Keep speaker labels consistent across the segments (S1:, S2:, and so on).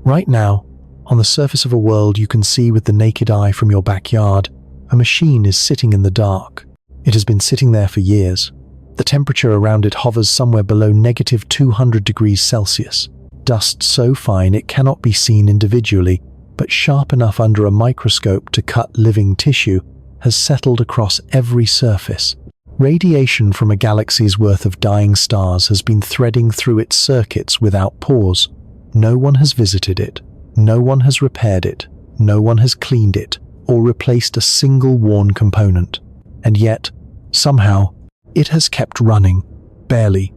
S1: Right now, on the surface of a world you can see with the naked eye from your backyard, a machine is sitting in the dark. It has been sitting there for years. The temperature around it hovers somewhere below -200 degrees Celsius. Dust so fine it cannot be seen individually, but sharp enough under a microscope to cut living tissue, has settled across every surface. Radiation from a galaxy's worth of dying stars has been threading through its circuits without pause. No one has visited it. No one has repaired it. No one has cleaned it or replaced a single worn component. And yet, somehow, it has kept running, barely,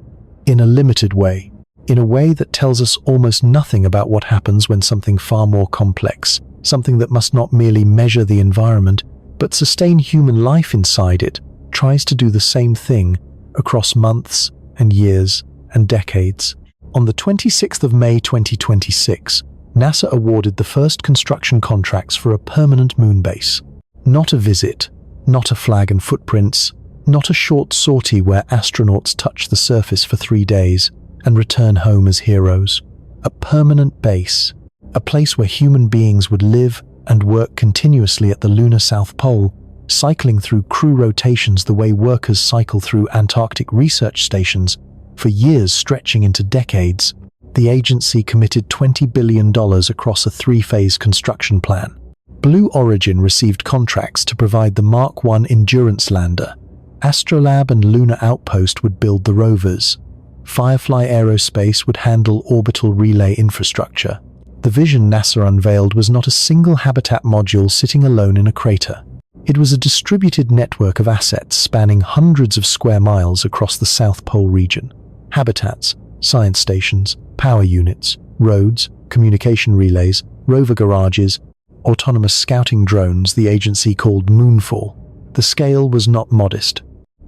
S1: in a limited way, in a way that tells us almost nothing about what happens when something far more complex, something that must not merely measure the environment, but sustain human life inside it, tries to do the same thing across months and years and decades. On the 26th of May 2026, NASA awarded the first construction contracts for a permanent moon base. Not a visit, not a flag and footprints, not a short sortie where astronauts touch the surface for 3 days and return home as heroes. A permanent base, a place where human beings would live and work continuously at the lunar South Pole, cycling through crew rotations the way workers cycle through Antarctic research stations for years stretching into decades. The agency committed $20 billion across a 3-phase construction plan. Blue Origin received contracts to provide the Mark I Endurance lander. Astrolab and Lunar Outpost would build the rovers. Firefly Aerospace would handle orbital relay infrastructure. The vision NASA unveiled was not a single habitat module sitting alone in a crater. It was a distributed network of assets spanning hundreds of square miles across the South Pole region. Habitats, science stations, power units, roads, communication relays, rover garages, autonomous scouting drones the agency called Moonfall. The scale was not modest.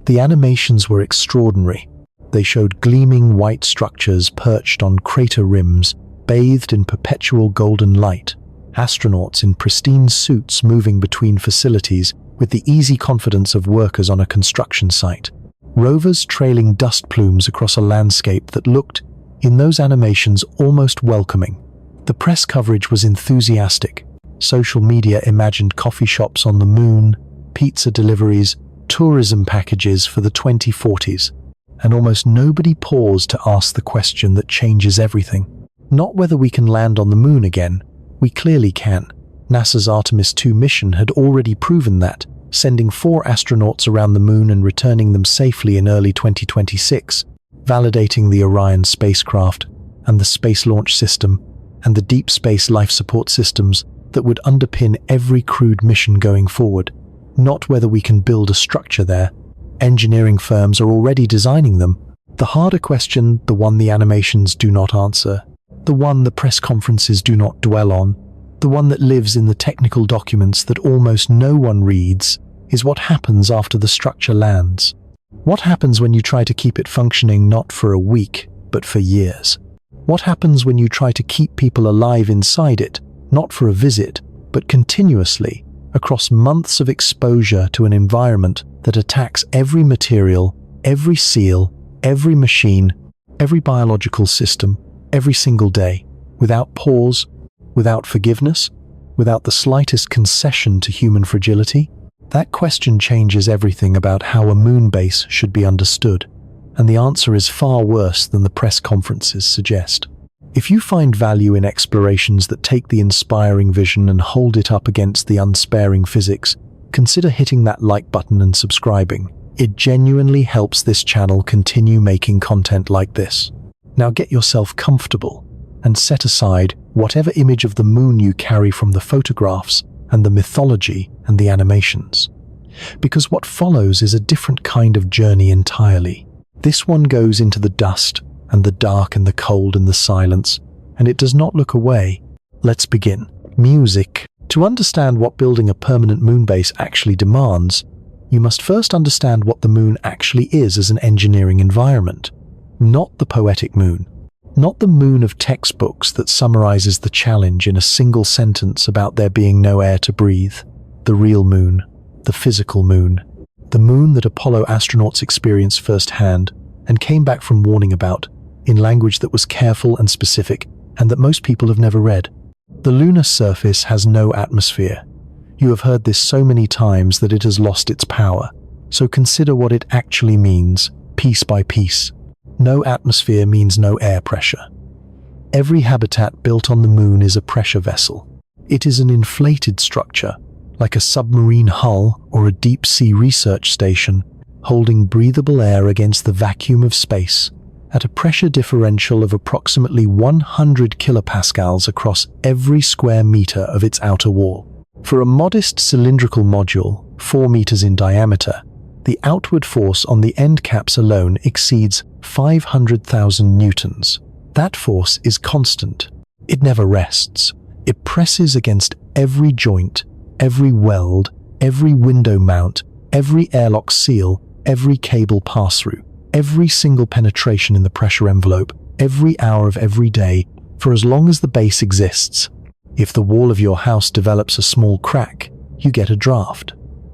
S1: The animations were extraordinary. They showed gleaming white structures perched on crater rims, bathed in perpetual golden light. Astronauts in pristine suits moving between facilities with the easy confidence of workers on a construction site. Rovers trailing dust plumes across a landscape that looked, in those animations, almost welcoming. The press coverage was enthusiastic. Social media imagined coffee shops on the moon, pizza deliveries, tourism packages for the 2040s. And almost nobody paused to ask the question that changes everything. Not whether we can land on the moon again. We clearly can. NASA's Artemis II mission had already proven that, sending 4 astronauts around the moon and returning them safely in early 2026, validating the Orion spacecraft and the Space Launch System and the deep space life support systems that would underpin every crewed mission going forward. Not whether we can build a structure there. Engineering firms are already designing them. The harder question, the one the animations do not answer, the one the press conferences do not dwell on, the one that lives in the technical documents that almost no one reads, is what happens after the structure lands. What happens when you try to keep it functioning not for a week, but for years? What happens when you try to keep people alive inside it, not for a visit, but continuously, across months of exposure to an environment that attacks every material, every seal, every machine, every biological system, every single day, without pause, without forgiveness, without the slightest concession to human fragility? That question changes everything about how a moon base should be understood, and the answer is far worse than the press conferences suggest. If you find value in explorations that take the inspiring vision and hold it up against the unsparing physics, consider hitting that like button and subscribing. It genuinely helps this channel continue making content like this. Now get yourself comfortable and set aside whatever image of the moon you carry from the photographs and the mythology and the animations. Because what follows is a different kind of journey entirely. This one goes into the dust and the dark and the cold and the silence, and it does not look away. Let's begin. Music. To understand what building a permanent moon base actually demands, you must first understand what the moon actually is as an engineering environment. Not the poetic moon. Not the moon of textbooks that summarizes the challenge in a single sentence about there being no air to breathe. The real moon. The physical moon. The moon that Apollo astronauts experienced firsthand and came back from warning about, in language that was careful and specific and that most people have never read. The lunar surface has no atmosphere. You have heard this so many times that it has lost its power. So consider what it actually means, piece by piece. No atmosphere means no air pressure. Every habitat built on the moon is a pressure vessel. It is an inflated structure, like a submarine hull or a deep-sea research station, holding breathable air against the vacuum of space at a pressure differential of approximately 100 kilopascals across every square meter of its outer wall. For a modest cylindrical module, 4 meters in diameter, the outward force on the end caps alone exceeds 500,000 newtons. That force is constant. It never rests. It presses against every joint, every weld, every window mount, every airlock seal, every cable pass-through, every single penetration in the pressure envelope, every hour of every day, for as long as the base exists. If the wall of your house develops a small crack, you get a draft.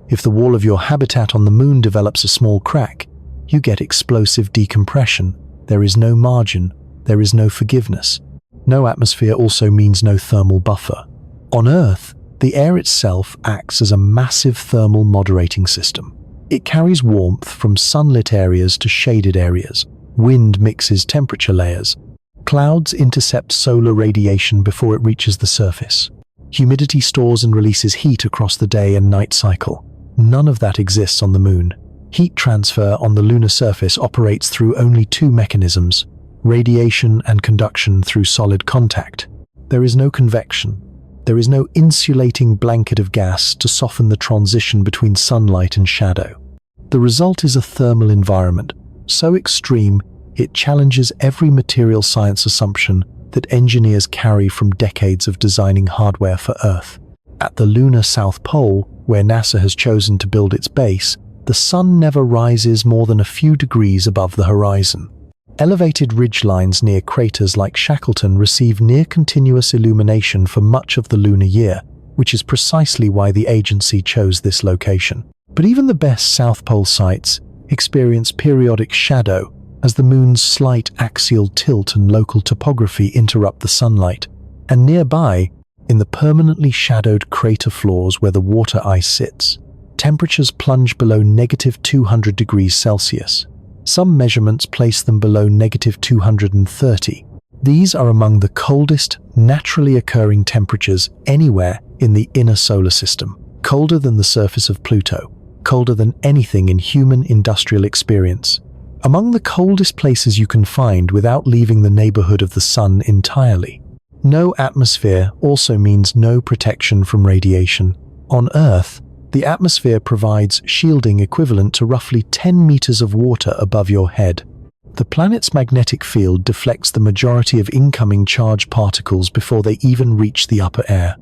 S1: If the wall of your habitat on the moon develops a small crack, you get explosive decompression. There is no margin. There is no forgiveness. No atmosphere also means no thermal buffer. On Earth, the air itself acts as a massive thermal moderating system. It carries warmth from sunlit areas to shaded areas. Wind mixes temperature layers. Clouds intercept solar radiation before it reaches the surface. Humidity stores and releases heat across the day and night cycle. None of that exists on the moon. Heat transfer on the lunar surface operates through only 2 mechanisms: radiation and conduction through solid contact. There is no convection. There is no insulating blanket of gas to soften the transition between sunlight and shadow. The result is a thermal environment so extreme it challenges every material science assumption that engineers carry from decades of designing hardware for Earth. At the lunar South Pole, where NASA has chosen to build its base, the sun never rises more than a few degrees above the horizon. Elevated ridgelines near craters like Shackleton receive near-continuous illumination for much of the lunar year, which is precisely why the agency chose this location. But even the best South Pole sites experience periodic shadow as the moon's slight axial tilt and local topography interrupt the sunlight. And nearby, in the permanently shadowed crater floors where the water ice sits, temperatures plunge below -200 degrees Celsius. Some measurements place them below -230. These are among the coldest, naturally occurring temperatures anywhere in the inner solar system, colder than the surface of Pluto, colder than anything in human industrial experience. Among the coldest places you can find without leaving the neighborhood of the sun entirely. No atmosphere also means no protection from radiation. On Earth, the atmosphere provides shielding equivalent to roughly 10 meters of water above your head. The planet's magnetic field deflects the majority of incoming charged particles before they even reach the upper air.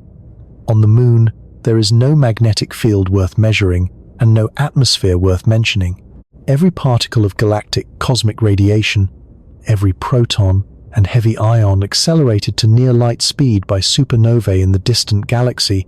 S1: On the moon, there is no magnetic field worth measuring and no atmosphere worth mentioning. Every particle of galactic cosmic radiation, every proton and heavy ion accelerated to near light speed by supernovae in the distant galaxy,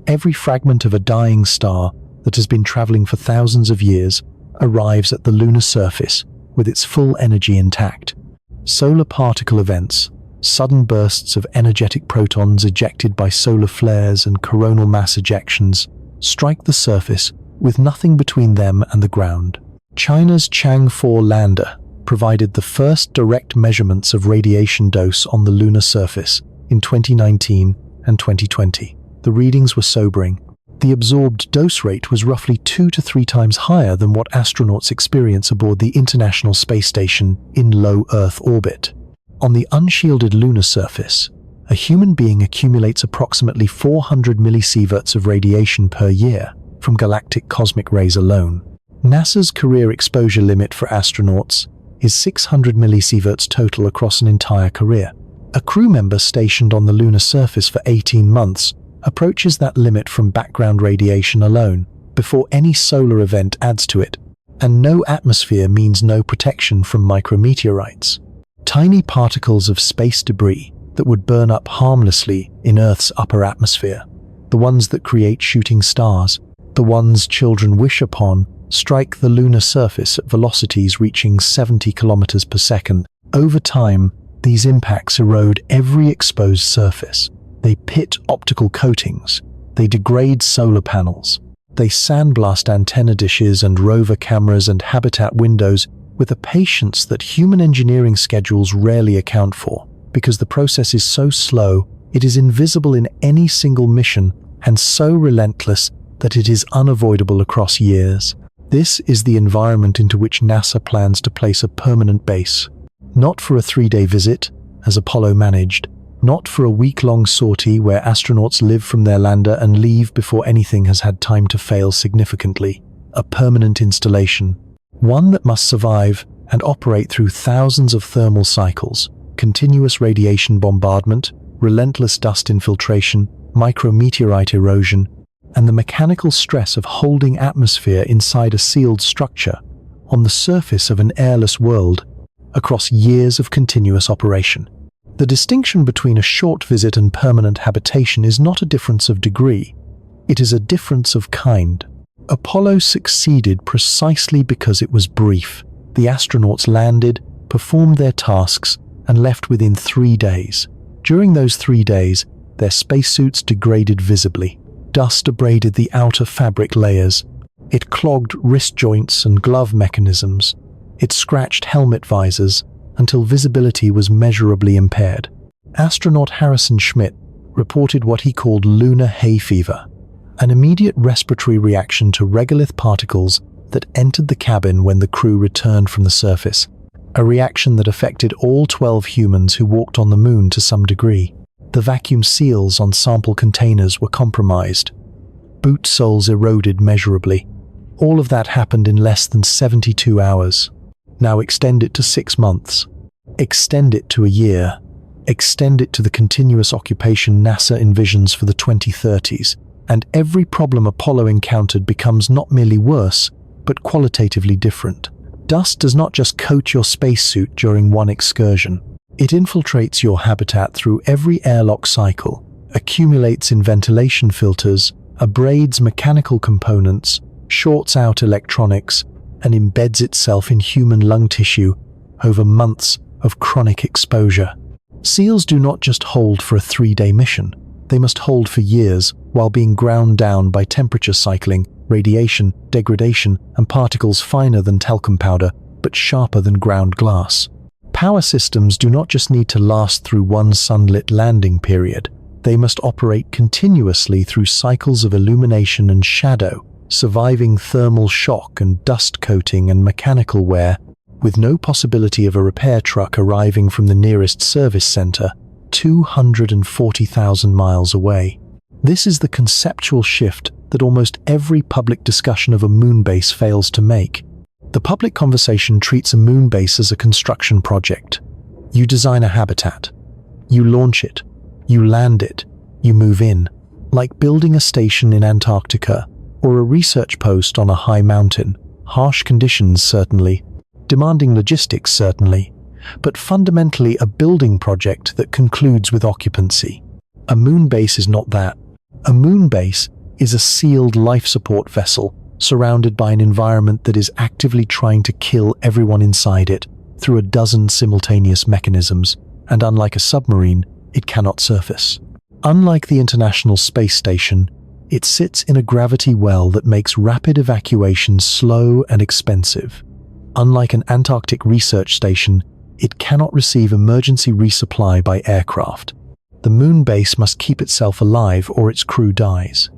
S1: every fragment of a dying star that has been traveling for thousands of years arrives at the lunar surface with its full energy intact. Solar particle events, sudden bursts of energetic protons ejected by solar flares and coronal mass ejections, strike the surface with nothing between them and the ground. China's Chang'e 4 lander provided the first direct measurements of radiation dose on the lunar surface in 2019 and 2020. The readings were sobering. The absorbed dose rate was roughly 2 to 3 times higher than what astronauts experience aboard the International Space Station in low Earth orbit. On the unshielded lunar surface, a human being accumulates approximately 400 millisieverts of radiation per year from galactic cosmic rays alone. NASA's career exposure limit for astronauts is 600 millisieverts total across an entire career. A crew member stationed on the lunar surface for 18 months approaches that limit from background radiation alone, before any solar event adds to it, and no atmosphere means no protection from micrometeorites. Tiny particles of space debris that would burn up harmlessly in Earth's upper atmosphere, the ones that create shooting stars, the ones children wish upon, strike the lunar surface at velocities reaching 70 kilometers per second. Over time, These impacts erode every exposed surface. They pit optical coatings. They degrade solar panels. They sandblast antenna dishes and rover cameras and habitat windows with a patience that human engineering schedules rarely account for. Because the process is so slow, it is invisible in any single mission and so relentless that it is unavoidable across years. This is the environment into which NASA plans to place a permanent base. Not for a 3-day visit, as Apollo managed. Not for a week-long sortie where astronauts live from their lander and leave before anything has had time to fail significantly. A permanent installation. One that must survive and operate through thousands of thermal cycles, continuous radiation bombardment, relentless dust infiltration, micrometeorite erosion, and the mechanical stress of holding atmosphere inside a sealed structure on the surface of an airless world across years of continuous operation. The distinction between a short visit and permanent habitation is not a difference of degree. It is a difference of kind. Apollo succeeded precisely because it was brief. The astronauts landed, performed their tasks, and left within 3 days. During those 3 days, their spacesuits degraded visibly. Dust abraded the outer fabric layers. It clogged wrist joints and glove mechanisms. It scratched helmet visors until visibility was measurably impaired. Astronaut Harrison Schmitt reported what he called lunar hay fever, an immediate respiratory reaction to regolith particles that entered the cabin when the crew returned from the surface, a reaction that affected all 12 humans who walked on the moon to some degree. The vacuum seals on sample containers were compromised. Boot soles eroded measurably. All of that happened in less than 72 hours. Now extend it to 6 months. Extend it to a year. Extend it to the continuous occupation NASA envisions for the 2030s, and every problem Apollo encountered becomes not merely worse, but qualitatively different. Dust does not just coat your spacesuit during one excursion. It infiltrates your habitat through every airlock cycle, accumulates in ventilation filters, abrades mechanical components, shorts out electronics, and embeds itself in human lung tissue over months of chronic exposure. SEALs do not just hold for a 3-day mission. They must hold for years while being ground down by temperature cycling, radiation, degradation, and particles finer than talcum powder, but sharper than ground glass. Power systems do not just need to last through one sunlit landing period. They must operate continuously through cycles of illumination and shadow, surviving thermal shock and dust coating and mechanical wear, with no possibility of a repair truck arriving from the nearest service center, 240,000 miles away. This is the conceptual shift that almost every public discussion of a moon base fails to make. The public conversation treats a moon base as a construction project. You design a habitat. You launch it. You land it. You move in. Like building a station in Antarctica or a research post on a high mountain. Harsh conditions, certainly. Demanding logistics, certainly. But fundamentally a building project that concludes with occupancy. A moon base is not that. A moon base is a sealed life support vessel surrounded by an environment that is actively trying to kill everyone inside it through a dozen simultaneous mechanisms, and unlike a submarine, it cannot surface. Unlike the International Space Station, it sits in a gravity well that makes rapid evacuation slow and expensive. Unlike an Antarctic research station, it cannot receive emergency resupply by aircraft. The moon base must keep itself alive or its crew dies,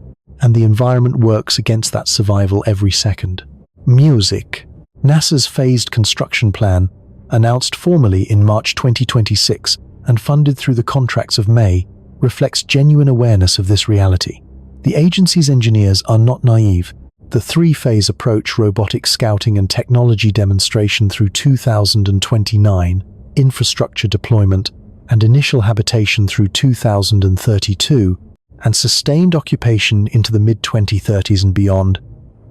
S1: and the environment works against that survival every second. Music. NASA's phased construction plan, announced formally in March 2026 and funded through the contracts of May, reflects genuine awareness of this reality. The agency's engineers are not naive. The 3-phase approach, robotic scouting and technology demonstration through 2029, infrastructure deployment, and initial habitation through 2032, and sustained occupation into the mid-2030s and beyond,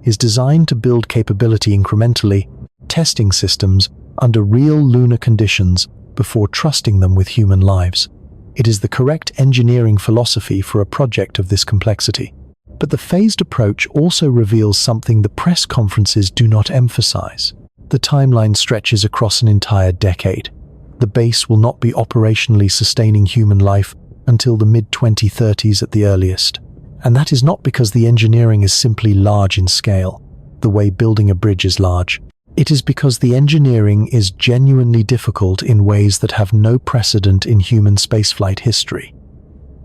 S1: is designed to build capability incrementally, testing systems under real lunar conditions before trusting them with human lives. It is the correct engineering philosophy for a project of this complexity. But the phased approach also reveals something the press conferences do not emphasize. The timeline stretches across an entire decade. The base will not be operationally sustaining human life until the mid-2030s at the earliest. And that is not because the engineering is simply large in scale, the way building a bridge is large. It is because the engineering is genuinely difficult in ways that have no precedent in human spaceflight history.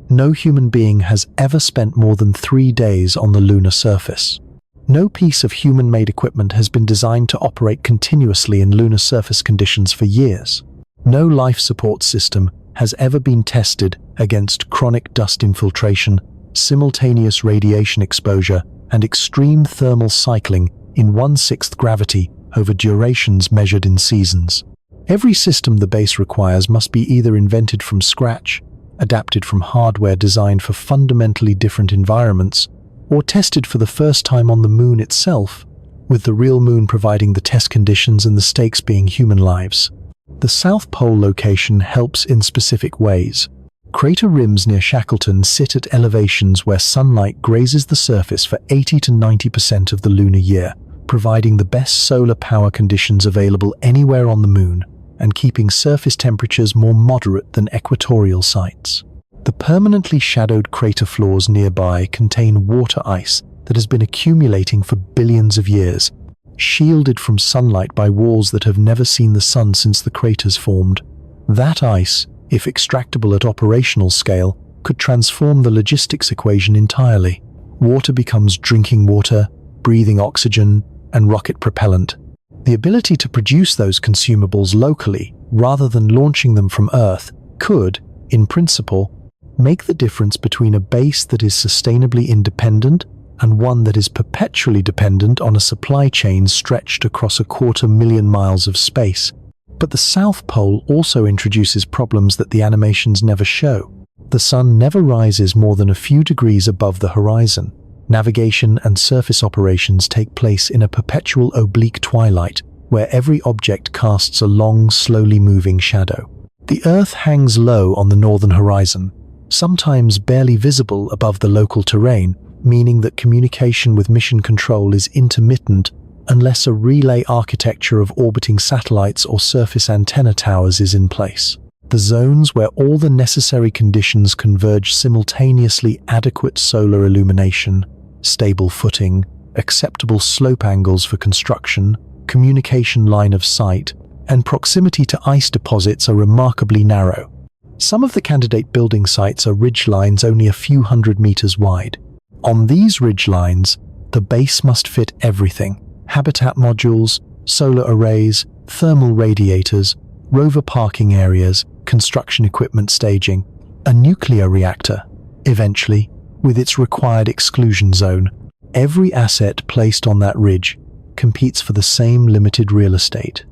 S1: No human being has ever spent more than 3 days on the lunar surface. No piece of human-made equipment has been designed to operate continuously in lunar surface conditions for years. No life support system has ever been tested against chronic dust infiltration, simultaneous radiation exposure, and extreme thermal cycling in 1/6 gravity over durations measured in seasons. Every system the base requires must be either invented from scratch, adapted from hardware designed for fundamentally different environments, or tested for the first time on the moon itself, with the real moon providing the test conditions and the stakes being human lives. The South Pole location helps in specific ways. Crater rims near Shackleton sit at elevations where sunlight grazes the surface for 80 to 90% of the lunar year, providing the best solar power conditions available anywhere on the moon and keeping surface temperatures more moderate than equatorial sites. The permanently shadowed crater floors nearby contain water ice that has been accumulating for billions of years, shielded from sunlight by walls that have never seen the sun since the craters formed. That ice, if extractable at operational scale, could transform the logistics equation entirely. Water becomes drinking water, breathing oxygen, and rocket propellant. The ability to produce those consumables locally, rather than launching them from Earth, could, in principle, make the difference between a base that is sustainably independent and one that is perpetually dependent on a supply chain stretched across 250,000 miles of space. But the South Pole also introduces problems that the animations never show. The sun never rises more than a few degrees above the horizon. Navigation and surface operations take place in a perpetual oblique twilight, where every object casts a long, slowly moving shadow. The Earth hangs low on the northern horizon, sometimes barely visible above the local terrain, meaning that communication with mission control is intermittent unless a relay architecture of orbiting satellites or surface antenna towers is in place. The zones where all the necessary conditions converge simultaneously: adequate solar illumination, stable footing, acceptable slope angles for construction, communication line of sight, and proximity to ice deposits are remarkably narrow. Some of the candidate building sites are ridge lines only a few hundred meters wide. On these ridge lines, the base must fit everything: habitat modules, solar arrays, thermal radiators, rover parking areas, construction equipment staging, a nuclear reactor, eventually, with its required exclusion zone. Every asset placed on that ridge competes for the same limited real estate.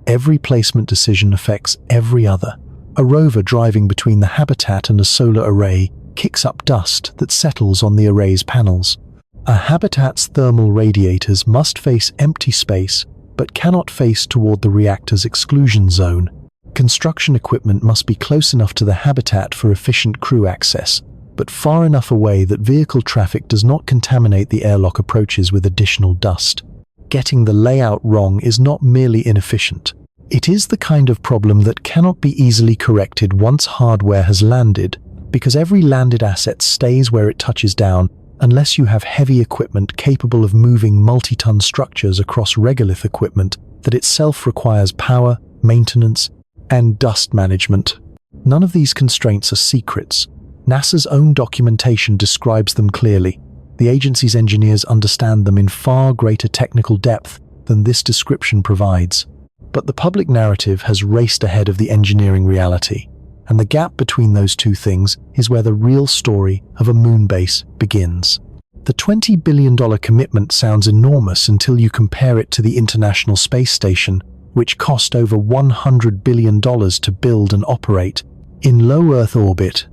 S1: Every placement decision affects every other. A rover driving between the habitat and a solar array kicks up dust that settles on the array's panels. A habitat's thermal radiators must face empty space, but cannot face toward the reactor's exclusion zone. Construction equipment must be close enough to the habitat for efficient crew access, but far enough away that vehicle traffic does not contaminate the airlock approaches with additional dust. Getting the layout wrong is not merely inefficient. It is the kind of problem that cannot be easily corrected once hardware has landed, because every landed asset stays where it touches down unless you have heavy equipment capable of moving multi-ton structures across regolith equipment that itself requires power, maintenance, and dust management. None of these constraints are secrets. NASA's own documentation describes them clearly. The agency's engineers understand them in far greater technical depth than this description provides. But the public narrative has raced ahead of the engineering reality, and the gap between those two things is where the real story of a moon base begins. The $20 billion commitment sounds enormous until you compare it to the International Space Station, which cost over $100 billion to build and operate, in low Earth orbit,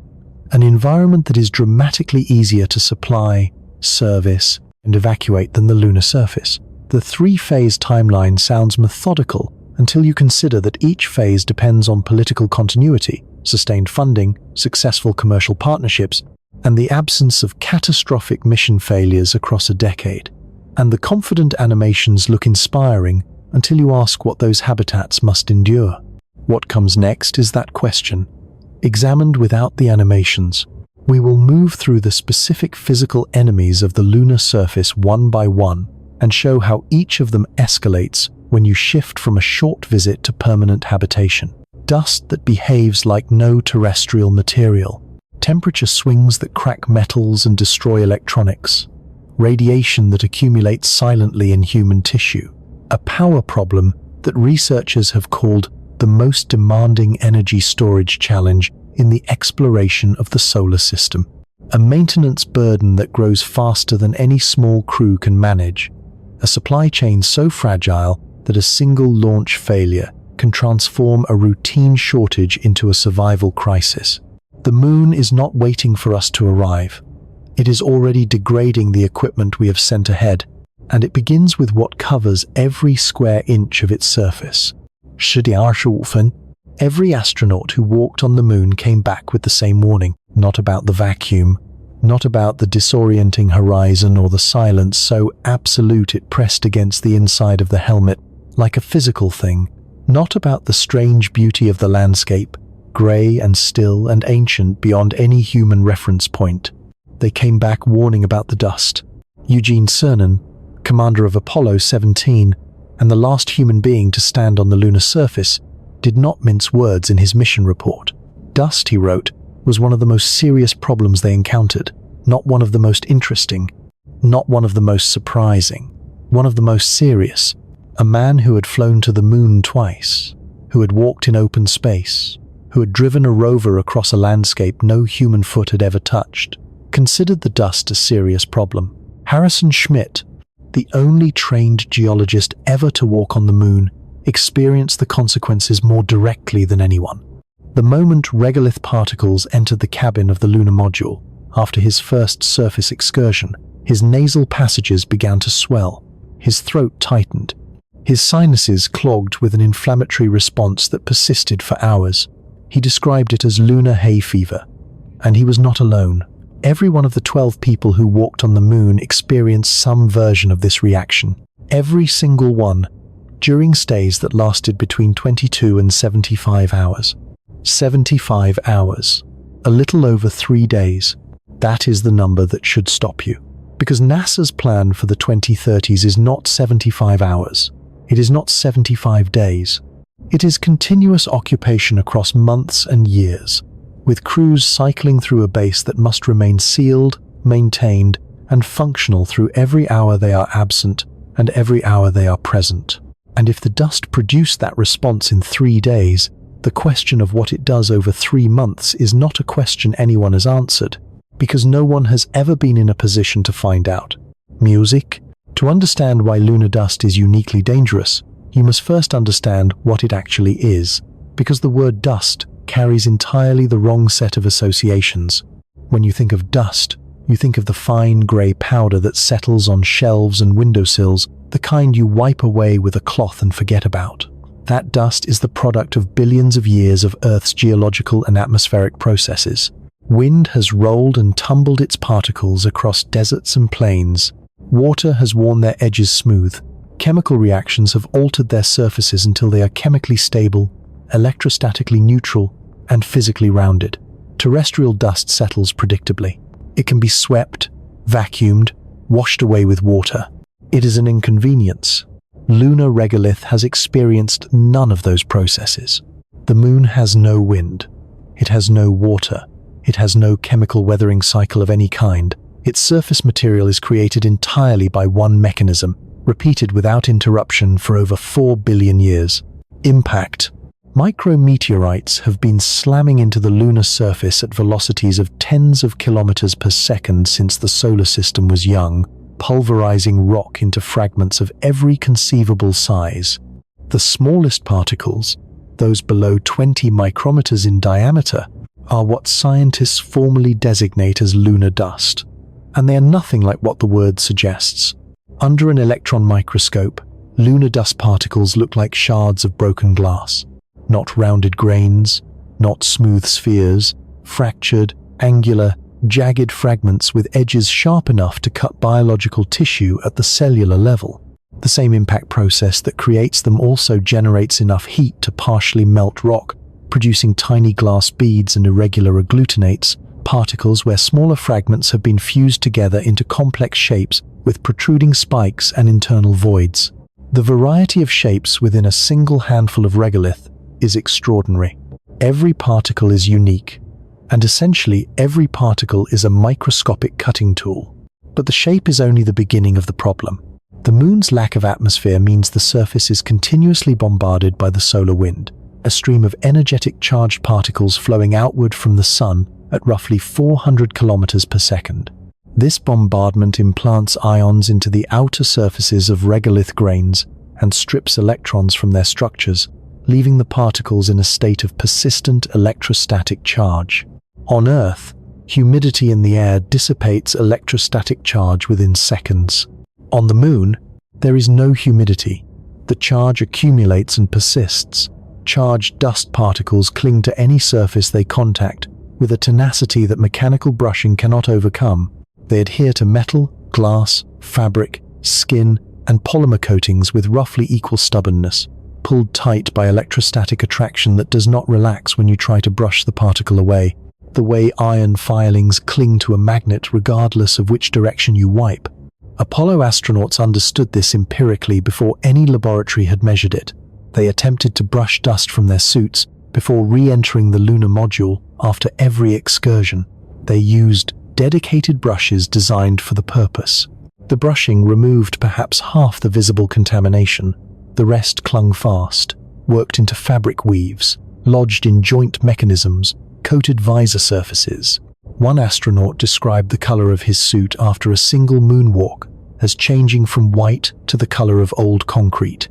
S1: an environment that is dramatically easier to supply, service, and evacuate than the lunar surface. The three-phase timeline sounds methodical until you consider that each phase depends on political continuity, sustained funding, successful commercial partnerships, and the absence of catastrophic mission failures across a decade. And the confident animations look inspiring until you ask what those habitats must endure. What comes next is that question, examined without the animations. We will move through the specific physical enemies of the lunar surface one by one and show how each of them escalates when you shift from a short visit to permanent habitation. Dust that behaves like no terrestrial material, temperature swings that crack metals and destroy electronics, radiation that accumulates silently in human tissue, a power problem that researchers have called the most demanding energy storage challenge in the exploration of the solar system, a maintenance burden that grows faster than any small crew can manage, a supply chain so fragile that a single launch failure can transform a routine shortage into a survival crisis. The moon is not waiting for us to arrive. It is already degrading the equipment we have sent ahead, and it begins with what covers every square inch of its surface. 12:15. Every astronaut who walked on the moon came back with the same warning, not about the vacuum, not about the disorienting horizon or the silence so absolute it pressed against the inside of the helmet like a physical thing, not about the strange beauty of the landscape, grey and still and ancient beyond any human reference point. They came back warning about the dust. Eugene Cernan, commander of Apollo 17 and the last human being to stand on the lunar surface, did not mince words in his mission report. Dust, he wrote, was one of the most serious problems they encountered, not one of the most interesting, not one of the most surprising, one of the most serious. A man who had flown to the moon twice, who had walked in open space, who had driven a rover across a landscape no human foot had ever touched, considered the dust a serious problem. Harrison Schmitt, the only trained geologist ever to walk on the moon, experienced the consequences more directly than anyone. The moment regolith particles entered the cabin of the lunar module, after his first surface excursion, his nasal passages began to swell, his throat tightened, his sinuses clogged with an inflammatory response that persisted for hours. He described it as lunar hay fever, and he was not alone. Every one of the 12 people who walked on the moon experienced some version of this reaction. Every single one, during stays that lasted between 22 and 75 hours. 75 hours. A little over 3 days. That is the number that should stop you. Because NASA's plan for the 2030s is not 75 hours. It is not 75 days. It is continuous occupation across months and years, with crews cycling through a base that must remain sealed, maintained, and functional through every hour they are absent and every hour they are present. And if the dust produced that response in 3 days, the question of what it does over 3 months is not a question anyone has answered, because no one has ever been in a position to find out. Music? To understand why lunar dust is uniquely dangerous, you must first understand what it actually is, because the word dust carries entirely the wrong set of associations. When you think of dust, you think of the fine grey powder that settles on shelves and windowsills, the kind you wipe away with a cloth and forget about. That dust is the product of billions of years of Earth's geological and atmospheric processes. Wind has rolled and tumbled its particles across deserts and plains. Water has worn their edges smooth. Chemical reactions have altered their surfaces until they are chemically stable, electrostatically neutral, and physically rounded. Terrestrial dust settles predictably. It can be swept, vacuumed, washed away with water. It is an inconvenience. Lunar regolith has experienced none of those processes. The moon has no wind. It has no water. It has no chemical weathering cycle of any kind. Its surface material is created entirely by one mechanism, repeated without interruption for over 4 billion years. Impact. Micrometeorites have been slamming into the lunar surface at velocities of tens of kilometers per second since the solar system was young, pulverizing rock into fragments of every conceivable size. The smallest particles, those below 20 micrometers in diameter, are what scientists formally designate as lunar dust, and they are nothing like what the word suggests. Under an electron microscope, lunar dust particles look like shards of broken glass. Not rounded grains, not smooth spheres, fractured, angular, jagged fragments with edges sharp enough to cut biological tissue at the cellular level. The same impact process that creates them also generates enough heat to partially melt rock, producing tiny glass beads and irregular agglutinates, particles where smaller fragments have been fused together into complex shapes with protruding spikes and internal voids. The variety of shapes within a single handful of regolith is extraordinary. Every particle is unique, and essentially every particle is a microscopic cutting tool. But the shape is only the beginning of the problem. The moon's lack of atmosphere means the surface is continuously bombarded by the solar wind, a stream of energetic charged particles flowing outward from the sun at roughly 400 kilometers per second. This bombardment implants ions into the outer surfaces of regolith grains and strips electrons from their structures, leaving the particles in a state of persistent electrostatic charge. On Earth, humidity in the air dissipates electrostatic charge within seconds. On the moon, there is no humidity. The charge accumulates and persists. Charged dust particles cling to any surface they contact with a tenacity that mechanical brushing cannot overcome. They adhere to metal, glass, fabric, skin, and polymer coatings with roughly equal stubbornness, pulled tight by electrostatic attraction that does not relax when you try to brush the particle away, the way iron filings cling to a magnet regardless of which direction you wipe. Apollo astronauts understood this empirically before any laboratory had measured it. They attempted to brush dust from their suits before re-entering the lunar module after every excursion. They used dedicated brushes designed for the purpose. The brushing removed perhaps half the visible contamination. The rest clung fast, worked into fabric weaves, lodged in joint mechanisms, coated visor surfaces. One astronaut described the color of his suit after a single moonwalk as changing from white to the color of old concrete.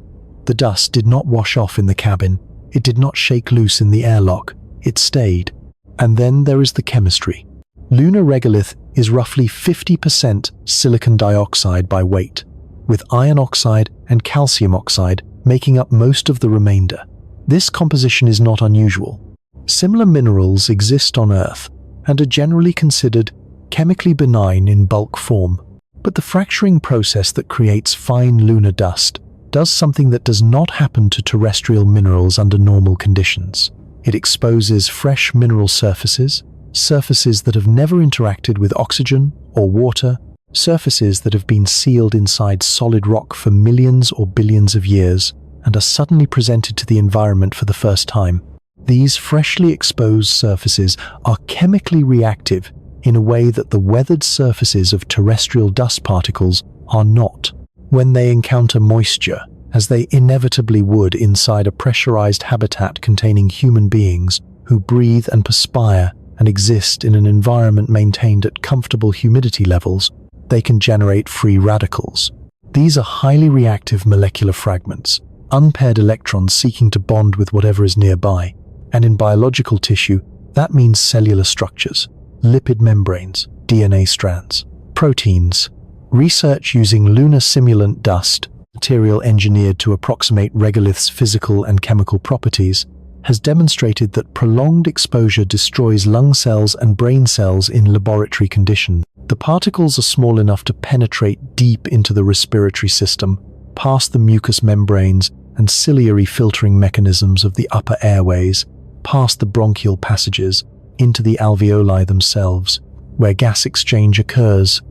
S1: The dust did not wash off in the cabin. It did not shake loose in the airlock. It stayed. And then there is the chemistry. Lunar regolith is roughly 50% silicon dioxide by weight, with iron oxide and calcium oxide making up most of the remainder. This composition is not unusual. Similar minerals exist on Earth and are generally considered chemically benign in bulk form. But the fracturing process that creates fine lunar dust does something that does not happen to terrestrial minerals under normal conditions. It exposes fresh mineral surfaces that have never interacted with oxygen or water, surfaces that have been sealed inside solid rock for millions or billions of years and are suddenly presented to the environment for the first time. These freshly exposed surfaces are chemically reactive in a way that the weathered surfaces of terrestrial dust particles are not. When they encounter moisture, as they inevitably would inside a pressurized habitat containing human beings who breathe and perspire and exist in an environment maintained at comfortable humidity levels, they can generate free radicals. These are highly reactive molecular fragments, unpaired electrons seeking to bond with whatever is nearby. And in biological tissue, that means cellular structures, lipid membranes, DNA strands, proteins. Research using lunar simulant dust, material engineered to approximate regolith's physical and chemical properties, has demonstrated that prolonged exposure destroys lung cells and brain cells in laboratory conditions. The particles are small enough to penetrate deep into the respiratory system, past the mucous membranes and ciliary filtering mechanisms of the upper airways, past the bronchial passages, into the alveoli themselves, where gas exchange occurs.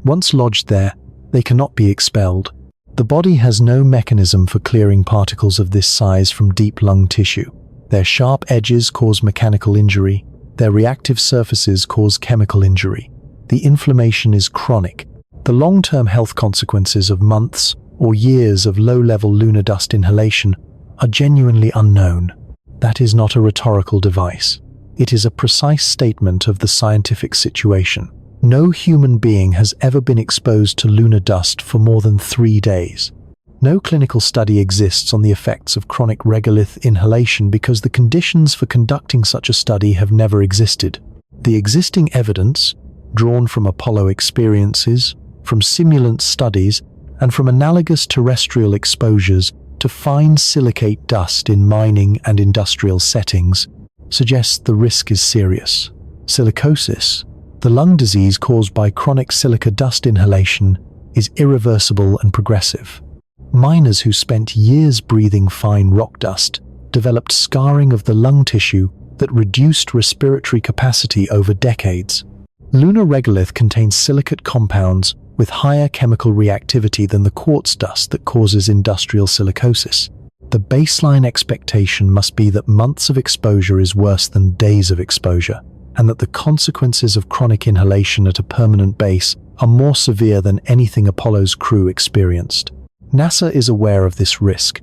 S1: Once lodged there, they cannot be expelled. The body has no mechanism for clearing particles of this size from deep lung tissue. Their sharp edges cause mechanical injury. Their reactive surfaces cause chemical injury. The inflammation is chronic. The long-term health consequences of months or years of low-level lunar dust inhalation are genuinely unknown. That is not a rhetorical device. It is a precise statement of the scientific situation. No human being has ever been exposed to lunar dust for more than 3 days. No clinical study exists on the effects of chronic regolith inhalation because the conditions for conducting such a study have never existed. The existing evidence, drawn from Apollo experiences, from simulant studies, and from analogous terrestrial exposures to fine silicate dust in mining and industrial settings, suggests the risk is serious. Silicosis, the lung disease caused by chronic silica dust inhalation, is irreversible and progressive. Miners who spent years breathing fine rock dust developed scarring of the lung tissue that reduced respiratory capacity over decades. Lunar regolith contains silicate compounds with higher chemical reactivity than the quartz dust that causes industrial silicosis. The baseline expectation must be that months of exposure is worse than days of exposure, and that the consequences of chronic inhalation at a permanent base are more severe than anything Apollo's crew experienced. NASA is aware of this risk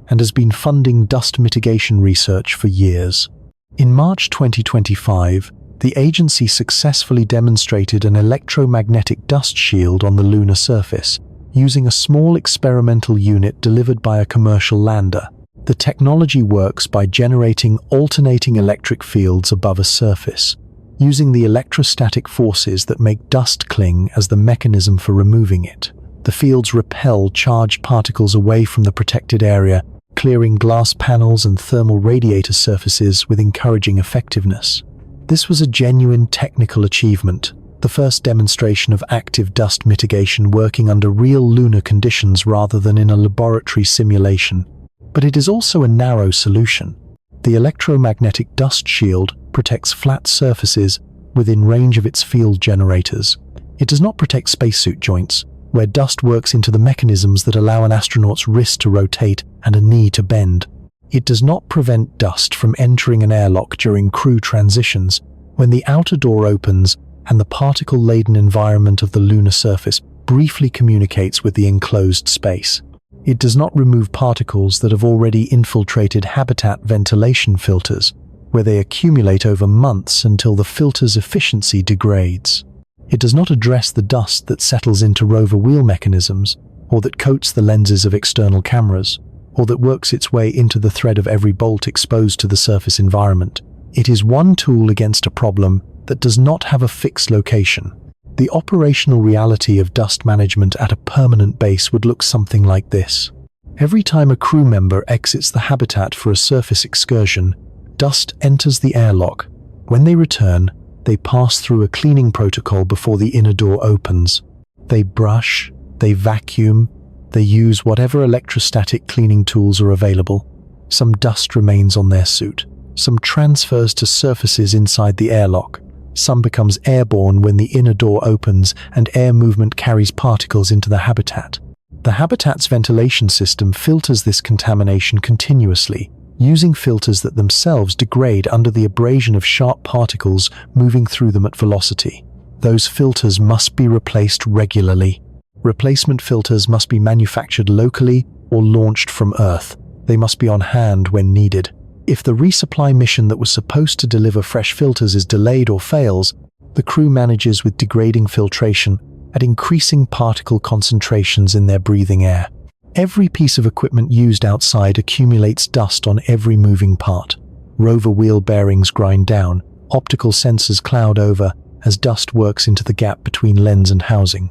S1: and has been funding dust mitigation research for years. In March 2025, the agency successfully demonstrated an electromagnetic dust shield on the lunar surface, using a small experimental unit delivered by a commercial lander. The technology works by generating alternating electric fields above a surface, using the electrostatic forces that make dust cling as the mechanism for removing it. The fields repel charged particles away from the protected area, clearing glass panels and thermal radiator surfaces with encouraging effectiveness. This was a genuine technical achievement, the first demonstration of active dust mitigation working under real lunar conditions rather than in a laboratory simulation. But it is also a narrow solution. The electromagnetic dust shield protects flat surfaces within range of its field generators. It does not protect spacesuit joints, where dust works into the mechanisms that allow an astronaut's wrist to rotate and a knee to bend. It does not prevent dust from entering an airlock during crew transitions when the outer door opens and the particle-laden environment of the lunar surface briefly communicates with the enclosed space. It does not remove particles that have already infiltrated habitat ventilation filters, where they accumulate over months until the filter's efficiency degrades. It does not address the dust that settles into rover wheel mechanisms, or that coats the lenses of external cameras, or that works its way into the thread of every bolt exposed to the surface environment. It is one tool against a problem that does not have a fixed location. The operational reality of dust management at a permanent base would look something like this. Every time a crew member exits the habitat for a surface excursion, dust enters the airlock. When they return, they pass through a cleaning protocol before the inner door opens. They brush, they vacuum, they use whatever electrostatic cleaning tools are available. Some dust remains on their suit. Some transfers to surfaces inside the airlock. Some becomes airborne when the inner door opens and air movement carries particles into the habitat. The habitat's ventilation system filters this contamination continuously, using filters that themselves degrade under the abrasion of sharp particles moving through them at velocity. Those filters must be replaced regularly. Replacement filters must be manufactured locally or launched from Earth. They must be on hand when needed. If the resupply mission that was supposed to deliver fresh filters is delayed or fails, the crew manages with degrading filtration at increasing particle concentrations in their breathing air. Every piece of equipment used outside accumulates dust on every moving part. Rover wheel bearings grind down, optical sensors cloud over as dust works into the gap between lens and housing.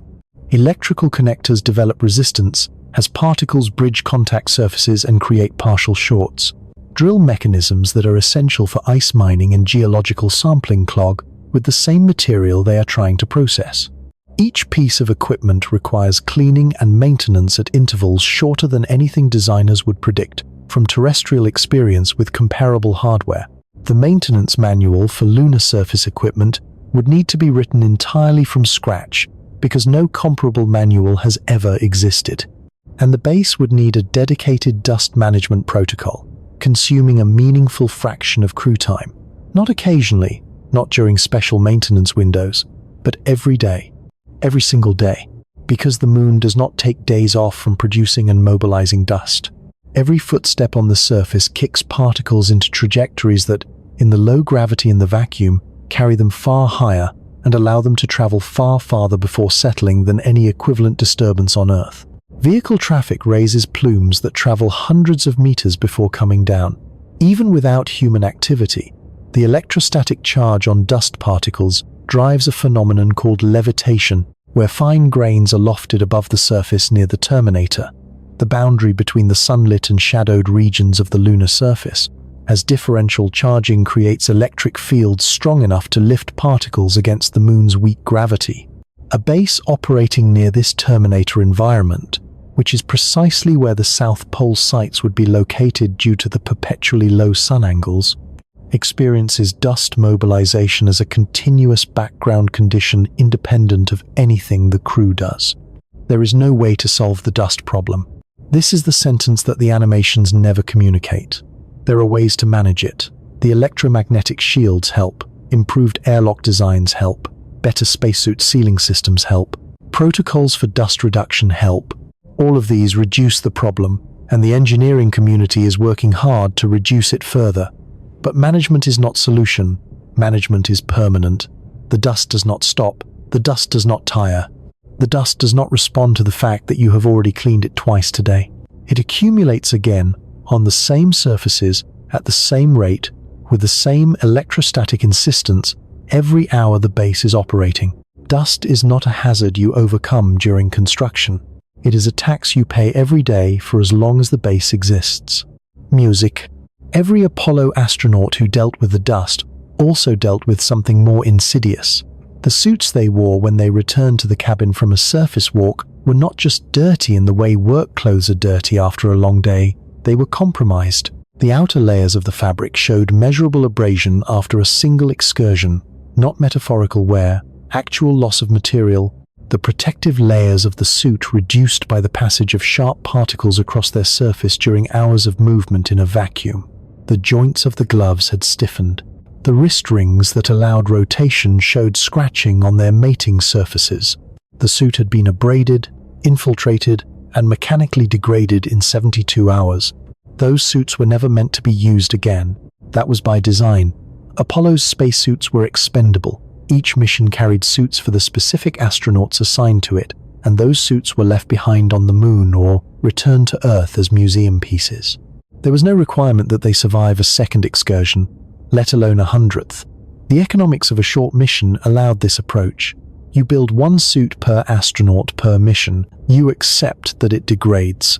S1: Electrical connectors develop resistance as particles bridge contact surfaces and create partial shorts. Drill mechanisms that are essential for ice mining and geological sampling clog with the same material they are trying to process. Each piece of equipment requires cleaning and maintenance at intervals shorter than anything designers would predict from terrestrial experience with comparable hardware. The maintenance manual for lunar surface equipment would need to be written entirely from scratch because no comparable manual has ever existed. And the base would need a dedicated dust management protocol, consuming a meaningful fraction of crew time. Not occasionally, not during special maintenance windows, but every day. Every single day, because the moon does not take days off from producing and mobilizing dust. Every footstep on the surface kicks particles into trajectories that, in the low gravity and the vacuum, carry them far higher and allow them to travel far farther before settling than any equivalent disturbance on Earth. Vehicle traffic raises plumes that travel hundreds of meters before coming down. Even without human activity, the electrostatic charge on dust particles drives a phenomenon called levitation, where fine grains are lofted above the surface near the terminator, the boundary between the sunlit and shadowed regions of the lunar surface, as differential charging creates electric fields strong enough to lift particles against the moon's weak gravity. A base operating near this terminator environment which is precisely where the South Pole sites would be located due to the perpetually low sun angles, experiences dust mobilization as a continuous background condition independent of anything the crew does. There is no way to solve the dust problem. This is the sentence that the animations never communicate. There are ways to manage it. The electromagnetic shields help, improved airlock designs help, better spacesuit sealing systems help, protocols for dust reduction help. All of these reduce the problem, and the engineering community is working hard to reduce it further. But management is not solution. Management is permanent. The dust does not stop. The dust does not tire. The dust does not respond to the fact that you have already cleaned it twice today. It accumulates again on the same surfaces at the same rate with the same electrostatic insistence every hour the base is operating. Dust is not a hazard you overcome during construction. It is a tax you pay every day for as long as the base exists. Music. Every Apollo astronaut who dealt with the dust also dealt with something more insidious. The suits they wore when they returned to the cabin from a surface walk were not just dirty in the way work clothes are dirty after a long day, they were compromised. The outer layers of the fabric showed measurable abrasion after a single excursion, not metaphorical wear, actual loss of material. The protective layers of the suit reduced by the passage of sharp particles across their surface during hours of movement in a vacuum. The joints of the gloves had stiffened. The wrist rings that allowed rotation showed scratching on their mating surfaces. The suit had been abraded, infiltrated, and mechanically degraded in 72 hours. Those suits were never meant to be used again. That was by design. Apollo's spacesuits were expendable. Each mission carried suits for the specific astronauts assigned to it, and those suits were left behind on the moon or returned to Earth as museum pieces. There was no requirement that they survive a second excursion, let alone a 100th. The economics of a short mission allowed this approach. You build one suit per astronaut per mission. You accept that it degrades.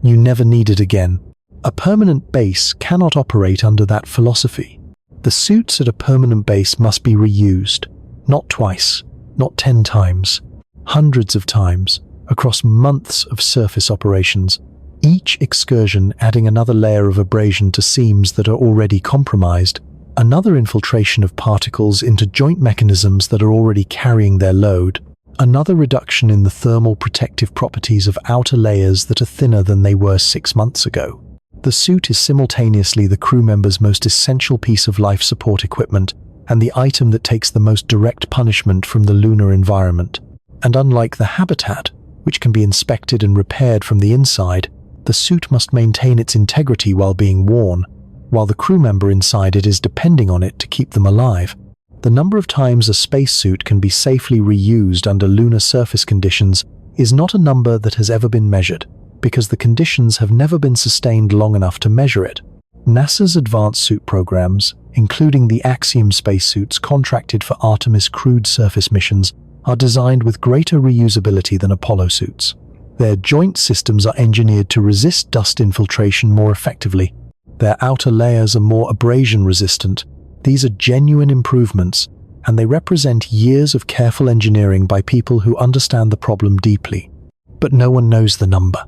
S1: You never need it again. A permanent base cannot operate under that philosophy. The suits at a permanent base must be reused, not twice, not 10 times, hundreds of times, across months of surface operations, each excursion adding another layer of abrasion to seams that are already compromised, another infiltration of particles into joint mechanisms that are already carrying their load, another reduction in the thermal protective properties of outer layers that are thinner than they were 6 months ago. The suit is simultaneously the crew member's most essential piece of life support equipment and the item that takes the most direct punishment from the lunar environment. And unlike the habitat, which can be inspected and repaired from the inside, the suit must maintain its integrity while being worn, while the crew member inside it is depending on it to keep them alive. The number of times a spacesuit can be safely reused under lunar surface conditions is not a number that has ever been measured, because the conditions have never been sustained long enough to measure it. NASA's advanced suit programs, including the Axiom spacesuits contracted for Artemis crewed surface missions, are designed with greater reusability than Apollo suits. Their joint systems are engineered to resist dust infiltration more effectively. Their outer layers are more abrasion resistant. These are genuine improvements, and they represent years of careful engineering by people who understand the problem deeply. But no one knows the number.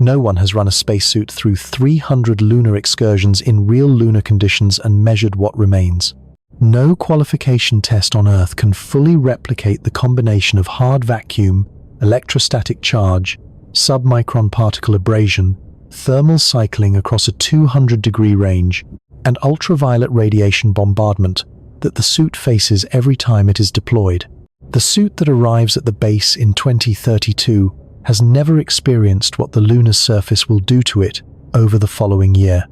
S1: No one has run a spacesuit through 300 lunar excursions in real lunar conditions and measured what remains. No qualification test on Earth can fully replicate the combination of hard vacuum, electrostatic charge, submicron particle abrasion, thermal cycling across a 200-degree range, and ultraviolet radiation bombardment that the suit faces every time it is deployed. The suit that arrives at the base in 2032 has never experienced what the lunar surface will do to it over the following year.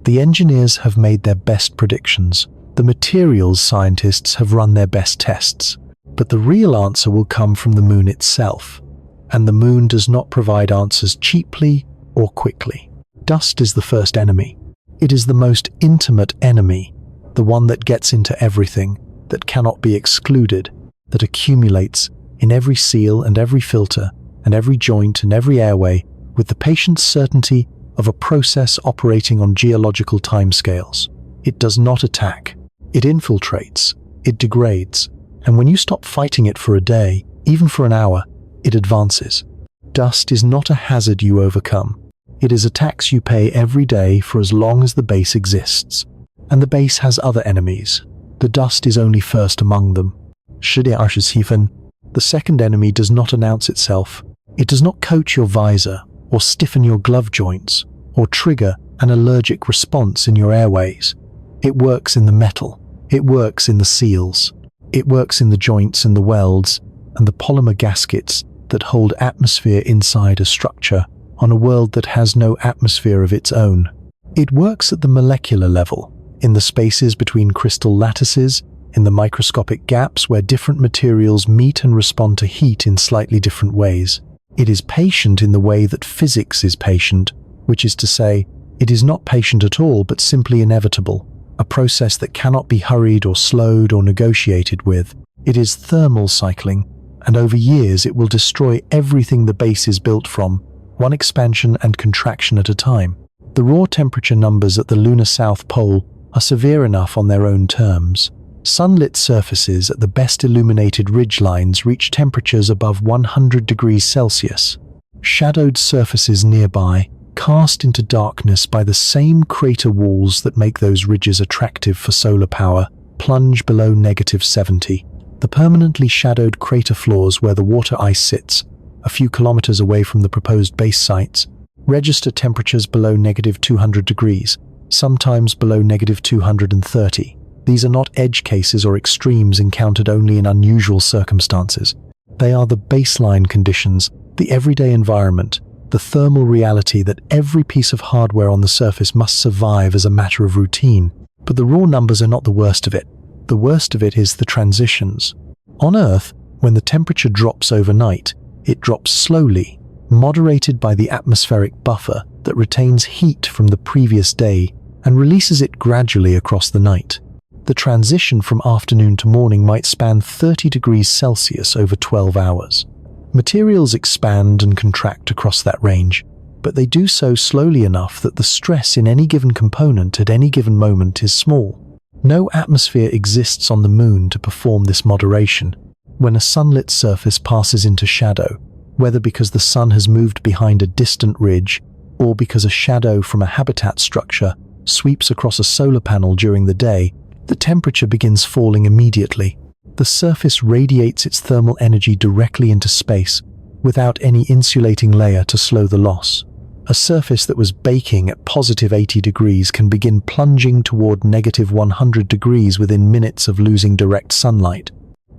S1: The engineers have made their best predictions. The materials scientists have run their best tests. But the real answer will come from the moon itself. And the moon does not provide answers cheaply or quickly. Dust is the first enemy. It is the most intimate enemy, the one that gets into everything, that cannot be excluded, that accumulates in every seal and every filter, and every joint and every airway, with the patient certainty of a process operating on geological timescales. It does not attack. It infiltrates. It degrades. And when you stop fighting it for a day, even for an hour, it advances. Dust is not a hazard you overcome. It is a tax you pay every day for as long as the base exists. And the base has other enemies. The dust is only first among them. 10-20. The second enemy does not announce itself. It does not coat your visor, or stiffen your glove joints, or trigger an allergic response in your airways. It works in the metal. It works in the seals. It works in the joints and the welds, and the polymer gaskets that hold atmosphere inside a structure on a world that has no atmosphere of its own. It works at the molecular level, in the spaces between crystal lattices, in the microscopic gaps where different materials meet and respond to heat in slightly different ways. It is patient in the way that physics is patient, which is to say, it is not patient at all but simply inevitable, a process that cannot be hurried or slowed or negotiated with. It is thermal cycling, and over years it will destroy everything the base is built from, one expansion and contraction at a time. The raw temperature numbers at the lunar South Pole are severe enough on their own terms. Sunlit surfaces at the best illuminated ridgelines reach temperatures above 100 degrees Celsius. Shadowed surfaces nearby, cast into darkness by the same crater walls that make those ridges attractive for solar power, plunge below -70. The permanently shadowed crater floors where the water ice sits, a few kilometers away from the proposed base sites, register temperatures below -200 degrees, sometimes below -230. These are not edge cases or extremes encountered only in unusual circumstances. They are the baseline conditions, the everyday environment, the thermal reality that every piece of hardware on the surface must survive as a matter of routine. But the raw numbers are not the worst of it. The worst of it is the transitions. On Earth, when the temperature drops overnight, it drops slowly, moderated by the atmospheric buffer that retains heat from the previous day and releases it gradually across the night. The transition from afternoon to morning might span 30 degrees Celsius over 12 hours. Materials expand and contract across that range, but they do so slowly enough that the stress in any given component at any given moment is small. No atmosphere exists on the moon to perform this moderation. When a sunlit surface passes into shadow, whether because the sun has moved behind a distant ridge or because a shadow from a habitat structure sweeps across a solar panel during the day, the temperature begins falling immediately. The surface radiates its thermal energy directly into space, without any insulating layer to slow the loss. A surface that was baking at +80 degrees can begin plunging toward -100 degrees within minutes of losing direct sunlight.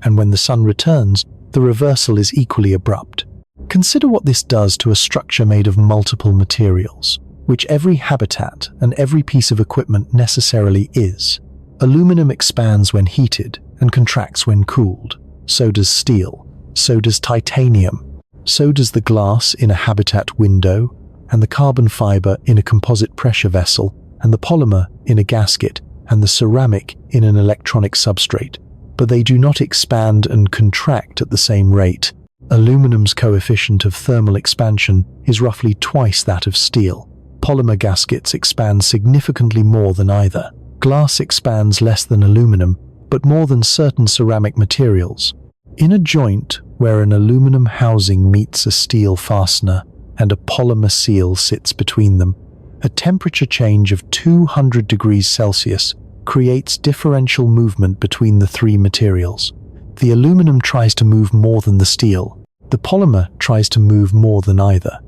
S1: And when the sun returns, the reversal is equally abrupt. Consider what this does to a structure made of multiple materials, which every habitat and every piece of equipment necessarily is. Aluminum expands when heated and contracts when cooled. So does steel. So does titanium. So does the glass in a habitat window, and the carbon fiber in a composite pressure vessel, and the polymer in a gasket, and the ceramic in an electronic substrate. But they do not expand and contract at the same rate. Aluminum's coefficient of thermal expansion is roughly twice that of steel. Polymer gaskets expand significantly more than either. Glass expands less than aluminum, but more than certain ceramic materials. In a joint where an aluminum housing meets a steel fastener and a polymer seal sits between them, a temperature change of 200 degrees Celsius creates differential movement between the three materials. The aluminum tries to move more than the steel. The polymer tries to move more than either.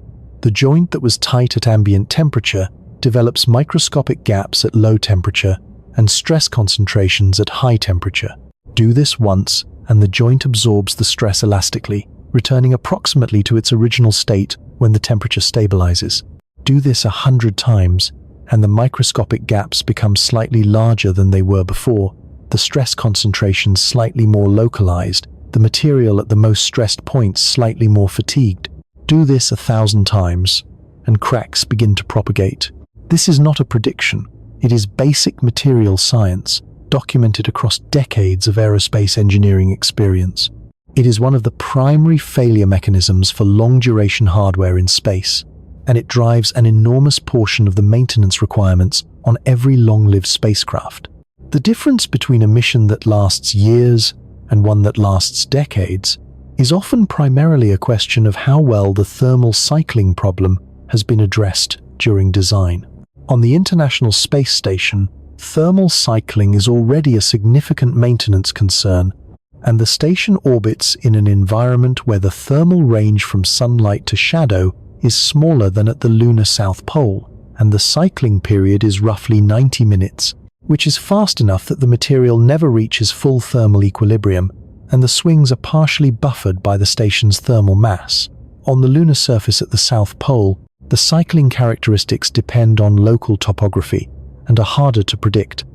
S1: The joint that was tight at ambient temperature develops microscopic gaps at low temperature and stress concentrations at high temperature. Do this once, and the joint absorbs the stress elastically, returning approximately to its original state when the temperature stabilizes. Do this 100 times, and the microscopic gaps become slightly larger than they were before, the stress concentrations slightly more localized, the material at the most stressed points slightly more fatigued. Do this 1,000 times, and cracks begin to propagate. This is not a prediction. It is basic material science, documented across decades of aerospace engineering experience. It is one of the primary failure mechanisms for long-duration hardware in space, and it drives an enormous portion of the maintenance requirements on every long-lived spacecraft. The difference between a mission that lasts years and one that lasts decades is often primarily a question of how well the thermal cycling problem has been addressed during design. On the International Space Station, thermal cycling is already a significant maintenance concern, and the station orbits in an environment where the thermal range from sunlight to shadow is smaller than at the lunar South Pole, and the cycling period is roughly 90 minutes, which is fast enough that the material never reaches full thermal equilibrium, and the swings are partially buffered by the station's thermal mass. On the lunar surface at the South Pole, the cycling characteristics depend on local topography and are harder to predict.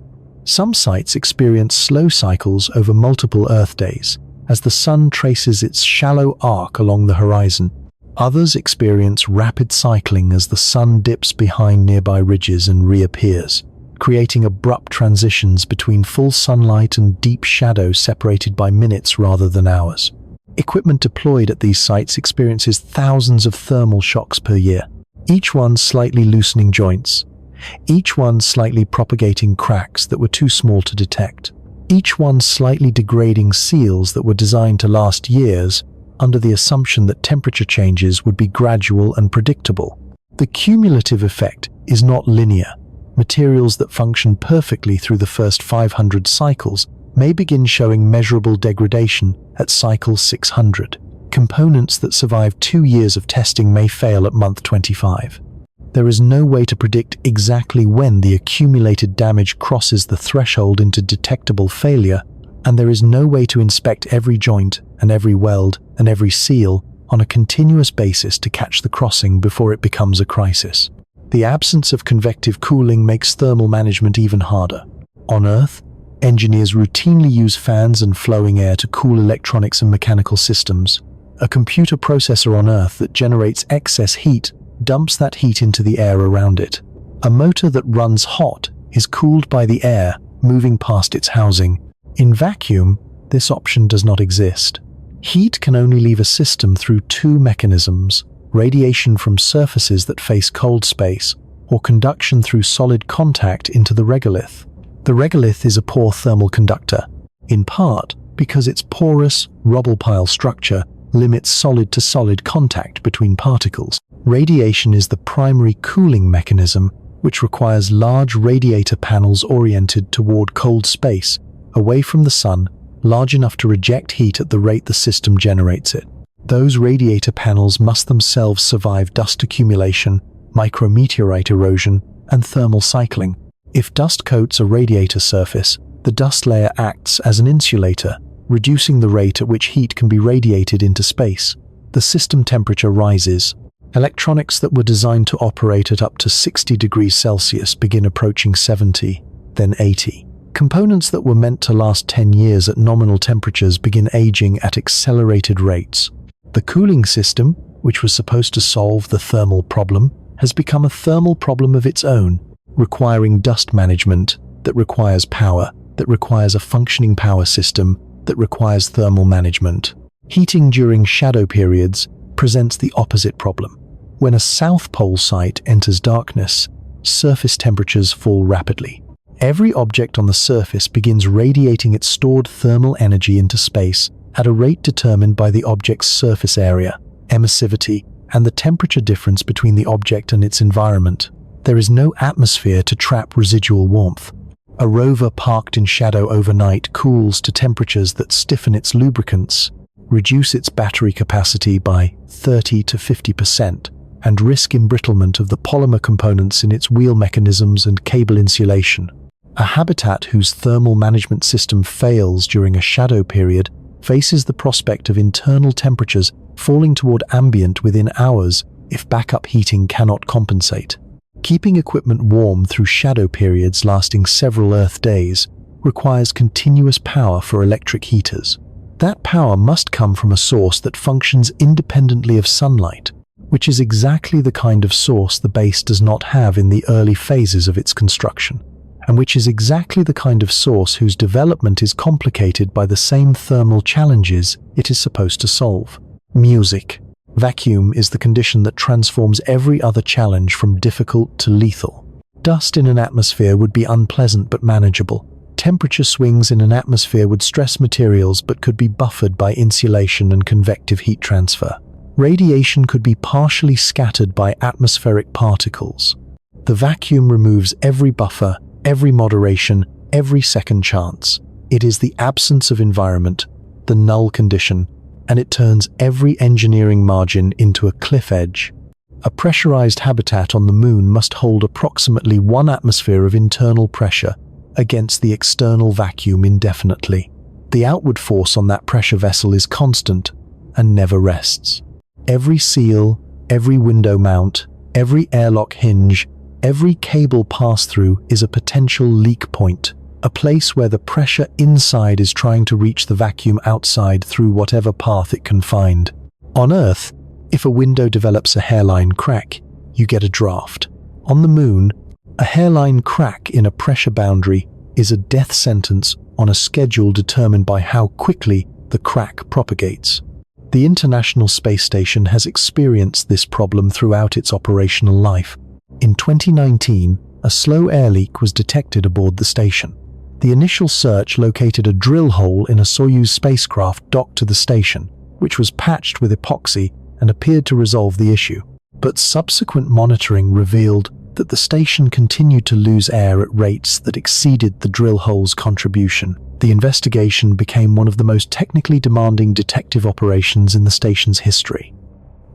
S1: Some sites experience slow cycles over multiple Earth days as the sun traces its shallow arc along the horizon. Others experience rapid cycling as the sun dips behind nearby ridges and reappears, creating abrupt transitions between full sunlight and deep shadow separated by minutes rather than hours. Equipment deployed at these sites experiences thousands of thermal shocks per year, each one slightly loosening joints, each one slightly propagating cracks that were too small to detect, each one slightly degrading seals that were designed to last years under the assumption that temperature changes would be gradual and predictable. The cumulative effect is not linear. Materials that function perfectly through the first 500 cycles may begin showing measurable degradation at cycle 600. Components that survive 2 years of testing may fail at month 25. There is no way to predict exactly when the accumulated damage crosses the threshold into detectable failure, and there is no way to inspect every joint and every weld and every seal on a continuous basis to catch the crossing before it becomes a crisis. The absence of convective cooling makes thermal management even harder. On Earth, engineers routinely use fans and flowing air to cool electronics and mechanical systems. A computer processor on Earth that generates excess heat dumps that heat into the air around it. A motor that runs hot is cooled by the air moving past its housing. In vacuum, this option does not exist. Heat can only leave a system through two mechanisms: radiation from surfaces that face cold space, or conduction through solid contact into the regolith. The regolith is a poor thermal conductor, in part because its porous, rubble pile structure limits solid-to-solid contact between particles. Radiation is the primary cooling mechanism, which requires large radiator panels oriented toward cold space, away from the sun, large enough to reject heat at the rate the system generates it. Those radiator panels must themselves survive dust accumulation, micrometeorite erosion, and thermal cycling. If dust coats a radiator surface, the dust layer acts as an insulator, reducing the rate at which heat can be radiated into space. The system temperature rises. Electronics that were designed to operate at up to 60 degrees Celsius begin approaching 70, then 80. Components that were meant to last 10 years at nominal temperatures begin aging at accelerated rates. The cooling system, which was supposed to solve the thermal problem, has become a thermal problem of its own, requiring dust management that requires power, that requires a functioning power system, that requires thermal management. Heating during shadow periods presents the opposite problem. When a South Pole site enters darkness, surface temperatures fall rapidly. Every object on the surface begins radiating its stored thermal energy into space at a rate determined by the object's surface area, emissivity, and the temperature difference between the object and its environment. There is no atmosphere to trap residual warmth. A rover parked in shadow overnight cools to temperatures that stiffen its lubricants, reduce its battery capacity by 30 to 50%, and risk embrittlement of the polymer components in its wheel mechanisms and cable insulation. A habitat whose thermal management system fails during a shadow period faces the prospect of internal temperatures falling toward ambient within hours if backup heating cannot compensate. Keeping equipment warm through shadow periods lasting several Earth days requires continuous power for electric heaters. That power must come from a source that functions independently of sunlight, which is exactly the kind of source the base does not have in the early phases of its construction, and which is exactly the kind of source whose development is complicated by the same thermal challenges it is supposed to solve. Music. Vacuum is the condition that transforms every other challenge from difficult to lethal. Dust in an atmosphere would be unpleasant but manageable. Temperature swings in an atmosphere would stress materials but could be buffered by insulation and convective heat transfer. Radiation could be partially scattered by atmospheric particles. The vacuum removes every buffer, every moderation, every second chance. It is the absence of environment, the null condition, and it turns every engineering margin into a cliff edge. A pressurized habitat on the Moon must hold approximately 1 atmosphere of internal pressure against the external vacuum indefinitely. The outward force on that pressure vessel is constant and never rests. Every seal, every window mount, every airlock hinge, every cable pass-through is a potential leak point, a place where the pressure inside is trying to reach the vacuum outside through whatever path it can find. On Earth, if a window develops a hairline crack, you get a draft. On the Moon, a hairline crack in a pressure boundary is a death sentence on a schedule determined by how quickly the crack propagates. The International Space Station has experienced this problem throughout its operational life. In 2019, a slow air leak was detected aboard the station. The initial search located a drill hole in a Soyuz spacecraft docked to the station, which was patched with epoxy and appeared to resolve the issue. But subsequent monitoring revealed that the station continued to lose air at rates that exceeded the drill hole's contribution. The investigation became one of the most technically demanding detective operations in the station's history.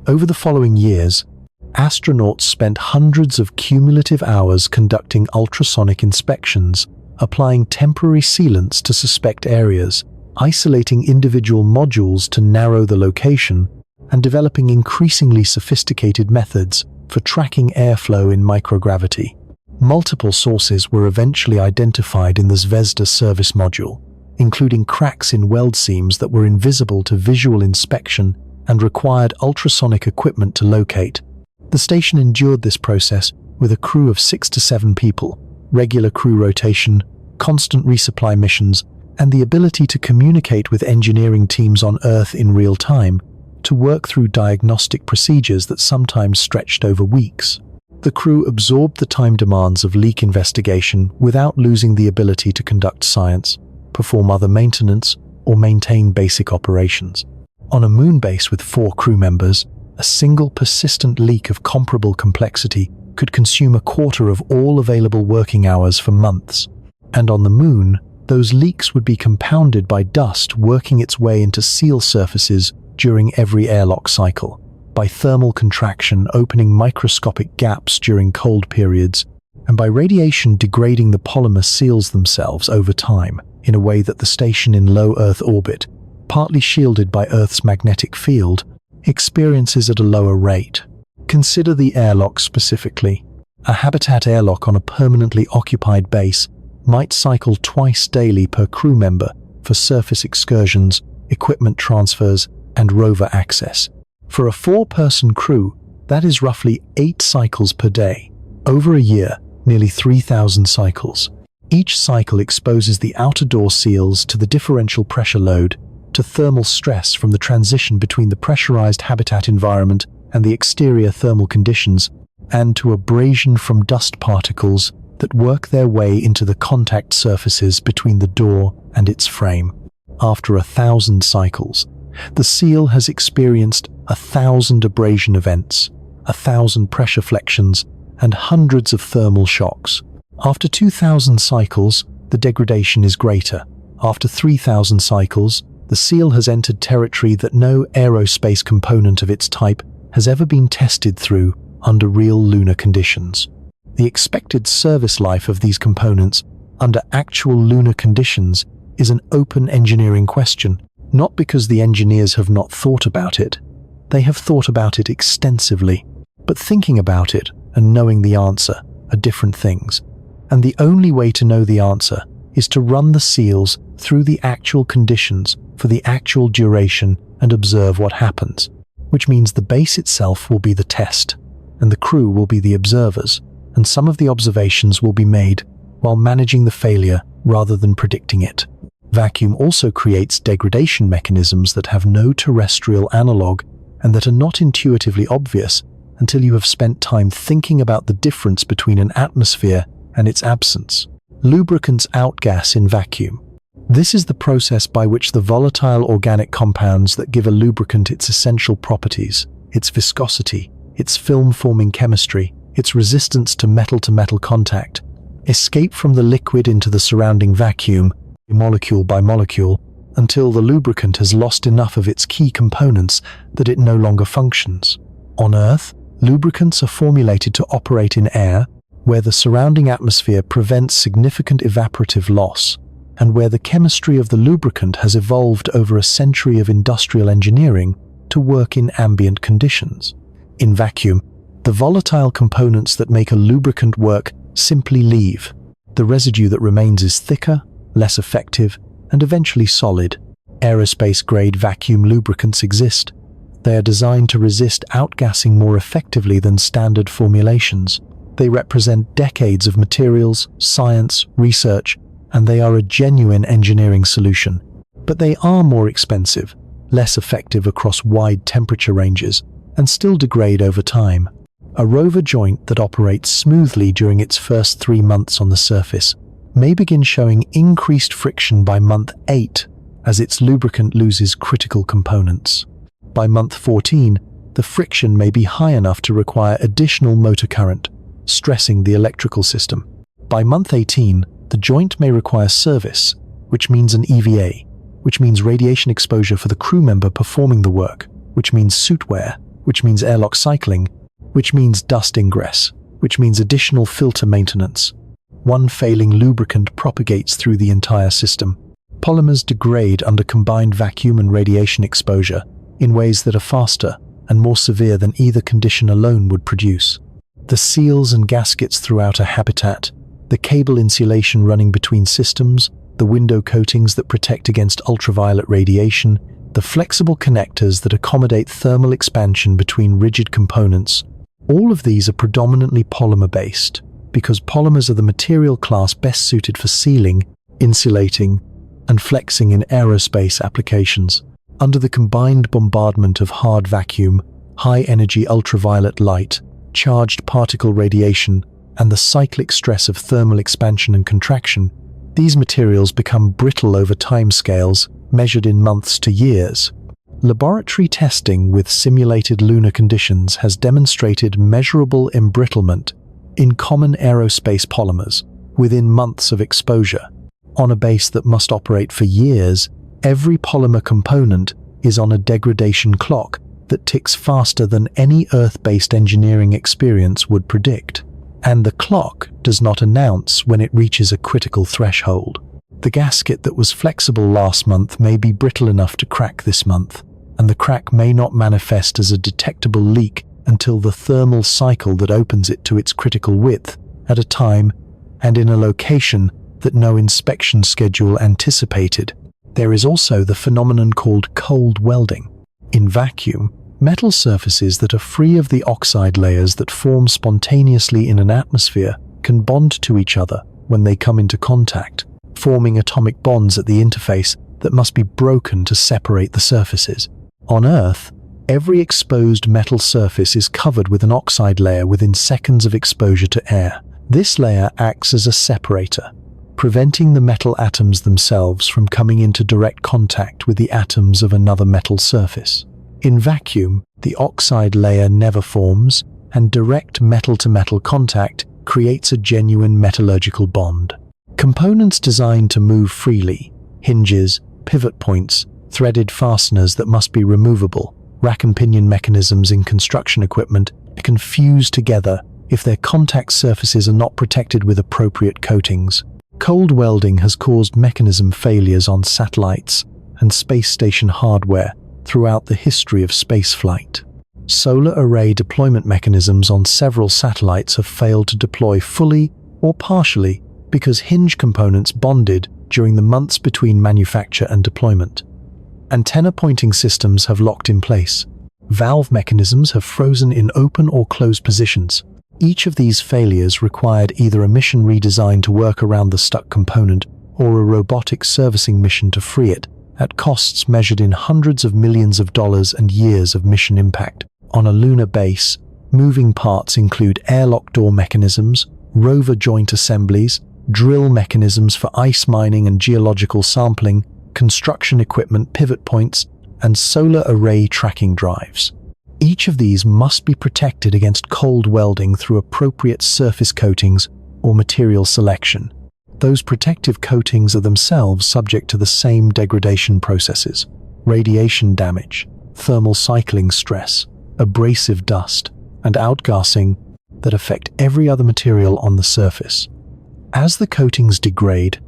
S1: Over the following years, astronauts spent hundreds of cumulative hours conducting ultrasonic inspections, applying temporary sealants to suspect areas, isolating individual modules to narrow the location, and developing increasingly sophisticated methods for tracking airflow in microgravity. Multiple sources were eventually identified in the Zvezda service module, including cracks in weld seams that were invisible to visual inspection and required ultrasonic equipment to locate. The station endured this process with a crew of 6 to 7 people, regular crew rotation, constant resupply missions, and the ability to communicate with engineering teams on Earth in real time to work through diagnostic procedures that sometimes stretched over weeks. The crew absorbed the time demands of leak investigation without losing the ability to conduct science, perform other maintenance, or maintain basic operations. On a moon base with 4 crew members, a single persistent leak of comparable complexity could consume a quarter of all available working hours for months. And on the Moon, those leaks would be compounded by dust working its way into seal surfaces during every airlock cycle, by thermal contraction opening microscopic gaps during cold periods, and by radiation degrading the polymer seals themselves over time in a way that the station in low Earth orbit, partly shielded by Earth's magnetic field, experiences at a lower rate. Consider the airlock specifically. A habitat airlock on a permanently occupied base might cycle twice daily per crew member for surface excursions, equipment transfers, and rover access. For a 4-person crew, that is roughly 8 cycles per day. Over a year, nearly 3,000 cycles. Each cycle exposes the outer door seals to the differential pressure load, to thermal stress from the transition between the pressurized habitat environment and the exterior thermal conditions, and to abrasion from dust particles that work their way into the contact surfaces between the door and its frame. After 1,000 cycles, the seal has experienced 1,000 abrasion events, 1,000 pressure flexions, and hundreds of thermal shocks. After 2,000 cycles, the degradation is greater. After 3,000 cycles, the seal has entered territory that no aerospace component of its type has ever been tested through under real lunar conditions. The expected service life of these components under actual lunar conditions is an open engineering question, not because the engineers have not thought about it. They have thought about it extensively, but thinking about it and knowing the answer are different things. And the only way to know the answer is to run the seals through the actual conditions for the actual duration and observe what happens, which means the base itself will be the test, and the crew will be the observers, and some of the observations will be made while managing the failure rather than predicting it. Vacuum also creates degradation mechanisms that have no terrestrial analog and that are not intuitively obvious until you have spent time thinking about the difference between an atmosphere and its absence. Lubricants outgas in vacuum. This is the process by which the volatile organic compounds that give a lubricant its essential properties, its viscosity, its film-forming chemistry, its resistance to metal contact, escape from the liquid into the surrounding vacuum, molecule by molecule, until the lubricant has lost enough of its key components that it no longer functions. On Earth, lubricants are formulated to operate in air, where the surrounding atmosphere prevents significant evaporative loss, and where the chemistry of the lubricant has evolved over a century of industrial engineering to work in ambient conditions. In vacuum, the volatile components that make a lubricant work simply leave. The residue that remains is thicker, less effective, and eventually solid. Aerospace-grade vacuum lubricants exist. They are designed to resist outgassing more effectively than standard formulations. They represent decades of materials, science, research, and they are a genuine engineering solution. But they are more expensive, less effective across wide temperature ranges, and still degrade over time. A rover joint that operates smoothly during its first 3 months on the surface may begin showing increased friction by month 8 as its lubricant loses critical components. By month 14, the friction may be high enough to require additional motor current, stressing the electrical system. By month 18, the joint may require service, which means an EVA, which means radiation exposure for the crew member performing the work, which means suit wear, which means airlock cycling, which means dust ingress, which means additional filter maintenance. One failing lubricant propagates through the entire system. Polymers degrade under combined vacuum and radiation exposure in ways that are faster and more severe than either condition alone would produce. The seals and gaskets throughout a habitat, the cable insulation running between systems, the window coatings that protect against ultraviolet radiation, the flexible connectors that accommodate thermal expansion between rigid components, all of these are predominantly polymer-based, because polymers are the material class best suited for sealing, insulating, and flexing in aerospace applications. Under the combined bombardment of hard vacuum, high-energy ultraviolet light, charged particle radiation, and the cyclic stress of thermal expansion and contraction, these materials become brittle over timescales measured in months to years. Laboratory testing with simulated lunar conditions has demonstrated measurable embrittlement in common aerospace polymers within months of exposure. On a base that must operate for years, every polymer component is on a degradation clock that ticks faster than any Earth-based engineering experience would predict. And the clock does not announce when it reaches a critical threshold. The gasket that was flexible last month may be brittle enough to crack this month, and the crack may not manifest as a detectable leak until the thermal cycle that opens it to its critical width at a time and in a location that no inspection schedule anticipated. There is also the phenomenon called cold welding. In vacuum, metal surfaces that are free of the oxide layers that form spontaneously in an atmosphere can bond to each other when they come into contact, forming atomic bonds at the interface that must be broken to separate the surfaces. On Earth, every exposed metal surface is covered with an oxide layer within seconds of exposure to air. This layer acts as a separator, preventing the metal atoms themselves from coming into direct contact with the atoms of another metal surface. In vacuum, the oxide layer never forms, and direct metal-to-metal contact creates a genuine metallurgical bond. Components designed to move freely, hinges, pivot points, threaded fasteners that must be removable, rack and pinion mechanisms in construction equipment, can fuse together if their contact surfaces are not protected with appropriate coatings. Cold welding has caused mechanism failures on satellites and space station hardware throughout the history of spaceflight. Solar array deployment mechanisms on several satellites have failed to deploy fully or partially because hinge components bonded during the months between manufacture and deployment. Antenna pointing systems have locked in place. Valve mechanisms have frozen in open or closed positions. Each of these failures required either a mission redesign to work around the stuck component or a robotic servicing mission to free it, at costs measured in hundreds of millions of dollars and years of mission impact. On a lunar base, moving parts include airlock door mechanisms, rover joint assemblies, drill mechanisms for ice mining and geological sampling, construction equipment pivot points, and solar array tracking drives. Each of these must be protected against cold welding through appropriate surface coatings or material selection. Those protective coatings are themselves subject to the same degradation processes: radiation damage, thermal cycling stress, abrasive dust, and outgassing that affect every other material on the surface. As the coatings degrade,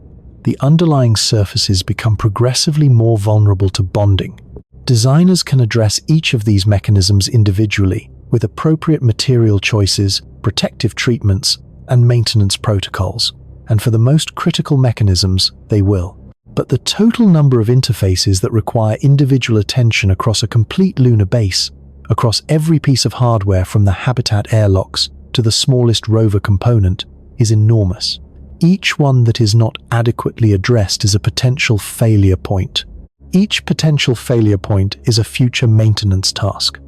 S1: the underlying surfaces become progressively more vulnerable to bonding. Designers can address each of these mechanisms individually with appropriate material choices, protective treatments, and maintenance protocols. And for the most critical mechanisms, they will. But the total number of interfaces that require individual attention across a complete lunar base, across every piece of hardware from the habitat airlocks to the smallest rover component, is enormous. Each one that is not adequately addressed is a potential failure point. Each potential failure point is a future maintenance task.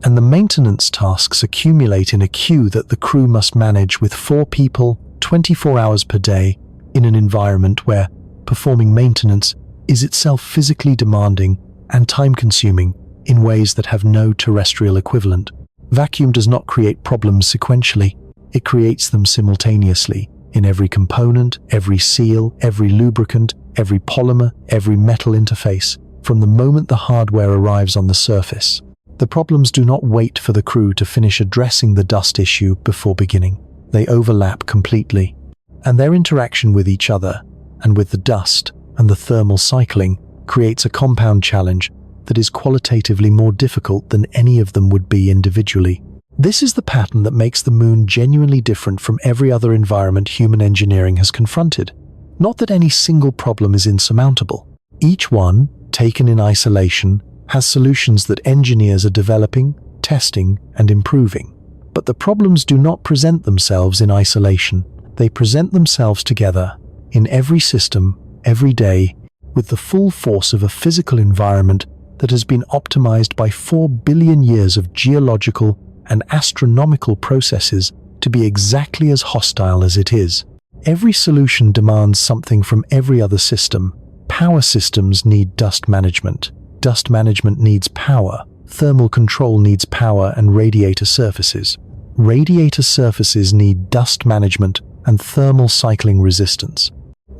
S1: And the maintenance tasks accumulate in a queue that the crew must manage with 4 people, 24 hours per day, in an environment where performing maintenance is itself physically demanding and time-consuming in ways that have no terrestrial equivalent. Vacuum does not create problems sequentially, it creates them simultaneously in every component, every seal, every lubricant, every polymer, every metal interface, from the moment the hardware arrives on the surface. The problems do not wait for the crew to finish addressing the dust issue before beginning. They overlap completely, and their interaction with each other and with the dust and the thermal cycling creates a compound challenge that is qualitatively more difficult than any of them would be individually. This is the pattern that makes the moon genuinely different from every other environment human engineering has confronted. Not that any single problem is insurmountable. Each one, taken in isolation, has solutions that engineers are developing, testing, and improving. But the problems do not present themselves in isolation. They present themselves together, in every system, every day, with the full force of a physical environment that has been optimized by 4 billion years of geological and astronomical processes to be exactly as hostile as it is. Every solution demands something from every other system. Power systems need dust management. Dust management needs power. Thermal control needs power and radiator surfaces. Radiator surfaces need dust management and thermal cycling resistance.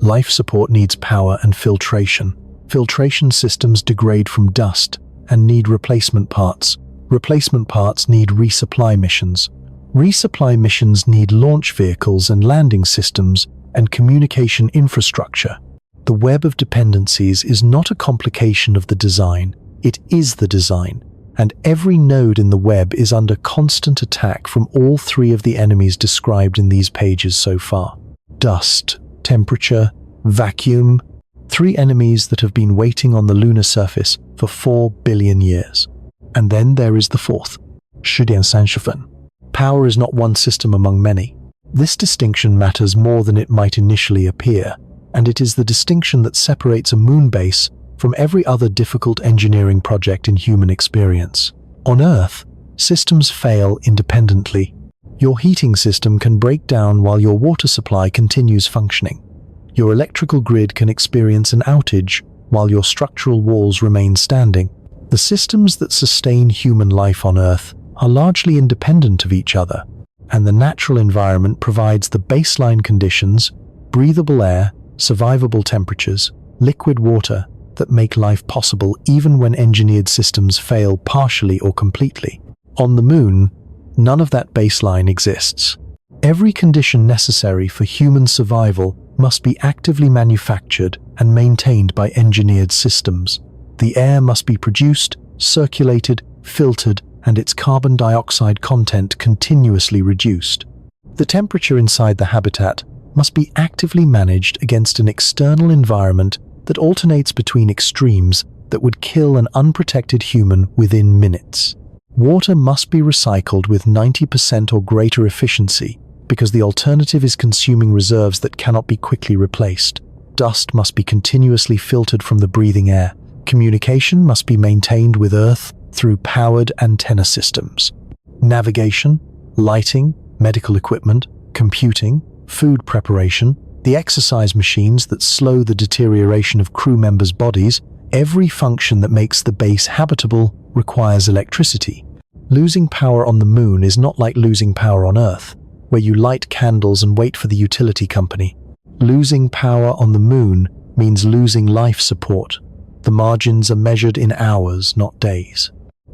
S1: Life support needs power and filtration. Filtration systems degrade from dust and need replacement parts. Replacement parts need resupply missions. Resupply missions need launch vehicles and landing systems and communication infrastructure. The web of dependencies is not a complication of the design, it is the design, and every node in the web is under constant attack from all 3 of the enemies described in these pages so far. Dust, temperature, vacuum, 3 enemies that have been waiting on the lunar surface for 4 billion years. And then there is the 4th, 时点30分. Power is not one system among many. This distinction matters more than it might initially appear, and it is the distinction that separates a moon base from every other difficult engineering project in human experience. On Earth, systems fail independently. Your heating system can break down while your water supply continues functioning. Your electrical grid can experience an outage while your structural walls remain standing. The systems that sustain human life on Earth are largely independent of each other, and the natural environment provides the baseline conditions, breathable air, survivable temperatures, liquid water that make life possible even when engineered systems fail partially or completely. On the moon, none of that baseline exists. Every condition necessary for human survival must be actively manufactured and maintained by engineered systems. The air must be produced, circulated, filtered, and its carbon dioxide content continuously reduced. The temperature inside the habitat must be actively managed against an external environment that alternates between extremes that would kill an unprotected human within minutes. Water must be recycled with 90% or greater efficiency because the alternative is consuming reserves that cannot be quickly replaced. Dust must be continuously filtered from the breathing air. Communication must be maintained with Earth through powered antenna systems. Navigation, lighting, medical equipment, computing, food preparation, The exercise machines that slow the deterioration of crew members' bodies, every function that makes the base habitable requires electricity. Losing power on the moon is not like losing power on Earth, where you light candles and wait for the utility company. Losing power on the moon means losing life support. The margins are measured in hours, not days.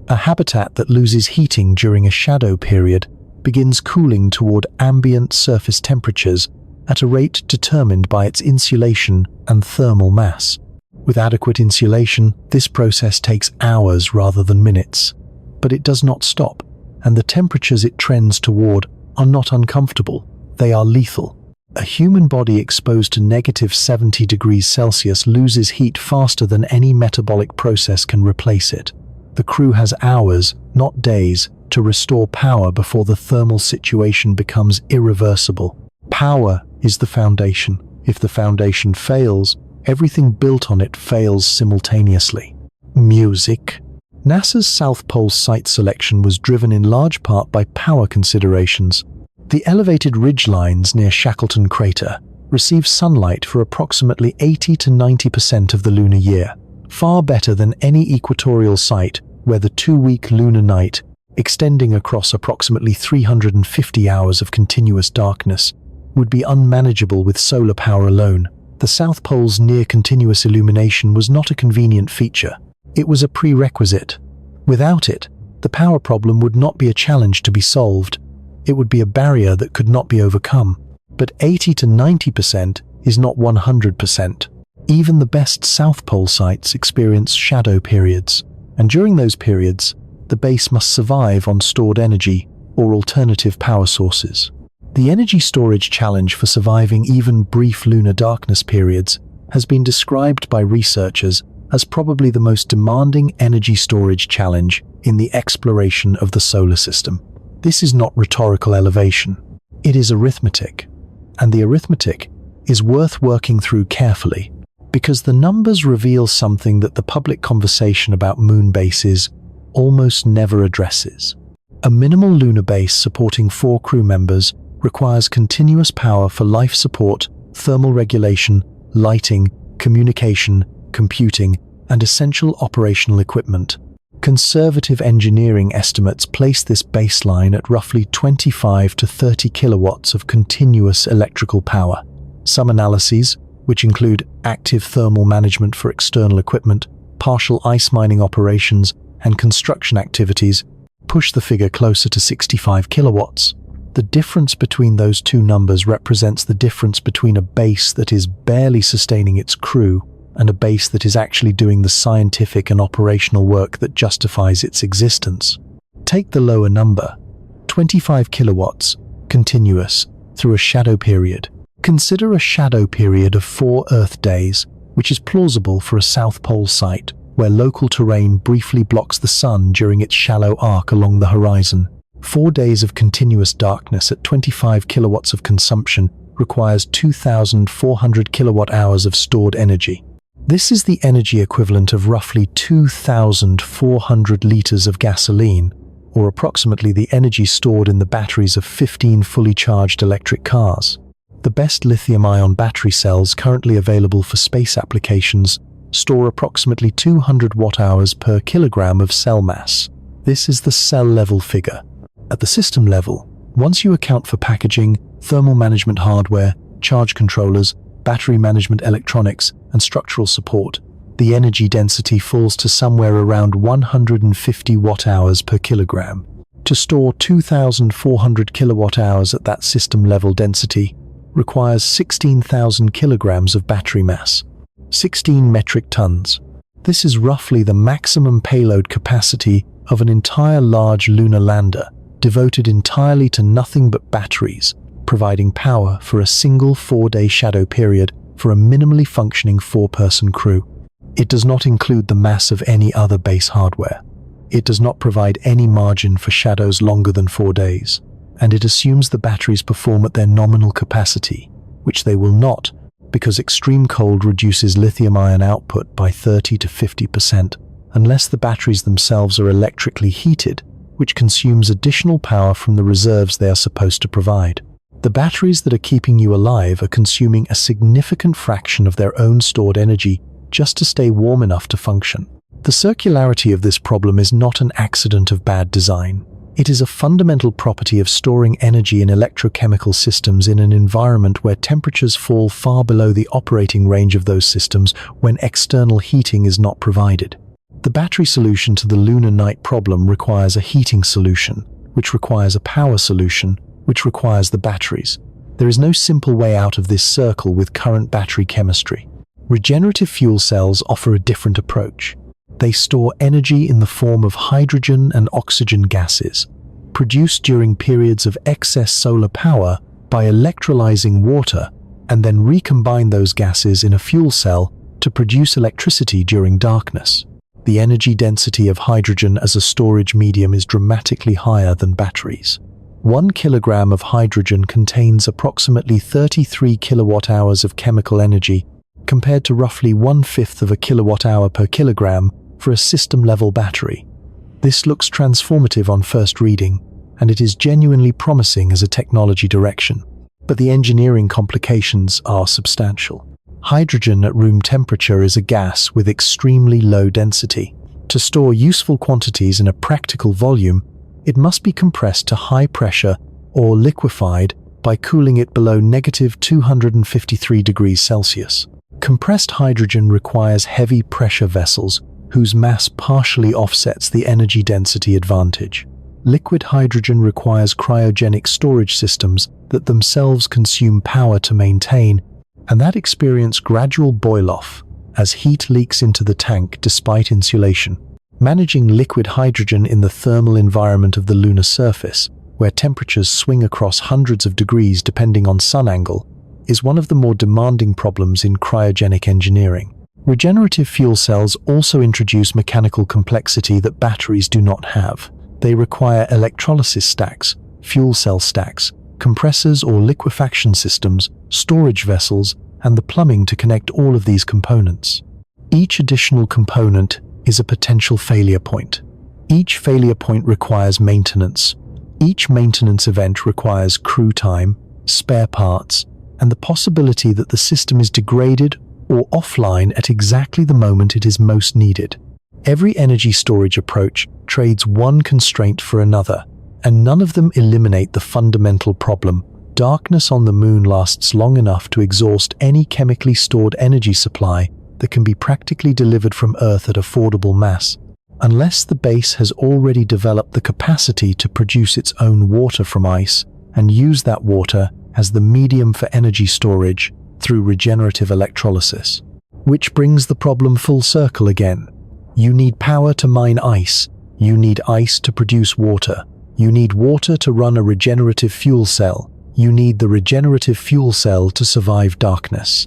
S1: A habitat that loses heating during a shadow period begins cooling toward ambient surface temperatures at a rate determined by its insulation and thermal mass. With adequate insulation, this process takes hours rather than minutes. But it does not stop, and the temperatures it trends toward are not uncomfortable. They are lethal. A human body exposed to -70 degrees Celsius loses heat faster than any metabolic process can replace it. The crew has hours, not days, to restore power before the thermal situation becomes irreversible. Power is the foundation. If the foundation fails, everything built on it fails simultaneously. Music. NASA's South Pole site selection was driven in large part by power considerations. The elevated ridgelines near Shackleton Crater receive sunlight for approximately 80 to 90% of the lunar year, far better than any equatorial site where the 2-week lunar night, extending across approximately 350 hours of continuous darkness, would be unmanageable with solar power alone. The South Pole's near-continuous illumination was not a convenient feature. It was a prerequisite. Without it, the power problem would not be a challenge to be solved. It would be a barrier that could not be overcome. But 80 to 90% is not 100%. Even the best South Pole sites experience shadow periods, and during those periods, the base must survive on stored energy or alternative power sources. The energy storage challenge for surviving even brief lunar darkness periods has been described by researchers as probably the most demanding energy storage challenge in the exploration of the solar system. This is not rhetorical elevation. It is arithmetic. And the arithmetic is worth working through carefully, because the numbers reveal something that the public conversation about moon bases almost never addresses. A minimal lunar base supporting 4 crew members requires continuous power for life support, thermal regulation, lighting, communication, computing, and essential operational equipment. Conservative engineering estimates place this baseline at roughly 25 to 30 kilowatts of continuous electrical power. Some analyses, which include active thermal management for external equipment, partial ice mining operations, and construction activities, push the figure closer to 65 kilowatts. The difference between those two numbers represents the difference between a base that is barely sustaining its crew and a base that is actually doing the scientific and operational work that justifies its existence. Take the lower number, 25 kilowatts, continuous, through a shadow period. Consider a shadow period of 4 Earth days, which is plausible for a South Pole site, where local terrain briefly blocks the sun during its shallow arc along the horizon. 4 days of continuous darkness at 25 kilowatts of consumption requires 2,400 kilowatt-hours of stored energy. This is the energy equivalent of roughly 2,400 liters of gasoline, or approximately the energy stored in the batteries of 15 fully charged electric cars. The best lithium-ion battery cells currently available for space applications store approximately 200 watt-hours per kilogram of cell mass. This is the cell-level figure. At the system level, once you account for packaging, thermal management hardware, charge controllers, battery management electronics, and structural support, the energy density falls to somewhere around 150 watt-hours per kilogram. To store 2,400 kilowatt-hours at that system-level density requires 16,000 kilograms of battery mass, 16 metric tons. This is roughly the maximum payload capacity of an entire large lunar lander, devoted entirely to nothing but batteries, providing power for a single 4-day shadow period for a minimally functioning 4-person crew. It does not include the mass of any other base hardware. It does not provide any margin for shadows longer than 4 days, and it assumes the batteries perform at their nominal capacity, which they will not, because extreme cold reduces lithium-ion output by 30 to 50%, unless the batteries themselves are electrically heated, which consumes additional power from the reserves they are supposed to provide. The batteries that are keeping you alive are consuming a significant fraction of their own stored energy just to stay warm enough to function. The circularity of this problem is not an accident of bad design. It is a fundamental property of storing energy in electrochemical systems in an environment where temperatures fall far below the operating range of those systems when external heating is not provided. The battery solution to the lunar night problem requires a heating solution, which requires a power solution, which requires the batteries. There is no simple way out of this circle with current battery chemistry. Regenerative fuel cells offer a different approach. They store energy in the form of hydrogen and oxygen gases, produced during periods of excess solar power by electrolyzing water, and then recombine those gases in a fuel cell to produce electricity during darkness. The energy density of hydrogen as a storage medium is dramatically higher than batteries. 1 kilogram of hydrogen contains approximately 33 kilowatt-hours of chemical energy, compared to roughly 1/5 of a kilowatt-hour per kilogram for a system-level battery. This looks transformative on first reading, and it is genuinely promising as a technology direction. But the engineering complications are substantial. Hydrogen at room temperature is a gas with extremely low density. To store useful quantities in a practical volume, it must be compressed to high pressure or liquefied by cooling it below -253 degrees Celsius. Compressed hydrogen requires heavy pressure vessels whose mass partially offsets the energy density advantage. Liquid hydrogen requires cryogenic storage systems that themselves consume power to maintain, and that experience gradual boil-off as heat leaks into the tank despite insulation. Managing liquid hydrogen in the thermal environment of the lunar surface, where temperatures swing across hundreds of degrees depending on sun angle, is one of the more demanding problems in cryogenic engineering. Regenerative fuel cells also introduce mechanical complexity that batteries do not have. They require electrolysis stacks, fuel cell stacks, compressors or liquefaction systems, storage vessels, and the plumbing to connect all of these components. Each additional component is a potential failure point. Each failure point requires maintenance. Each maintenance event requires crew time, spare parts, and the possibility that the system is degraded or offline at exactly the moment it is most needed. Every energy storage approach trades one constraint for another, and none of them eliminate the fundamental problem. Darkness on the moon lasts long enough to exhaust any chemically stored energy supply that can be practically delivered from Earth at affordable mass, unless the base has already developed the capacity to produce its own water from ice and use that water as the medium for energy storage through regenerative electrolysis. Which brings the problem full circle again. You need power to mine ice. You need ice to produce water. You need water to run a regenerative fuel cell. You need the regenerative fuel cell to survive darkness.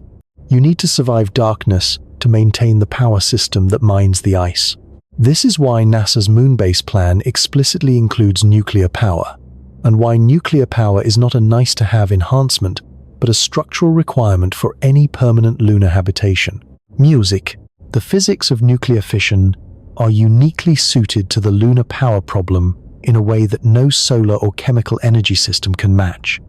S1: You need to survive darkness to maintain the power system that mines the ice. This is why NASA's moon-base plan explicitly includes nuclear power, and why nuclear power is not a nice-to-have enhancement, but a structural requirement for any permanent lunar habitation. Music. The physics of nuclear fission are uniquely suited to the lunar power problem in a way that no solar or chemical energy system can match.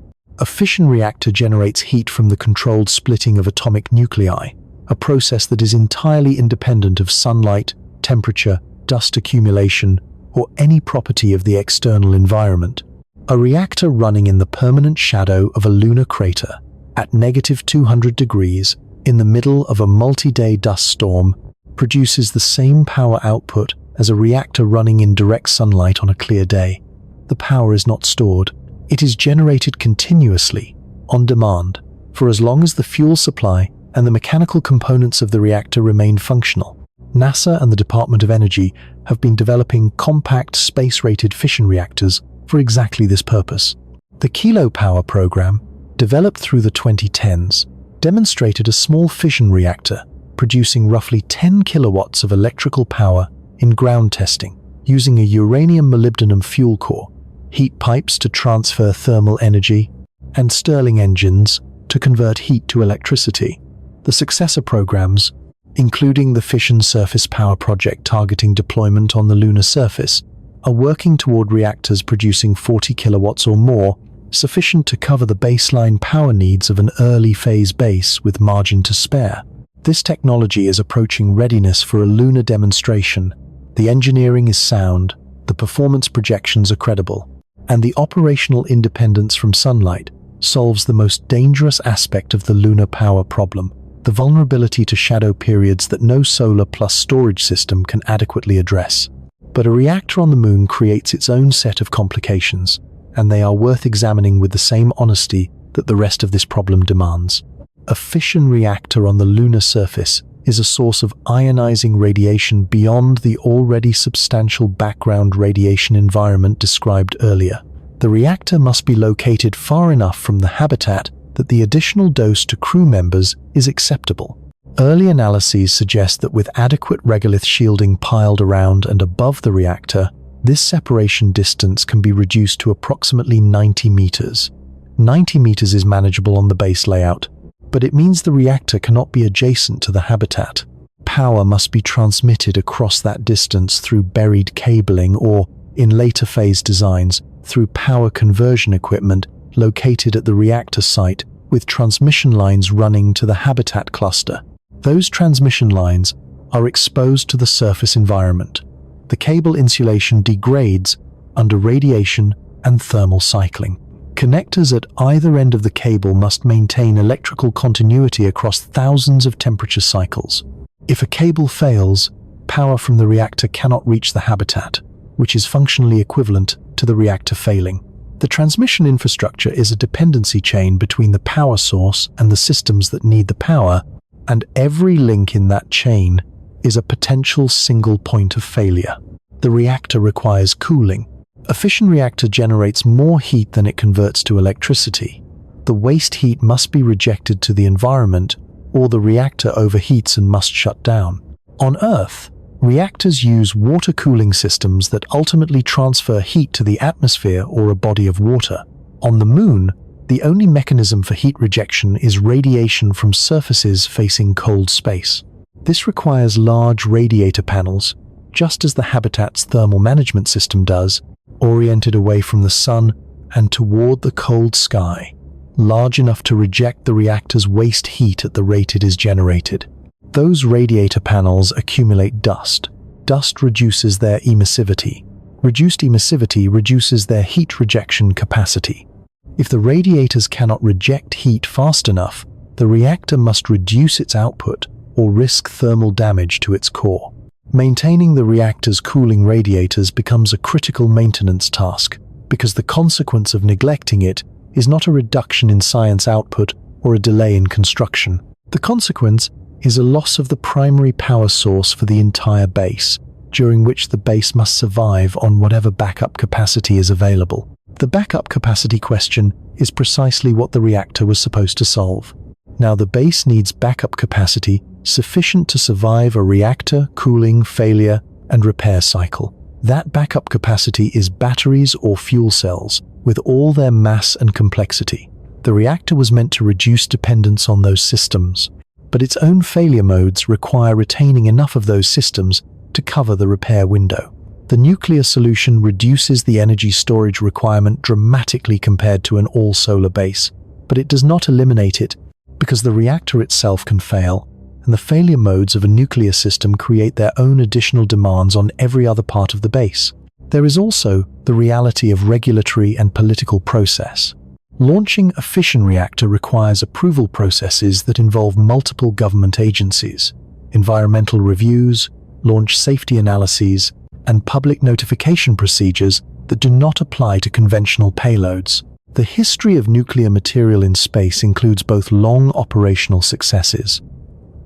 S1: A fission reactor generates heat from the controlled splitting of atomic nuclei, a process that is entirely independent of sunlight, temperature, dust accumulation, or any property of the external environment. A reactor running in the permanent shadow of a lunar crater at -200 degrees in the middle of a multi-day dust storm produces the same power output as a reactor running in direct sunlight on a clear day. The power is not stored. It is generated continuously, on demand, for as long as the fuel supply and the mechanical components of the reactor remain functional. NASA and the Department of Energy have been developing compact space-rated fission reactors for exactly this purpose. The Kilo Power program, developed through the 2010s, demonstrated a small fission reactor producing roughly 10 kilowatts of electrical power in ground testing using a uranium-molybdenum fuel core, heat pipes to transfer thermal energy, and Stirling engines to convert heat to electricity. The successor programs, including the Fission Surface Power Project targeting deployment on the lunar surface, are working toward reactors producing 40 kilowatts or more sufficient to cover the baseline power needs of an early-phase base with margin to spare. This technology is approaching readiness for a lunar demonstration. The engineering is sound, the performance projections are credible, and the operational independence from sunlight solves the most dangerous aspect of the lunar power problem, the vulnerability to shadow periods that no solar plus storage system can adequately address. But a reactor on the moon creates its own set of complications, and they are worth examining with the same honesty that the rest of this problem demands. A fission reactor on the lunar surface is a source of ionizing radiation beyond the already substantial background radiation environment described earlier. The reactor must be located far enough from the habitat that the additional dose to crew members is acceptable. Early analyses suggest that with adequate regolith shielding piled around and above the reactor, this separation distance can be reduced to approximately 90 meters. 90 meters is manageable on the base layout, but it means the reactor cannot be adjacent to the habitat. Power must be transmitted across that distance through buried cabling or, in later phase designs, through power conversion equipment located at the reactor site with transmission lines running to the habitat cluster. Those transmission lines are exposed to the surface environment. The cable insulation degrades under radiation and thermal cycling. Connectors at either end of the cable must maintain electrical continuity across thousands of temperature cycles. If a cable fails, power from the reactor cannot reach the habitat, which is functionally equivalent to the reactor failing. The transmission infrastructure is a dependency chain between the power source and the systems that need the power, and every link in that chain is a potential single point of failure. The reactor requires cooling. A fission reactor generates more heat than it converts to electricity. The waste heat must be rejected to the environment, or the reactor overheats and must shut down. On Earth, reactors use water cooling systems that ultimately transfer heat to the atmosphere or a body of water. On the Moon, the only mechanism for heat rejection is radiation from surfaces facing cold space. This requires large radiator panels, just as the habitat's thermal management system does, oriented away from the sun and toward the cold sky, large enough to reject the reactor's waste heat at the rate it is generated. Those radiator panels accumulate dust. Dust reduces their emissivity. Reduced emissivity reduces their heat rejection capacity. If the radiators cannot reject heat fast enough, the reactor must reduce its output or risk thermal damage to its core. Maintaining the reactor's cooling radiators becomes a critical maintenance task, because the consequence of neglecting it is not a reduction in science output or a delay in construction. The consequence is a loss of the primary power source for the entire base, during which the base must survive on whatever backup capacity is available. The backup capacity question is precisely what the reactor was supposed to solve. Now the base needs backup capacity sufficient to survive a reactor, cooling, failure, and repair cycle. That backup capacity is batteries or fuel cells, with all their mass and complexity. The reactor was meant to reduce dependence on those systems, but its own failure modes require retaining enough of those systems to cover the repair window. The nuclear solution reduces the energy storage requirement dramatically compared to an all-solar base, but it does not eliminate it because the reactor itself can fail, and the failure modes of a nuclear system create their own additional demands on every other part of the base. There is also the reality of regulatory and political process. Launching a fission reactor requires approval processes that involve multiple government agencies, environmental reviews, launch safety analyses, and public notification procedures that do not apply to conventional payloads. The history of nuclear material in space includes both long operational successes.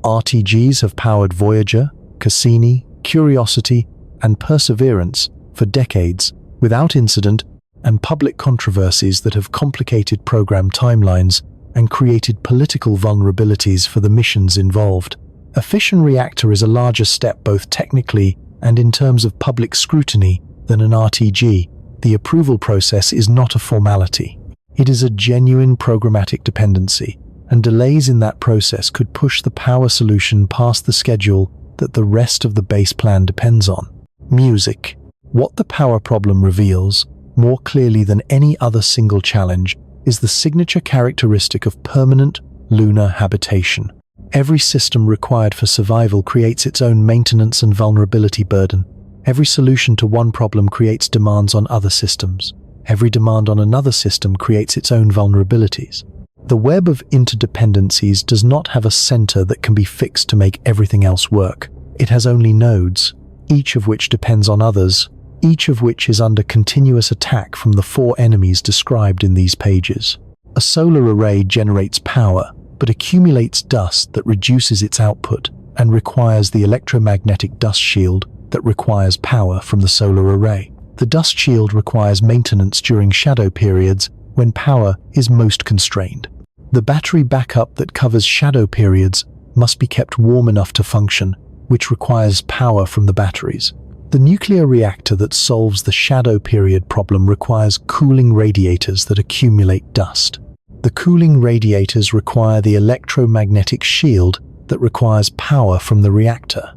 S1: RTGs have powered Voyager, Cassini, Curiosity, and Perseverance for decades without incident, and public controversies that have complicated program timelines and created political vulnerabilities for the missions involved. A fission reactor is a larger step both technically and in terms of public scrutiny than an RTG. The approval process is not a formality. It is a genuine programmatic dependency, and delays in that process could push the power solution past the schedule that the rest of the base plan depends on. Music. What the power problem reveals more clearly than any other single challenge, is the signature characteristic of permanent lunar habitation. Every system required for survival creates its own maintenance and vulnerability burden. Every solution to one problem creates demands on other systems. Every demand on another system creates its own vulnerabilities. The web of interdependencies does not have a center that can be fixed to make everything else work. It has only nodes, each of which depends on others, each of which is under continuous attack from the 4 enemies described in these pages. A solar array generates power, but accumulates dust that reduces its output and requires the electromagnetic dust shield that requires power from the solar array. The dust shield requires maintenance during shadow periods when power is most constrained. The battery backup that covers shadow periods must be kept warm enough to function, which requires power from the batteries. The nuclear reactor that solves the shadow period problem requires cooling radiators that accumulate dust. The cooling radiators require the electromagnetic shield that requires power from the reactor.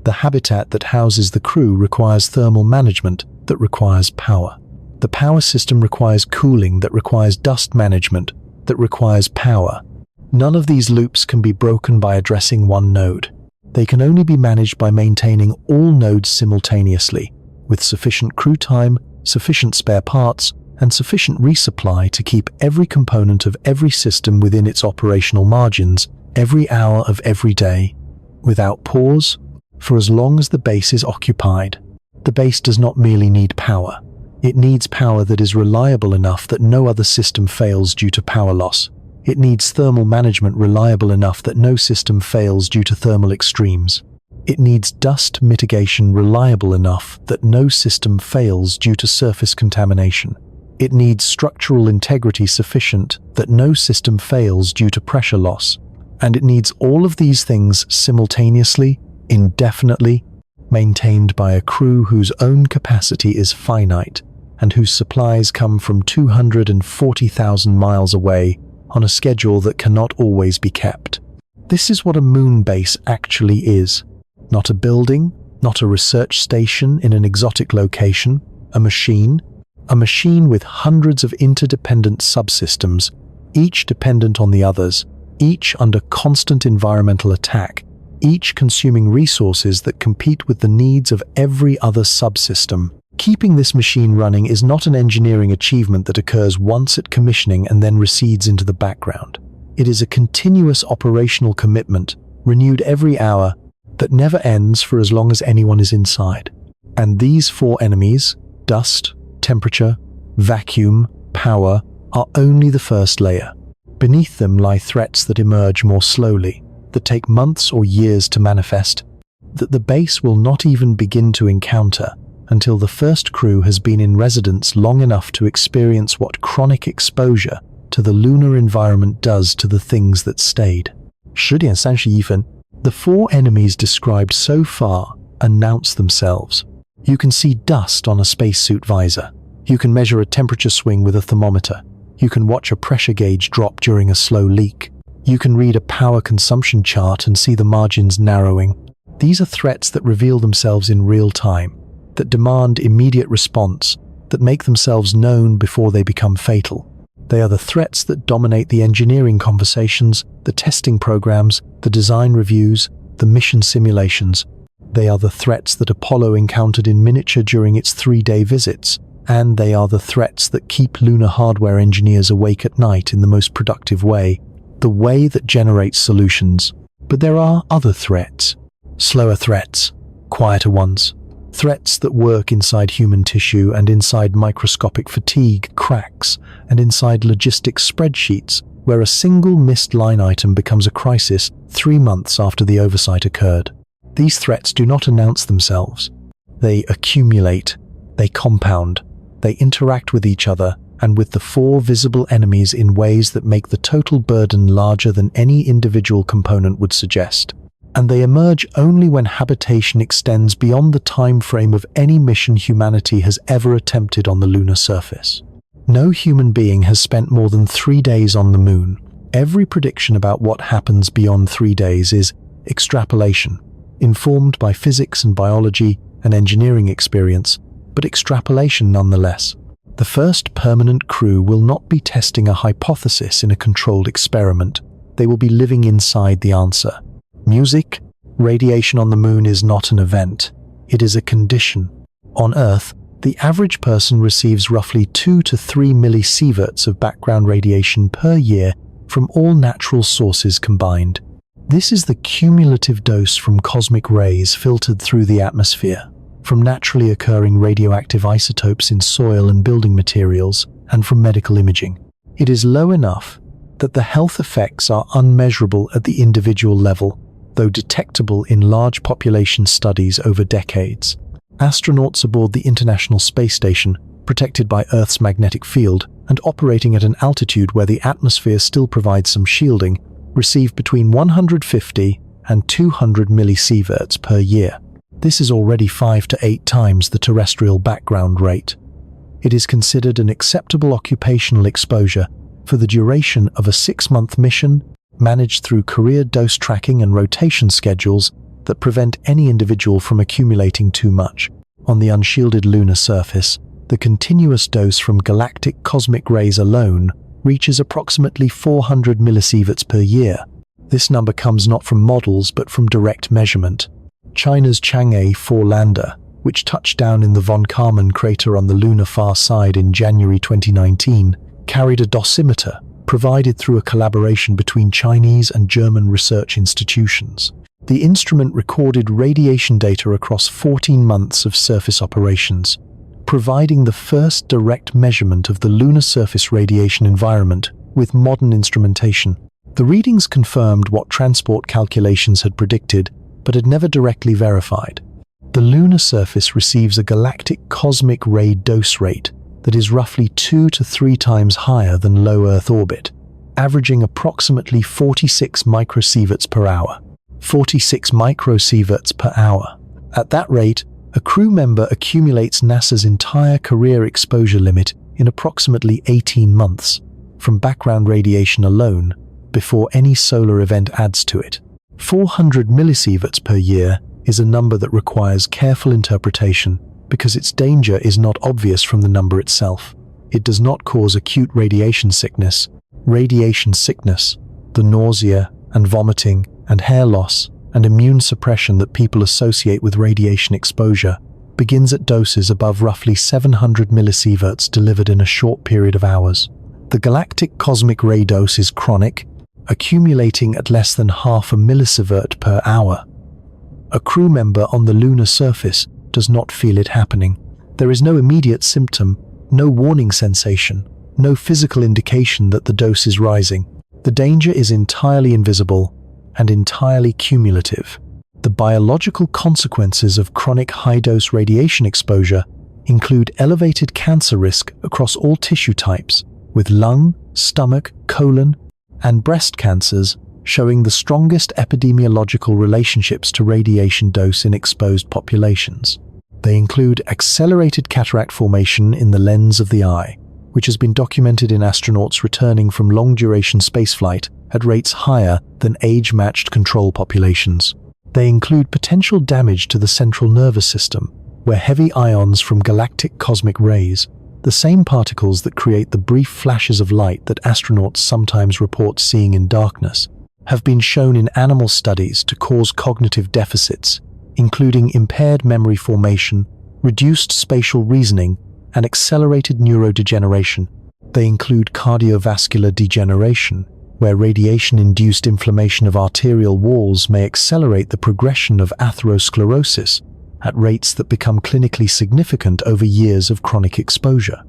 S1: The habitat that houses the crew requires thermal management that requires power. The power system requires cooling that requires dust management that requires power. None of these loops can be broken by addressing one node. They can only be managed by maintaining all nodes simultaneously, with sufficient crew time, sufficient spare parts, and sufficient resupply to keep every component of every system within its operational margins every hour of every day, without pause, for as long as the base is occupied. The base does not merely need power. It needs power that is reliable enough that no other system fails due to power loss. It needs thermal management reliable enough that no system fails due to thermal extremes. It needs dust mitigation reliable enough that no system fails due to surface contamination. It needs structural integrity sufficient that no system fails due to pressure loss. And it needs all of these things simultaneously, indefinitely, maintained by a crew whose own capacity is finite and whose supplies come from 240,000 miles away on a schedule that cannot always be kept. This is what a moon base actually is. Not a building, not a research station in an exotic location, a machine with hundreds of interdependent subsystems, each dependent on the others, each under constant environmental attack, each consuming resources that compete with the needs of every other subsystem. Keeping this machine running is not an engineering achievement that occurs once at commissioning and then recedes into the background. It is a continuous operational commitment, renewed every hour, that never ends for as long as anyone is inside. And these 4 enemies, dust, temperature, vacuum, power, are only the first layer. Beneath them lie threats that emerge more slowly, that take months or years to manifest, that the base will not even begin to encounter until the first crew has been in residence long enough to experience what chronic exposure to the lunar environment does to the things that stayed. 10:31 分, the 4 enemies described so far announce themselves. You can see dust on a spacesuit visor. You can measure a temperature swing with a thermometer. You can watch a pressure gauge drop during a slow leak. You can read a power consumption chart and see the margins narrowing. These are threats that reveal themselves in real time, that demand immediate response, that make themselves known before they become fatal. They are the threats that dominate the engineering conversations, the testing programs, the design reviews, the mission simulations. They are the threats that Apollo encountered in miniature during its 3-day visits, and they are the threats that keep lunar hardware engineers awake at night in the most productive way, the way that generates solutions. But there are other threats, slower threats, quieter ones. Threats that work inside human tissue and inside microscopic fatigue, cracks, and inside logistics spreadsheets, where a single missed line item becomes a crisis 3 months after the oversight occurred. These threats do not announce themselves. They accumulate, they compound, they interact with each other and with the 4 visible enemies in ways that make the total burden larger than any individual component would suggest. And they emerge only when habitation extends beyond the time frame of any mission humanity has ever attempted on the lunar surface. No human being has spent more than 3 days on the moon. Every prediction about what happens beyond 3 days is extrapolation, informed by physics and biology and engineering experience, but extrapolation nonetheless. The first permanent crew will not be testing a hypothesis in a controlled experiment. They will be living inside the answer. Music, radiation on the moon is not an event. It is a condition. On Earth, the average person receives roughly 2 to 3 millisieverts of background radiation per year from all natural sources combined. This is the cumulative dose from cosmic rays filtered through the atmosphere, from naturally occurring radioactive isotopes in soil and building materials, and from medical imaging. It is low enough that the health effects are unmeasurable at the individual level, though detectable in large population studies over decades. Astronauts aboard the International Space Station, protected by Earth's magnetic field and operating at an altitude where the atmosphere still provides some shielding, receive between 150 and 200 millisieverts per year. This is already 5 to 8 times the terrestrial background rate. It is considered an acceptable occupational exposure for the duration of a 6-month mission, managed through career dose tracking and rotation schedules that prevent any individual from accumulating too much. On the unshielded lunar surface, the continuous dose from galactic cosmic rays alone reaches approximately 400 millisieverts per year. This number comes not from models but from direct measurement. China's Chang'e 4 lander, which touched down in the von Karman crater on the lunar far side in January 2019, carried a dosimeter provided through a collaboration between Chinese and German research institutions. The instrument recorded radiation data across 14 months of surface operations, providing the first direct measurement of the lunar surface radiation environment with modern instrumentation. The readings confirmed what transport calculations had predicted, but had never directly verified. The lunar surface receives a galactic cosmic ray dose rate that is roughly 2 to 3 times higher than low Earth orbit, averaging approximately 46 microsieverts per hour. 46 microsieverts per hour. At that rate, a crew member accumulates NASA's entire career exposure limit in approximately 18 months, from background radiation alone, before any solar event adds to it. 400 millisieverts per year is a number that requires careful interpretation because its danger is not obvious from the number itself. It does not cause acute radiation sickness. Radiation sickness, the nausea and vomiting and hair loss and immune suppression that people associate with radiation exposure, begins at doses above roughly 700 millisieverts delivered in a short period of hours. The galactic cosmic ray dose is chronic, accumulating at less than half a millisievert per hour. A crew member on the lunar surface does not feel it happening. There is no immediate symptom, no warning sensation, no physical indication that the dose is rising. The danger is entirely invisible and entirely cumulative. The biological consequences of chronic high-dose radiation exposure include elevated cancer risk across all tissue types, with lung, stomach, colon, and breast cancers showing the strongest epidemiological relationships to radiation dose in exposed populations. They include accelerated cataract formation in the lens of the eye, which has been documented in astronauts returning from long-duration spaceflight at rates higher than age-matched control populations. They include potential damage to the central nervous system, where heavy ions from galactic cosmic rays, the same particles that create the brief flashes of light that astronauts sometimes report seeing in darkness, have been shown in animal studies to cause cognitive deficits, including impaired memory formation, reduced spatial reasoning, and accelerated neurodegeneration. They include cardiovascular degeneration, where radiation-induced inflammation of arterial walls may accelerate the progression of atherosclerosis at rates that become clinically significant over years of chronic exposure.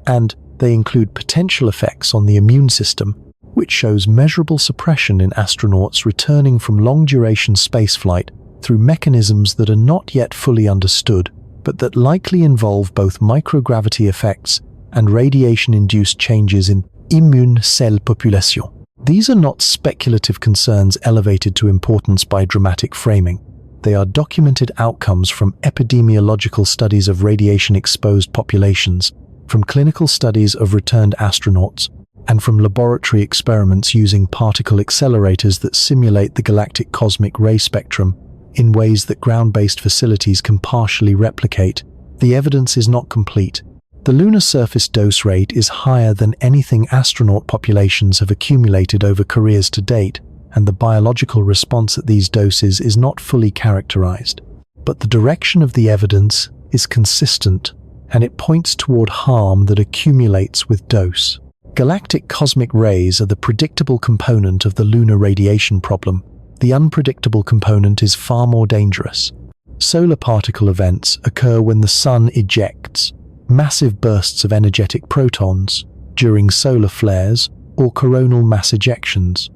S1: And they include potential effects on the immune system, which shows measurable suppression in astronauts returning from long-duration spaceflight through mechanisms that are not yet fully understood, but that likely involve both microgravity effects and radiation-induced changes in immune cell population. These are not speculative concerns elevated to importance by dramatic framing. They are documented outcomes from epidemiological studies of radiation-exposed populations, from clinical studies of returned astronauts, and from laboratory experiments using particle accelerators that simulate the galactic cosmic ray spectrum in ways that ground-based facilities can partially replicate. The evidence is not complete. The lunar surface dose rate is higher than anything astronaut populations have accumulated over careers to date, and the biological response at these doses is not fully characterized. But the direction of the evidence is consistent, and it points toward harm that accumulates with dose. Galactic cosmic rays are the predictable component of the lunar radiation problem. The unpredictable component is far more dangerous. Solar particle events occur when the sun ejects massive bursts of energetic protons during solar flares or coronal mass ejections.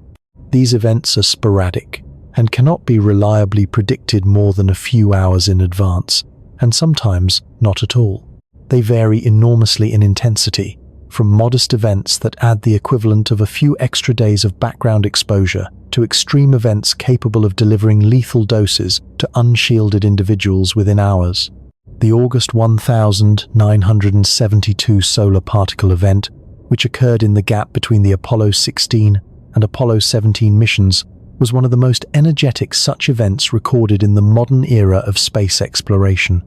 S1: These events are sporadic and cannot be reliably predicted more than a few hours in advance, and sometimes not at all. They vary enormously in intensity, from modest events that add the equivalent of a few extra days of background exposure to extreme events capable of delivering lethal doses to unshielded individuals within hours. The August 1972 solar particle event, which occurred in the gap between the Apollo 16 and Apollo 17 missions, was one of the most energetic such events recorded in the modern era of space exploration.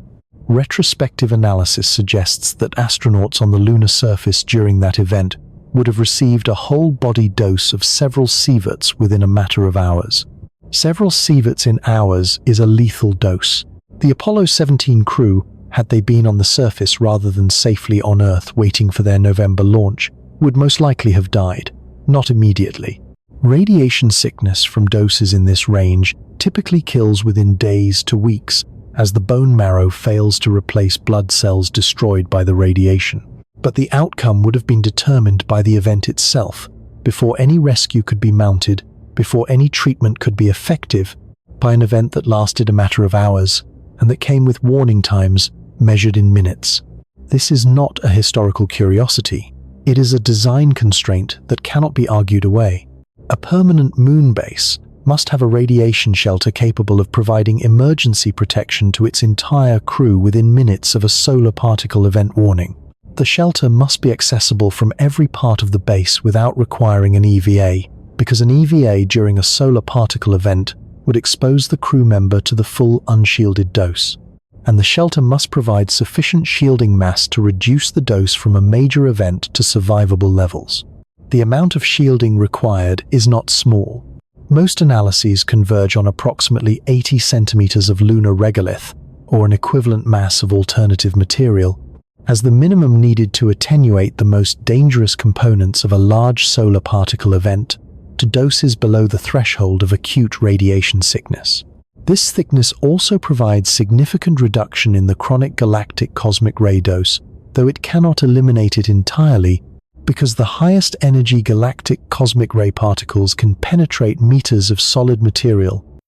S1: Retrospective analysis suggests that astronauts on the lunar surface during that event would have received a whole-body dose of several sieverts within a matter of hours. Several sieverts in hours is a lethal dose. The Apollo 17 crew, had they been on the surface rather than safely on Earth waiting for their November launch, would most likely have died, not immediately. Radiation sickness from doses in this range typically kills within days to weeks, as the bone marrow fails to replace blood cells destroyed by the radiation. But the outcome would have been determined by the event itself, before any rescue could be mounted, before any treatment could be effective, by an event that lasted a matter of hours, and that came with warning times measured in minutes. This is not a historical curiosity. It is a design constraint that cannot be argued away. A permanent moon base must have a radiation shelter capable of providing emergency protection to its entire crew within minutes of a solar particle event warning. The shelter must be accessible from every part of the base without requiring an EVA, because an EVA during a solar particle event would expose the crew member to the full unshielded dose, and the shelter must provide sufficient shielding mass to reduce the dose from a major event to survivable levels. The amount of shielding required is not small. Most analyses converge on approximately 80 centimeters of lunar regolith, or an equivalent mass of alternative material, as the minimum needed to attenuate the most dangerous components of a large solar particle event to doses below the threshold of acute radiation sickness. This thickness also provides significant reduction in the chronic galactic cosmic ray dose, though it cannot eliminate it entirely, because the highest energy galactic cosmic ray particles can penetrate meters of solid material.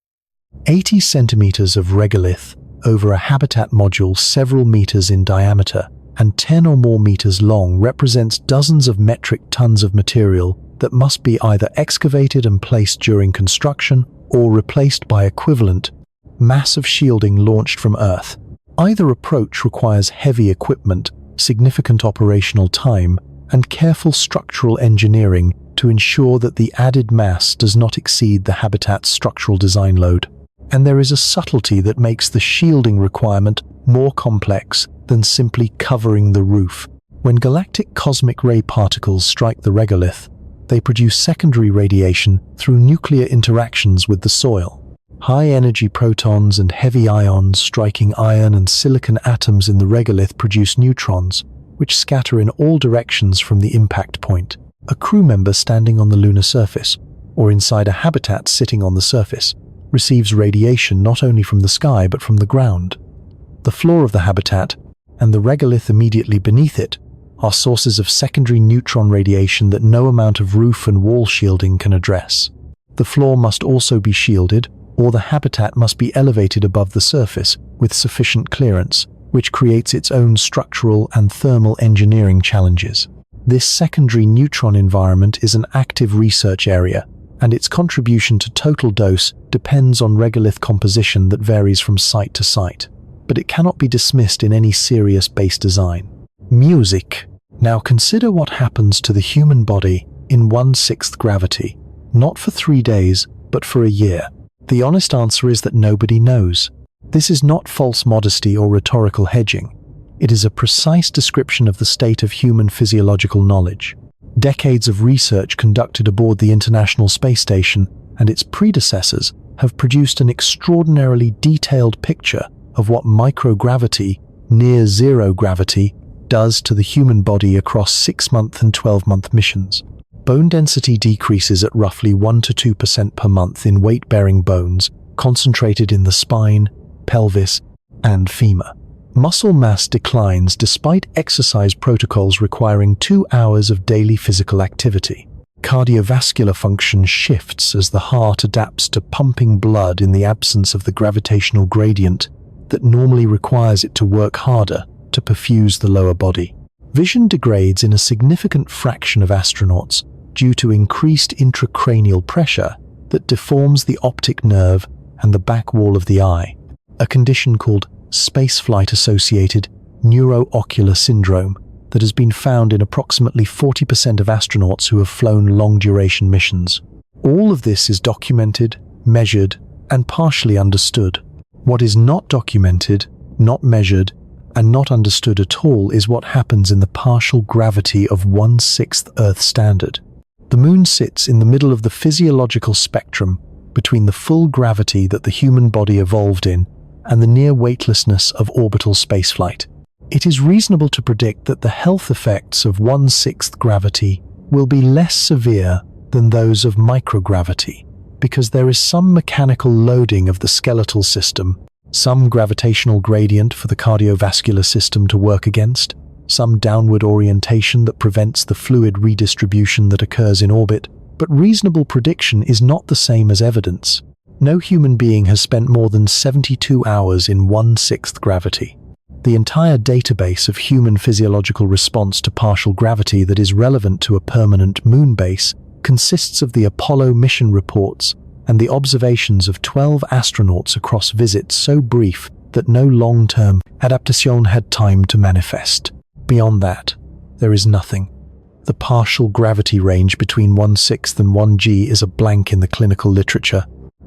S1: 80 centimeters of regolith over a habitat module several meters in diameter and 10 or more meters long represents dozens of metric tons of material that must be either excavated and placed during construction or replaced by equivalent massive shielding launched from Earth. Either approach requires heavy equipment, significant operational time, and careful structural engineering to ensure that the added mass does not exceed the habitat's structural design load. And there is a subtlety that makes the shielding requirement more complex than simply covering the roof. When galactic cosmic ray particles strike the regolith, they produce secondary radiation through nuclear interactions with the soil. High-energy protons and heavy ions striking iron and silicon atoms in the regolith produce neutrons, which scatter in all directions from the impact point. A crew member standing on the lunar surface, or inside a habitat sitting on the surface, receives radiation not only from the sky but from the ground. The floor of the habitat, and the regolith immediately beneath it, are sources of secondary neutron radiation that no amount of roof and wall shielding can address. The floor must also be shielded, or the habitat must be elevated above the surface with sufficient clearance, which creates its own structural and thermal engineering challenges. This secondary neutron environment is an active research area, and its contribution to total dose depends on regolith composition that varies from site to site, but it cannot be dismissed in any serious base design. Music. Now consider what happens to the human body in 1/6 gravity, not for 3 days, but for a year. The honest answer is that nobody knows. This is not false modesty or rhetorical hedging. It is a precise description of the state of human physiological knowledge. Decades of research conducted aboard the International Space Station and its predecessors have produced an extraordinarily detailed picture of what microgravity, near zero gravity, does to the human body across 6-month and 12-month missions. Bone density decreases at roughly 1 to 2% per month in weight-bearing bones concentrated in the spine, pelvis, and femur. Muscle mass declines despite exercise protocols requiring 2 hours of daily physical activity. Cardiovascular function shifts as the heart adapts to pumping blood in the absence of the gravitational gradient that normally requires it to work harder to perfuse the lower body. Vision degrades in a significant fraction of astronauts due to increased intracranial pressure that deforms the optic nerve and the back wall of the eye, a condition called spaceflight-associated neuroocular syndrome that has been found in approximately 40% of astronauts who have flown long-duration missions. All of this is documented, measured, and partially understood. What is not documented, not measured, and not understood at all is what happens in the partial gravity of 1/6 Earth standard. The Moon sits in the middle of the physiological spectrum between the full gravity that the human body evolved in and the near weightlessness of orbital spaceflight. It is reasonable to predict that the health effects of 1/6 gravity will be less severe than those of microgravity, because there is some mechanical loading of the skeletal system, some gravitational gradient for the cardiovascular system to work against, some downward orientation that prevents the fluid redistribution that occurs in orbit, but reasonable prediction is not the same as evidence. No human being has spent more than 72 hours in 1/6 gravity. The entire database of human physiological response to partial gravity that is relevant to a permanent moon base consists of the Apollo mission reports and the observations of 12 astronauts across visits so brief that no long-term adaptation had time to manifest. Beyond that, there is nothing. The partial gravity range between 1/6 and 1G is a blank in the clinical literature,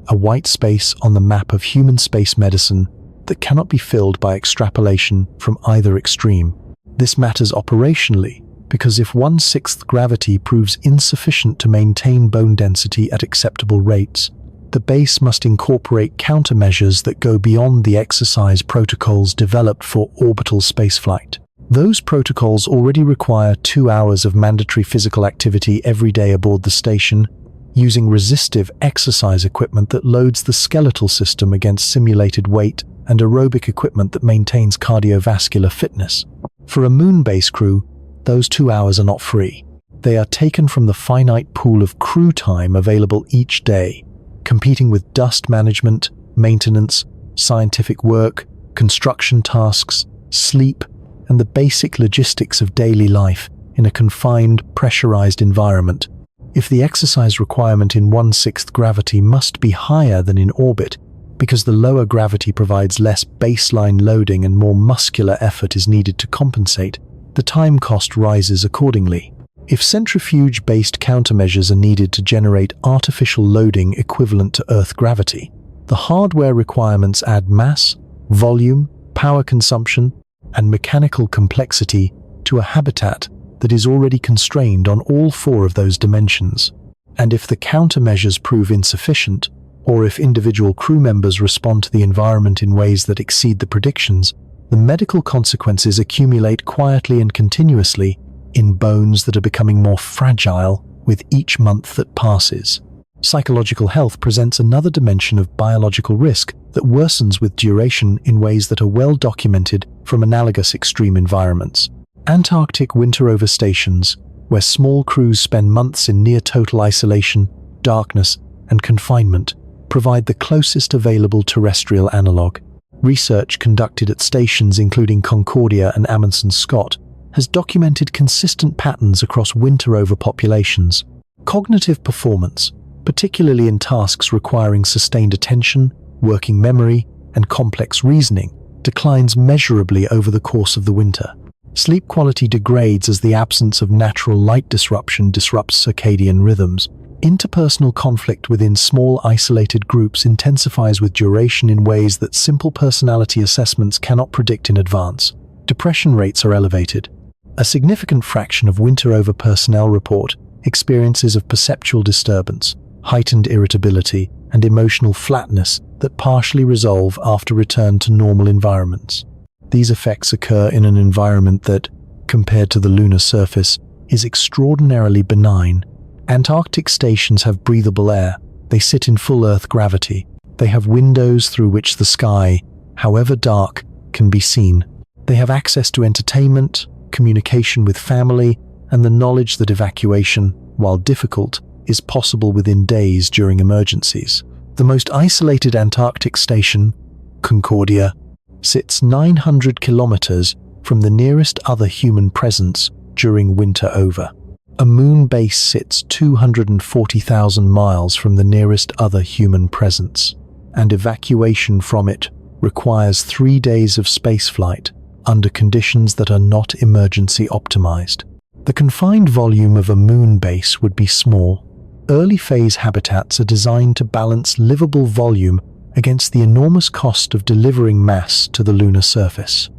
S1: a white space on the map of human space medicine that cannot be filled by extrapolation from either extreme. This matters operationally because if 1/6 gravity proves insufficient to maintain bone density at acceptable rates, the base must incorporate countermeasures that go beyond the exercise protocols developed for orbital spaceflight. Those protocols already require 2 hours of mandatory physical activity every day aboard the station, using resistive exercise equipment that loads the skeletal system against simulated weight and aerobic equipment that maintains cardiovascular fitness. For a moon base crew, those 2 hours are not free. They are taken from the finite pool of crew time available each day, competing with dust management, maintenance, scientific work, construction tasks, sleep, and the basic logistics of daily life in a confined, pressurized environment. If the exercise requirement in 1/6 gravity must be higher than in orbit, because the lower gravity provides less baseline loading and more muscular effort is needed to compensate, the time cost rises accordingly. If centrifuge-based countermeasures are needed to generate artificial loading equivalent to Earth gravity, the hardware requirements add mass, volume, power consumption, and mechanical complexity to a habitat that is already constrained on all 4 of those dimensions. And if the countermeasures prove insufficient, or if individual crew members respond to the environment in ways that exceed the predictions, the medical consequences accumulate quietly and continuously in bones that are becoming more fragile with each month that passes. Psychological health presents another dimension of biological risk that worsens with duration in ways that are well documented from analogous extreme environments. Antarctic winter-over stations, where small crews spend months in near-total isolation, darkness, and confinement, provide the closest available terrestrial analog. Research conducted at stations including Concordia and Amundsen-Scott has documented consistent patterns across winter-over populations. Cognitive performance, particularly in tasks requiring sustained attention, working memory, and complex reasoning, declines measurably over the course of the winter. Sleep quality degrades as the absence of natural light disruption disrupts circadian rhythms. Interpersonal conflict within small isolated groups intensifies with duration in ways that simple personality assessments cannot predict in advance. Depression rates are elevated. A significant fraction of winter over personnel report experiences of perceptual disturbance, heightened irritability, and emotional flatness that partially resolve after return to normal environments. These effects occur in an environment that, compared to the lunar surface, is extraordinarily benign. Antarctic stations have breathable air. They sit in full Earth gravity. They have windows through which the sky, however dark, can be seen. They have access to entertainment, communication with family, and the knowledge that evacuation, while difficult, is possible within days during emergencies. The most isolated Antarctic station, Concordia, sits 900 kilometers from the nearest other human presence during winter over. A moon base sits 240,000 miles from the nearest other human presence, and evacuation from it requires 3 days of spaceflight under conditions that are not emergency optimized. The confined volume of a moon base would be small. Early phase habitats are designed to balance livable volume against the enormous cost of delivering mass to the lunar surface.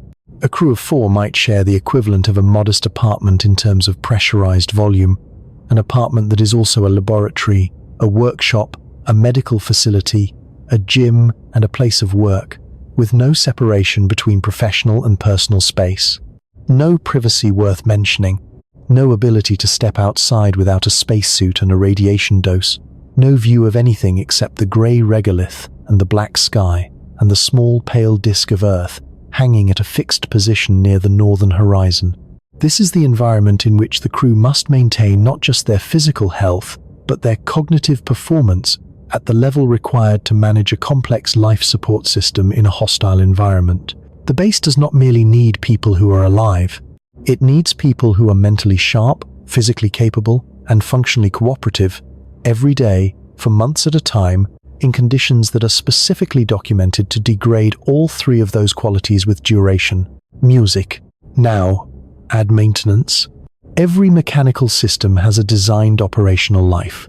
S1: A crew of 4 might share the equivalent of a modest apartment in terms of pressurized volume, an apartment that is also a laboratory, a workshop, a medical facility, a gym, and a place of work, with no separation between professional and personal space. No privacy worth mentioning, no ability to step outside without a spacesuit and a radiation dose, no view of anything except the grey regolith and the black sky, and the small pale disk of Earth hanging at a fixed position near the northern horizon. This is the environment in which the crew must maintain not just their physical health, but their cognitive performance at the level required to manage a complex life support system in a hostile environment. The base does not merely need people who are alive. It needs people who are mentally sharp, physically capable, and functionally cooperative every day, for months at a time, in conditions that are specifically documented to degrade all 3 of those qualities with duration. Music. Now, add maintenance. Every mechanical system has a designed operational life.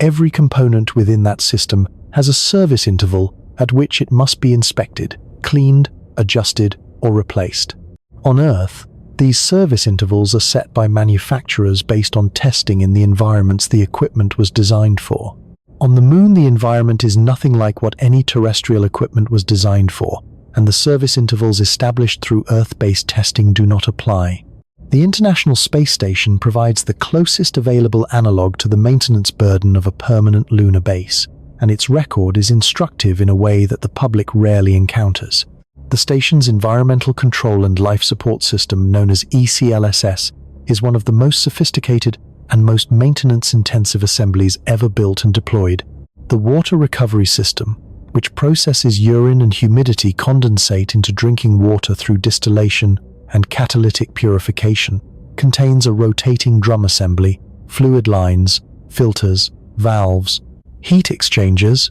S1: Every component within that system has a service interval at which it must be inspected, cleaned, adjusted, or replaced. On Earth, these service intervals are set by manufacturers based on testing in the environments the equipment was designed for. On the Moon, the environment is nothing like what any terrestrial equipment was designed for, and the service intervals established through Earth-based testing do not apply. The International Space Station provides the closest available analog to the maintenance burden of a permanent lunar base, and its record is instructive in a way that the public rarely encounters. The station's environmental control and life support system, known as ECLSS, is one of the most sophisticated and most maintenance-intensive assemblies ever built and deployed. The water recovery system, which processes urine and humidity condensate into drinking water through distillation and catalytic purification, contains a rotating drum assembly, fluid lines, filters, valves, heat exchangers,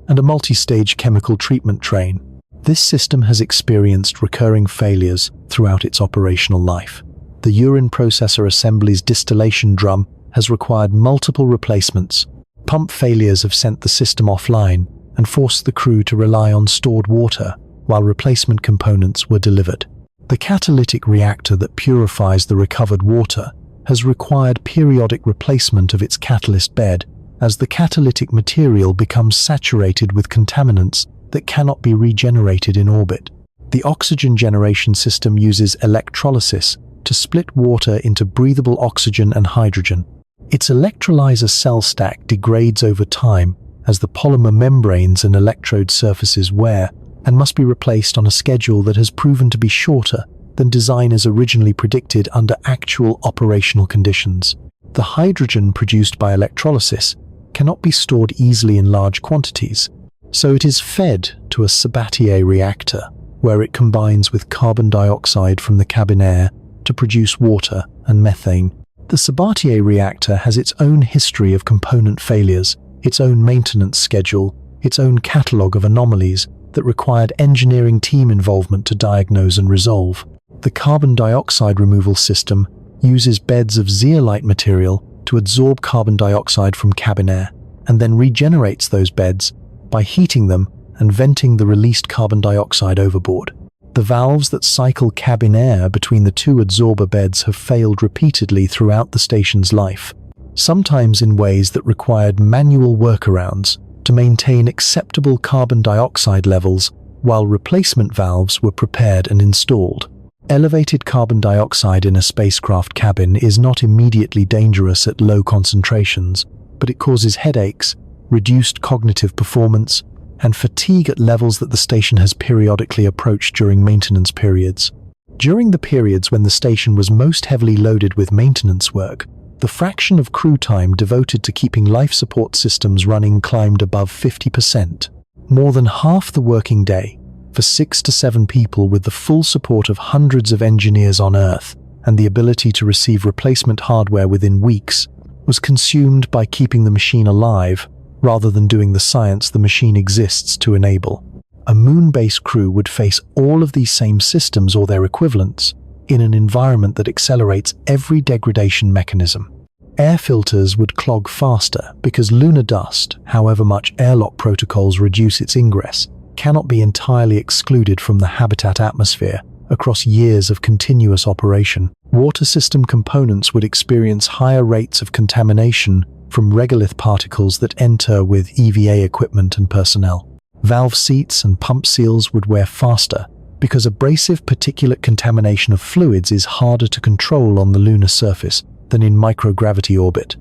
S1: and a multi-stage chemical treatment train. This system has experienced recurring failures throughout its operational life. The urine processor assembly's distillation drum has required multiple replacements. Pump failures have sent the system offline and forced the crew to rely on stored water while replacement components were delivered. The catalytic reactor that purifies the recovered water has required periodic replacement of its catalyst bed as the catalytic material becomes saturated with contaminants that cannot be regenerated in orbit. The oxygen generation system uses electrolysis to split water into breathable oxygen and hydrogen. Its electrolyzer cell stack degrades over time as the polymer membranes and electrode surfaces wear and must be replaced on a schedule that has proven to be shorter than designers originally predicted under actual operational conditions. The hydrogen produced by electrolysis cannot be stored easily in large quantities, so it is fed to a Sabatier reactor, where it combines with carbon dioxide from the cabin air to produce water and methane. The Sabatier reactor has its own history of component failures, its own maintenance schedule, its own catalogue of anomalies that required engineering team involvement to diagnose and resolve. The carbon dioxide removal system uses beds of zeolite material to absorb carbon dioxide from cabin air, and then regenerates those beds by heating them and venting the released carbon dioxide overboard. The valves that cycle cabin air between the two adsorber beds have failed repeatedly throughout the station's life, sometimes in ways that required manual workarounds to maintain acceptable carbon dioxide levels while replacement valves were prepared and installed. Elevated carbon dioxide in a spacecraft cabin is not immediately dangerous at low concentrations, but it causes headaches, reduced cognitive performance, and fatigue at levels that the station has periodically approached during maintenance periods. During the periods when the station was most heavily loaded with maintenance work, the fraction of crew time devoted to keeping life support systems running climbed above 50%. More than half the working day, for 6 to 7 people with the full support of hundreds of engineers on Earth and the ability to receive replacement hardware within weeks, was consumed by keeping the machine alive rather than doing the science the machine exists to enable. A moon-based crew would face all of these same systems or their equivalents in an environment that accelerates every degradation mechanism. Air filters would clog faster because lunar dust, however much airlock protocols reduce its ingress, cannot be entirely excluded from the habitat atmosphere across years of continuous operation. Water system components would experience higher rates of contamination from regolith particles that enter with EVA equipment and personnel. Valve seats and pump seals would wear faster because abrasive particulate contamination of fluids is harder to control on the lunar surface than in microgravity orbit.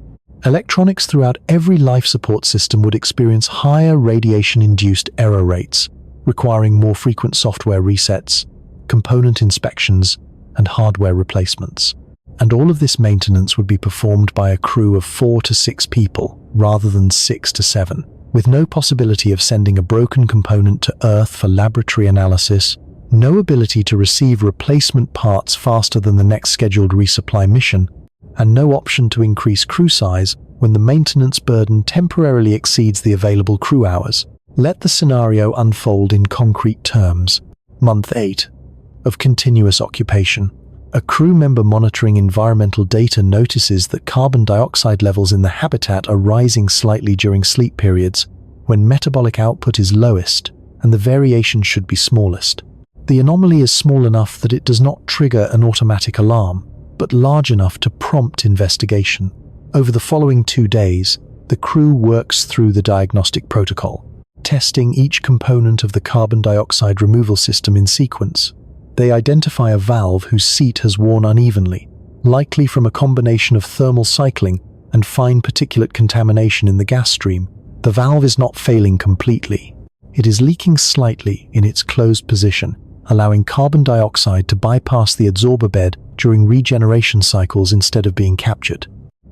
S1: Electronics throughout every life support system would experience higher radiation-induced error rates, requiring more frequent software resets, component inspections, and hardware replacements. And all of this maintenance would be performed by a crew of 4 to 6 people, rather than 6 to 7, with no possibility of sending a broken component to Earth for laboratory analysis, no ability to receive replacement parts faster than the next scheduled resupply mission, and no option to increase crew size when the maintenance burden temporarily exceeds the available crew hours. Let the scenario unfold in concrete terms. Month 8 of continuous occupation. A crew member monitoring environmental data notices that carbon dioxide levels in the habitat are rising slightly during sleep periods, when metabolic output is lowest and the variation should be smallest. The anomaly is small enough that it does not trigger an automatic alarm, but large enough to prompt investigation. Over the following 2 days, the crew works through the diagnostic protocol, testing each component of the carbon dioxide removal system in sequence. They identify a valve whose seat has worn unevenly, likely from a combination of thermal cycling and fine particulate contamination in the gas stream. The valve is not failing completely. It is leaking slightly in its closed position, allowing carbon dioxide to bypass the adsorber bed during regeneration cycles instead of being captured.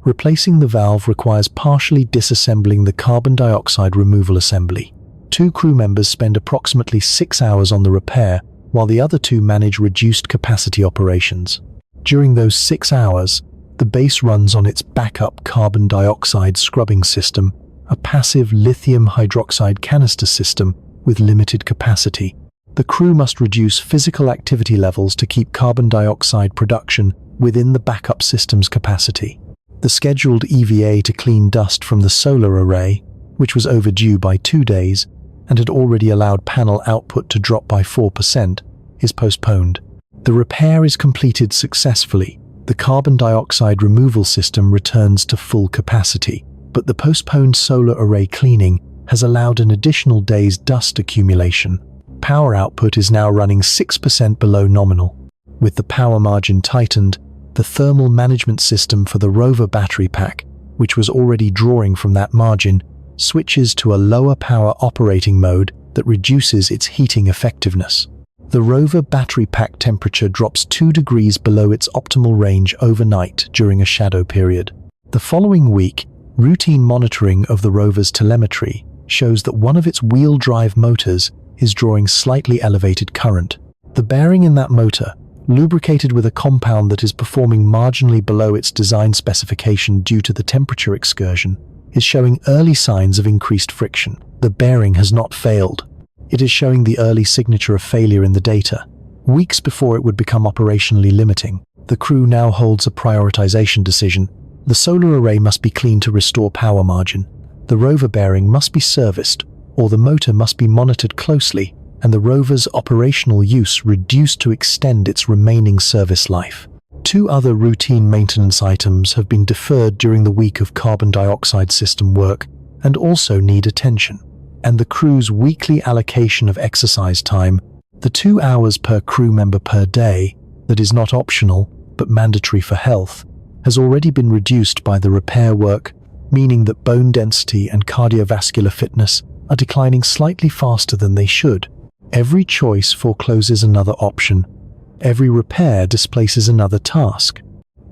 S1: Replacing the valve requires partially disassembling the carbon dioxide removal assembly. 2 crew members spend approximately 6 hours on the repair, while the other 2 manage reduced capacity operations. During those 6 hours, the base runs on its backup carbon dioxide scrubbing system, a passive lithium hydroxide canister system with limited capacity. The crew must reduce physical activity levels to keep carbon dioxide production within the backup system's capacity. The scheduled EVA to clean dust from the solar array, which was overdue by 2 days, and had already allowed panel output to drop by 4%, is postponed. The repair is completed successfully. The carbon dioxide removal system returns to full capacity, but the postponed solar array cleaning has allowed an additional day's dust accumulation. Power output is now running 6% below nominal. With the power margin tightened, the thermal management system for the rover battery pack, which was already drawing from that margin, switches to a lower power operating mode that reduces its heating effectiveness. The rover battery pack temperature drops 2 degrees below its optimal range overnight during a shadow period. The following week, routine monitoring of the rover's telemetry shows that one of its wheel drive motors is drawing slightly elevated current. The bearing in that motor, lubricated with a compound that is performing marginally below its design specification due to the temperature excursion, is showing early signs of increased friction. The bearing has not failed. It is showing the early signature of failure in the data. Weeks before it would become operationally limiting, the crew now holds a prioritization decision. The solar array must be cleaned to restore power margin. The rover bearing must be serviced, or the motor must be monitored closely and the rover's operational use reduced to extend its remaining service life. 2 other routine maintenance items have been deferred during the week of carbon dioxide system work and also need attention. And the crew's weekly allocation of exercise time, the 2 hours per crew member per day, that is not optional but mandatory for health, has already been reduced by the repair work, meaning that bone density and cardiovascular fitness are declining slightly faster than they should. Every choice forecloses another option. Every repair displaces another task.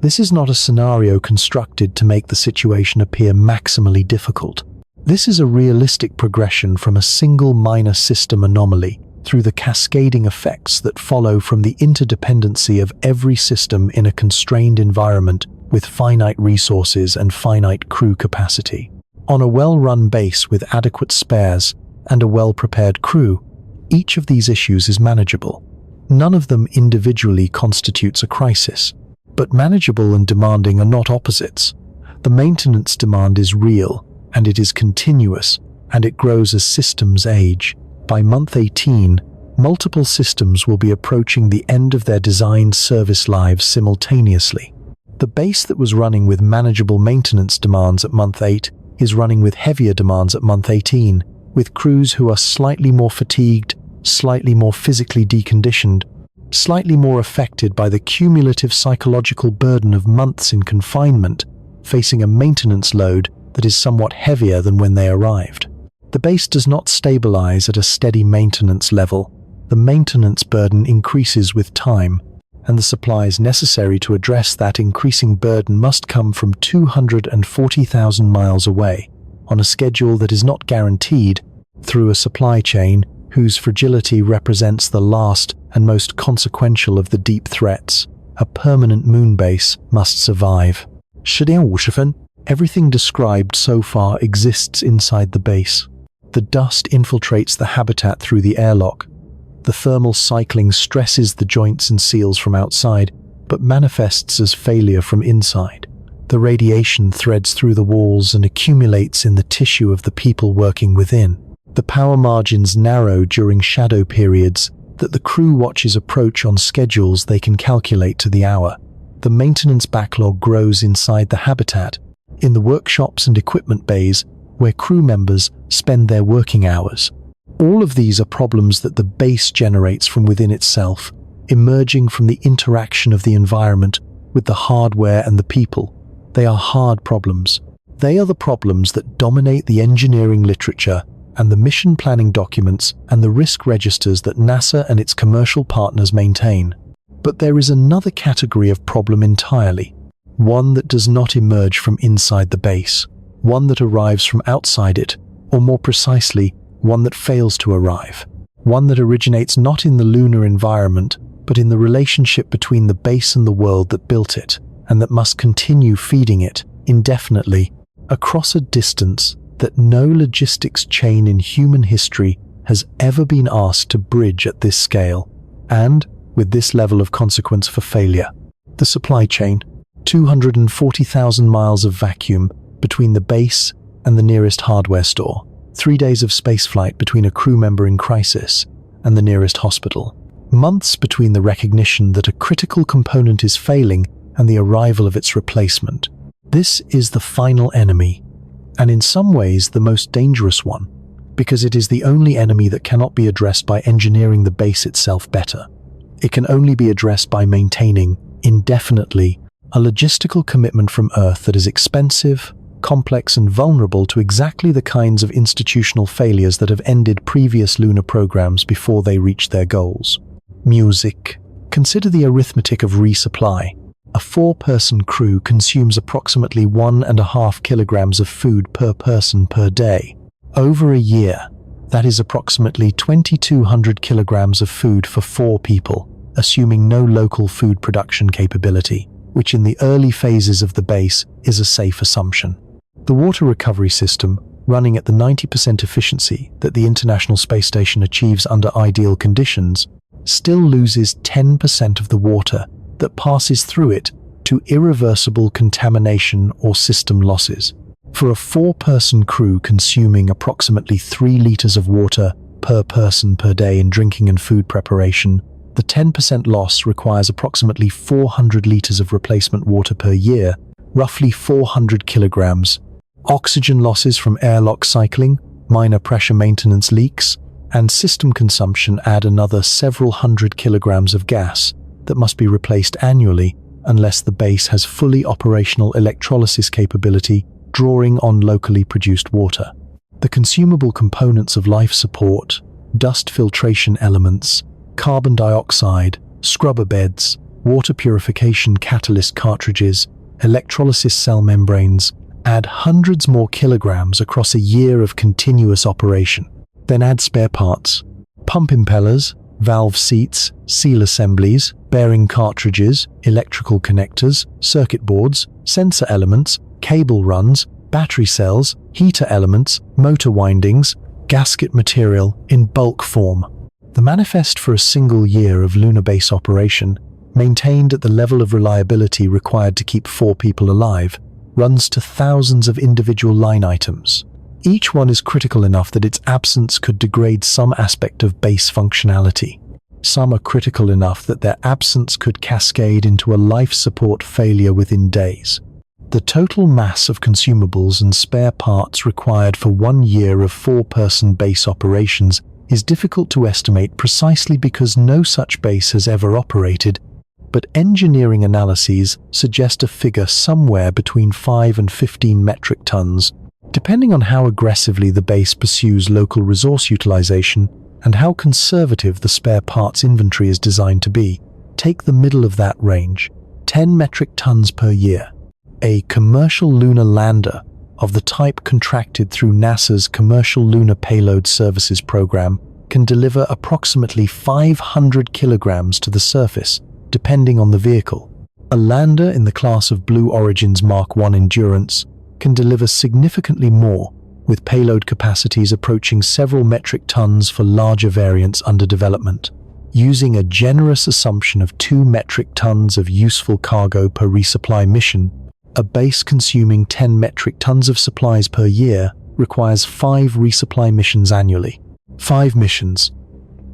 S1: This is not a scenario constructed to make the situation appear maximally difficult. This is a realistic progression from a single minor system anomaly through the cascading effects that follow from the interdependency of every system in a constrained environment with finite resources and finite crew capacity. On a well-run base with adequate spares and a well-prepared crew, each of these issues is manageable. None of them individually constitutes a crisis, but manageable and demanding are not opposites. The maintenance demand is real, and it is continuous, and it grows as systems age. By month 18, multiple systems will be approaching the end of their designed service lives simultaneously. The base that was running with manageable maintenance demands at month 8 is running with heavier demands at month 18, with crews who are slightly more fatigued, slightly more physically deconditioned, slightly more affected by the cumulative psychological burden of months in confinement, facing a maintenance load that is somewhat heavier than when they arrived. The base does not stabilize at a steady maintenance level. The maintenance burden increases with time, and the supplies necessary to address that increasing burden must come from 240,000 miles away, on a schedule that is not guaranteed, through a supply chain whose fragility represents the last and most consequential of the deep threats. A permanent moon base must survive. 10点50分, everything described so far exists inside the base. The dust infiltrates the habitat through the airlock. The thermal cycling stresses the joints and seals from outside, but manifests as failure from inside. The radiation threads through the walls and accumulates in the tissue of the people working within. The power margins narrow during shadow periods that the crew watches approach on schedules they can calculate to the hour. The maintenance backlog grows inside the habitat, in the workshops and equipment bays where crew members spend their working hours. All of these are problems that the base generates from within itself, emerging from the interaction of the environment with the hardware and the people. They are hard problems. They are the problems that dominate the engineering literature and the mission planning documents and the risk registers that NASA and its commercial partners maintain. But there is another category of problem entirely, one that does not emerge from inside the base, one that arrives from outside it, or more precisely, one that fails to arrive, one that originates not in the lunar environment, but in the relationship between the base and the world that built it, and that must continue feeding it indefinitely across a distance that no logistics chain in human history has ever been asked to bridge at this scale, and with this level of consequence for failure. The supply chain, 240,000 miles of vacuum between the base and the nearest hardware store, 3 days of spaceflight between a crew member in crisis and the nearest hospital, months between the recognition that a critical component is failing and the arrival of its replacement. This is the final enemy, and in some ways the most dangerous one, because it is the only enemy that cannot be addressed by engineering the base itself better. It can only be addressed by maintaining, indefinitely, a logistical commitment from Earth that is expensive, complex and vulnerable to exactly the kinds of institutional failures that have ended previous lunar programs before they reached their goals. Music. Consider the arithmetic of resupply. A 4-person crew consumes approximately 1.5 kilograms of food per person per day. Over a year, that is approximately 2,200 kilograms of food for 4 people, assuming no local food production capability, which in the early phases of the base is a safe assumption. The water recovery system, running at the 90% efficiency that the International Space Station achieves under ideal conditions, still loses 10% of the water that passes through it to irreversible contamination or system losses. For a 4-person crew consuming approximately 3 liters of water per person per day in drinking and food preparation, the 10% loss requires approximately 400 liters of replacement water per year, roughly 400 kilograms. Oxygen losses from airlock cycling, minor pressure maintenance leaks, and system consumption add another several hundred kilograms of gas that must be replaced annually unless the base has fully operational electrolysis capability drawing on locally produced water. The consumable components of life support, dust filtration elements, carbon dioxide, scrubber beds, water purification catalyst cartridges, electrolysis cell membranes, add hundreds more kilograms across a year of continuous operation. Then add spare parts, pump impellers, valve seats, seal assemblies, bearing cartridges, electrical connectors, circuit boards, sensor elements, cable runs, battery cells, heater elements, motor windings, gasket material in bulk form. The manifest for a single year of lunar base operation, maintained at the level of reliability required to keep 4 people alive, runs to thousands of individual line items. Each one is critical enough that its absence could degrade some aspect of base functionality. Some are critical enough that their absence could cascade into a life support failure within days. The total mass of consumables and spare parts required for 1 year of 4-person base operations is difficult to estimate precisely because no such base has ever operated, but engineering analyses suggest a figure somewhere between 5 and 15 metric tons, depending on how aggressively the base pursues local resource utilization and how conservative the spare parts inventory is designed to be. Take the middle of that range, 10 metric tons per year. A commercial lunar lander of the type contracted through NASA's Commercial Lunar Payload Services program can deliver approximately 500 kilograms to the surface, depending on the vehicle. A lander in the class of Blue Origin's Mark I Endurance can deliver significantly more, with payload capacities approaching several metric tons for larger variants under development. Using a generous assumption of 2 metric tons of useful cargo per resupply mission, a base consuming 10 metric tons of supplies per year requires 5 resupply missions annually. 5 missions,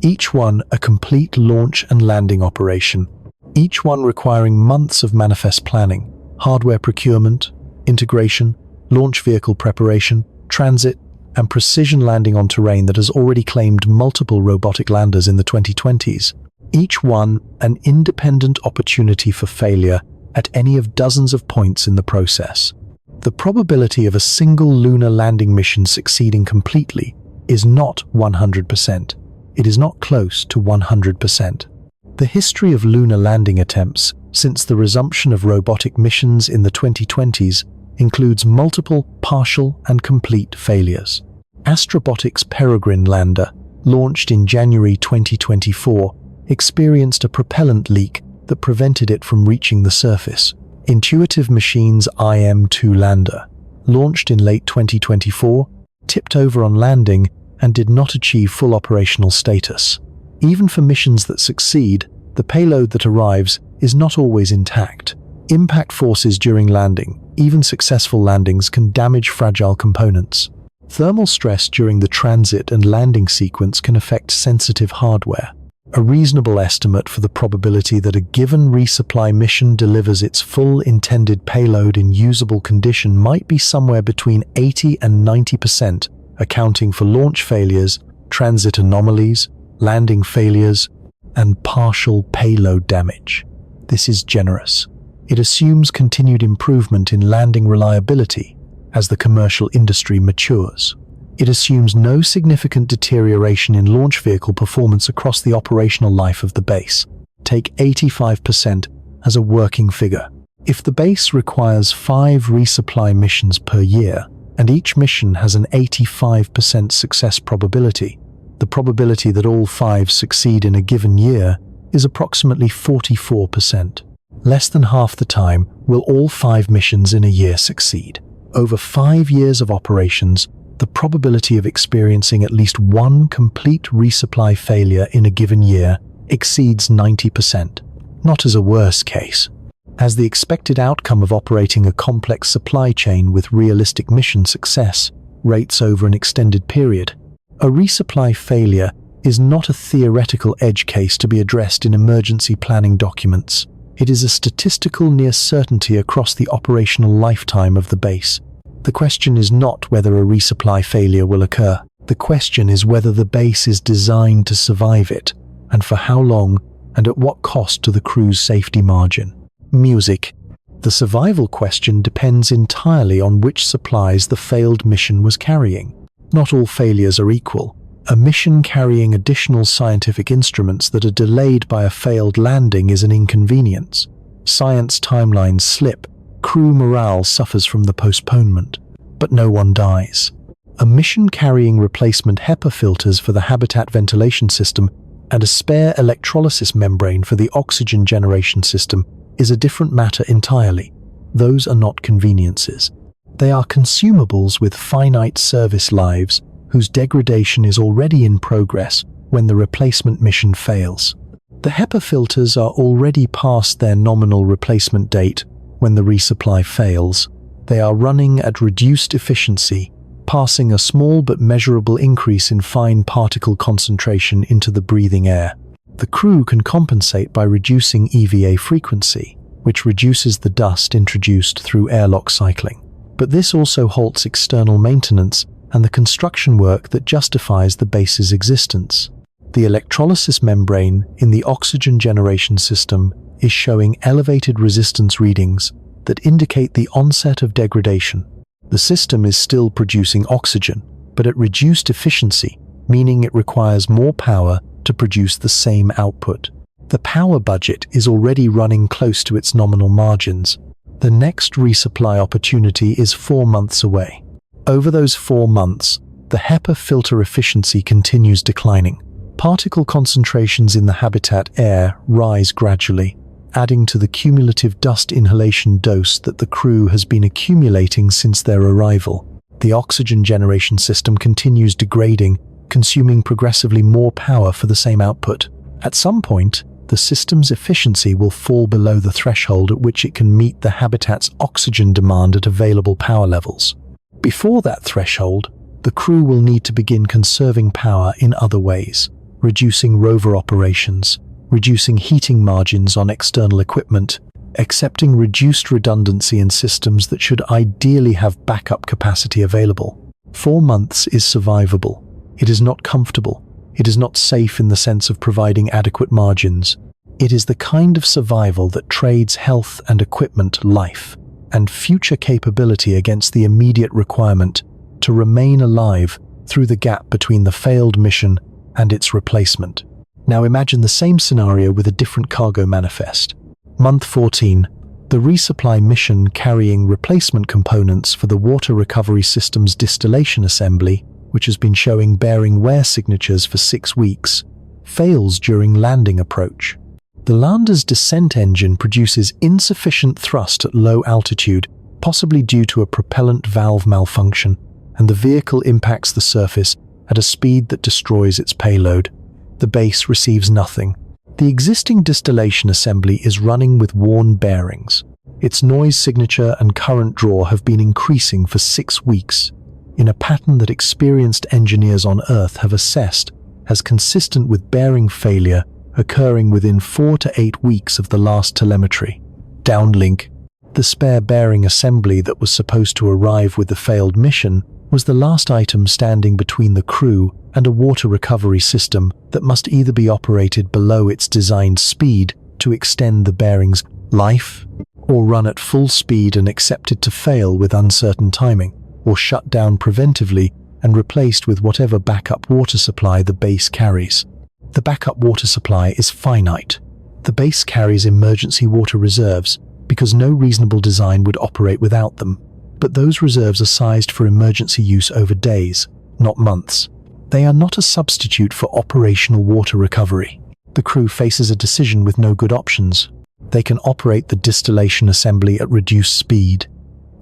S1: each one a complete launch and landing operation, each one requiring months of manifest planning, hardware procurement, integration, launch vehicle preparation, transit, and precision landing on terrain that has already claimed multiple robotic landers in the 2020s. Each one an independent opportunity for failure at any of dozens of points in the process. The probability of a single lunar landing mission succeeding completely is not 100%. It is not close to 100%. The history of lunar landing attempts since the resumption of robotic missions in the 2020s includes multiple partial and complete failures. Astrobotic's Peregrine lander, launched in January 2024, experienced a propellant leak that prevented it from reaching the surface. Intuitive Machines' IM-2 lander, launched in late 2024, tipped over on landing and did not achieve full operational status. Even for missions that succeed, the payload that arrives is not always intact. Impact forces during landing, even successful landings, can damage fragile components. Thermal stress during the transit and landing sequence can affect sensitive hardware. A reasonable estimate for the probability that a given resupply mission delivers its full intended payload in usable condition might be somewhere between 80 and 90%, accounting for launch failures, transit anomalies, landing failures, and partial payload damage. This is generous. It assumes continued improvement in landing reliability as the commercial industry matures. It assumes no significant deterioration in launch vehicle performance across the operational life of the base. Take 85% as a working figure. If the base requires 5 resupply missions per year, and each mission has an 85% success probability, the probability that all 5 succeed in a given year is approximately 44%. Less than half the time will all 5 missions in a year succeed. Over 5 years of operations, the probability of experiencing at least one complete resupply failure in a given year exceeds 90%, not as a worst case, as the expected outcome of operating a complex supply chain with realistic mission success rates over an extended period. A resupply failure is not a theoretical edge case to be addressed in emergency planning documents. It is a statistical near certainty across the operational lifetime of the base. The question is not whether a resupply failure will occur. The question is whether the base is designed to survive it, and for how long, and at what cost to the crew's safety margin. Music. The survival question depends entirely on which supplies the failed mission was carrying. Not all failures are equal. A mission carrying additional scientific instruments that are delayed by a failed landing is an inconvenience. Science timelines slip, crew morale suffers from the postponement, but no one dies. A mission carrying replacement HEPA filters for the habitat ventilation system and a spare electrolysis membrane for the oxygen generation system is a different matter entirely. Those are not conveniences. They are consumables with finite service lives whose degradation is already in progress when the replacement mission fails. The HEPA filters are already past their nominal replacement date when the resupply fails. They are running at reduced efficiency, passing a small but measurable increase in fine particle concentration into the breathing air. The crew can compensate by reducing EVA frequency, which reduces the dust introduced through airlock cycling. But this also halts external maintenance and the construction work that justifies the base's existence. The electrolysis membrane in the oxygen generation system is showing elevated resistance readings that indicate the onset of degradation. The system is still producing oxygen, but at reduced efficiency, meaning it requires more power to produce the same output. The power budget is already running close to its nominal margins. The next resupply opportunity is 4 months away. Over those 4 months, the HEPA filter efficiency continues declining. Particle concentrations in the habitat air rise gradually, adding to the cumulative dust inhalation dose that the crew has been accumulating since their arrival. The oxygen generation system continues degrading, consuming progressively more power for the same output. At some point, the system's efficiency will fall below the threshold at which it can meet the habitat's oxygen demand at available power levels. Before that threshold, the crew will need to begin conserving power in other ways, reducing rover operations, reducing heating margins on external equipment, accepting reduced redundancy in systems that should ideally have backup capacity available. 4 months is survivable. It is not comfortable. It is not safe in the sense of providing adequate margins. It is the kind of survival that trades health and equipment life and future capability against the immediate requirement to remain alive through the gap between the failed mission and its replacement. Now imagine the same scenario with a different cargo manifest. Month 14, the resupply mission carrying replacement components for the water recovery system's distillation assembly, which has been showing bearing wear signatures for 6 weeks, fails during landing approach. The lander's descent engine produces insufficient thrust at low altitude, possibly due to a propellant valve malfunction, and the vehicle impacts the surface at a speed that destroys its payload. The base receives nothing. The existing distillation assembly is running with worn bearings. Its noise signature and current draw have been increasing for 6 weeks, in a pattern that experienced engineers on Earth have assessed as consistent with bearing failure occurring within 4 to 8 weeks of the last telemetry. Downlink, the spare bearing assembly that was supposed to arrive with the failed mission, was the last item standing between the crew and a water recovery system that must either be operated below its designed speed to extend the bearing's life, or run at full speed and accepted to fail with uncertain timing, or shut down preventively and replaced with whatever backup water supply the base carries. The backup water supply is finite. The base carries emergency water reserves because no reasonable design would operate without them, but those reserves are sized for emergency use over days, not months. They are not a substitute for operational water recovery. The crew faces a decision with no good options. They can operate the distillation assembly at reduced speed,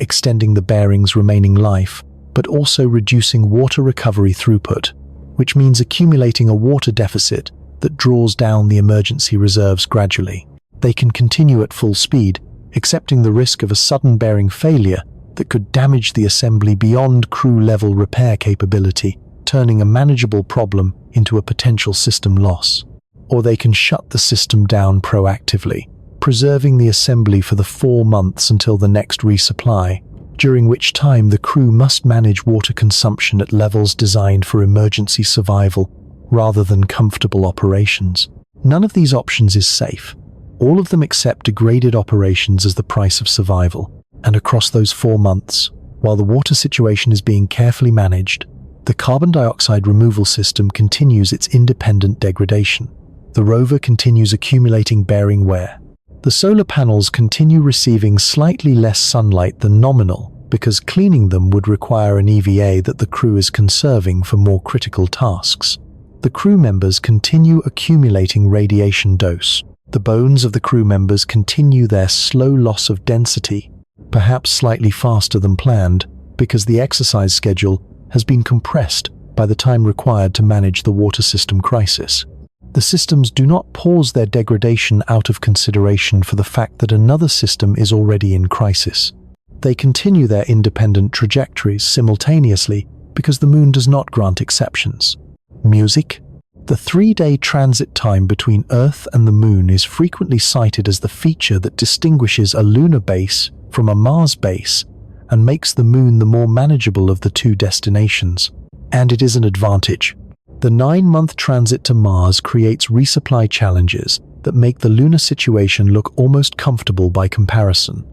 S1: extending the bearing's remaining life, but also reducing water recovery throughput, which means accumulating a water deficit that draws down the emergency reserves gradually. They can continue at full speed, accepting the risk of a sudden bearing failure that could damage the assembly beyond crew-level repair capability turning a manageable problem into a potential system loss. Or they can shut the system down proactively, preserving the assembly for the 4 months until the next resupply, during which time the crew must manage water consumption at levels designed for emergency survival rather than comfortable operations. None of these options is safe. All of them accept degraded operations as the price of survival. And across those 4 months, while the water situation is being carefully managed, the carbon dioxide removal system continues its independent degradation. The rover continues accumulating bearing wear. The solar panels continue receiving slightly less sunlight than nominal because cleaning them would require an EVA that the crew is conserving for more critical tasks. The crew members continue accumulating radiation dose. The bones of the crew members continue their slow loss of density, perhaps slightly faster than planned, because the exercise schedule has been compressed by the time required to manage the water system crisis. The systems do not pause their degradation out of consideration for the fact that another system is already in crisis. They continue their independent trajectories simultaneously because the moon does not grant exceptions. Music. The 3-day transit time between Earth and the moon is frequently cited as the feature that distinguishes a lunar base from a Mars base and makes the moon the more manageable of the two destinations. And it is an advantage. The 9-month transit to Mars creates resupply challenges that make the lunar situation look almost comfortable by comparison.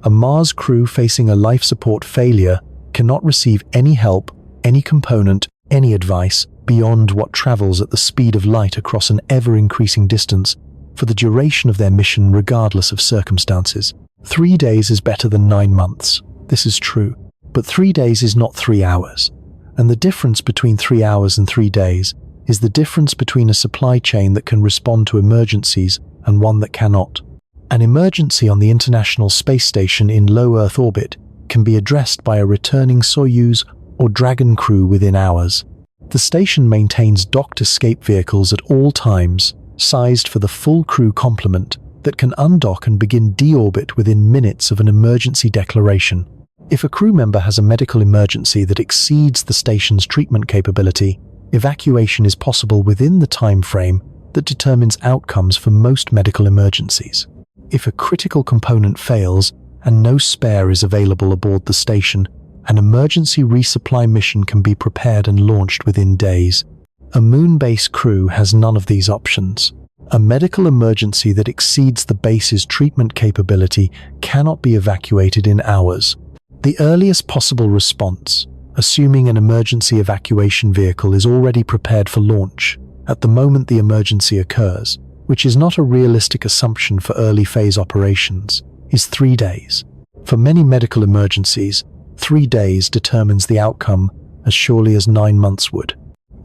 S1: A Mars crew facing a life support failure cannot receive any help, any component, any advice beyond what travels at the speed of light across an ever-increasing distance for the duration of their mission regardless of circumstances. 3 days is better than 9 months. This is true. But 3 days is not 3 hours. And the difference between 3 hours and 3 days is the difference between a supply chain that can respond to emergencies and one that cannot. An emergency on the International Space Station in low Earth orbit can be addressed by a returning Soyuz or Dragon crew within hours. The station maintains docked escape vehicles at all times, sized for the full crew complement that can undock and begin deorbit within minutes of an emergency declaration. If a crew member has a medical emergency that exceeds the station's treatment capability, evacuation is possible within the time frame that determines outcomes for most medical emergencies. If a critical component fails and no spare is available aboard the station, an emergency resupply mission can be prepared and launched within days. A moon-based crew has none of these options. A medical emergency that exceeds the base's treatment capability cannot be evacuated in hours. The earliest possible response, assuming an emergency evacuation vehicle is already prepared for launch at the moment the emergency occurs, which is not a realistic assumption for early phase operations, is 3 days. For many medical emergencies, 3 days determines the outcome as surely as 9 months would.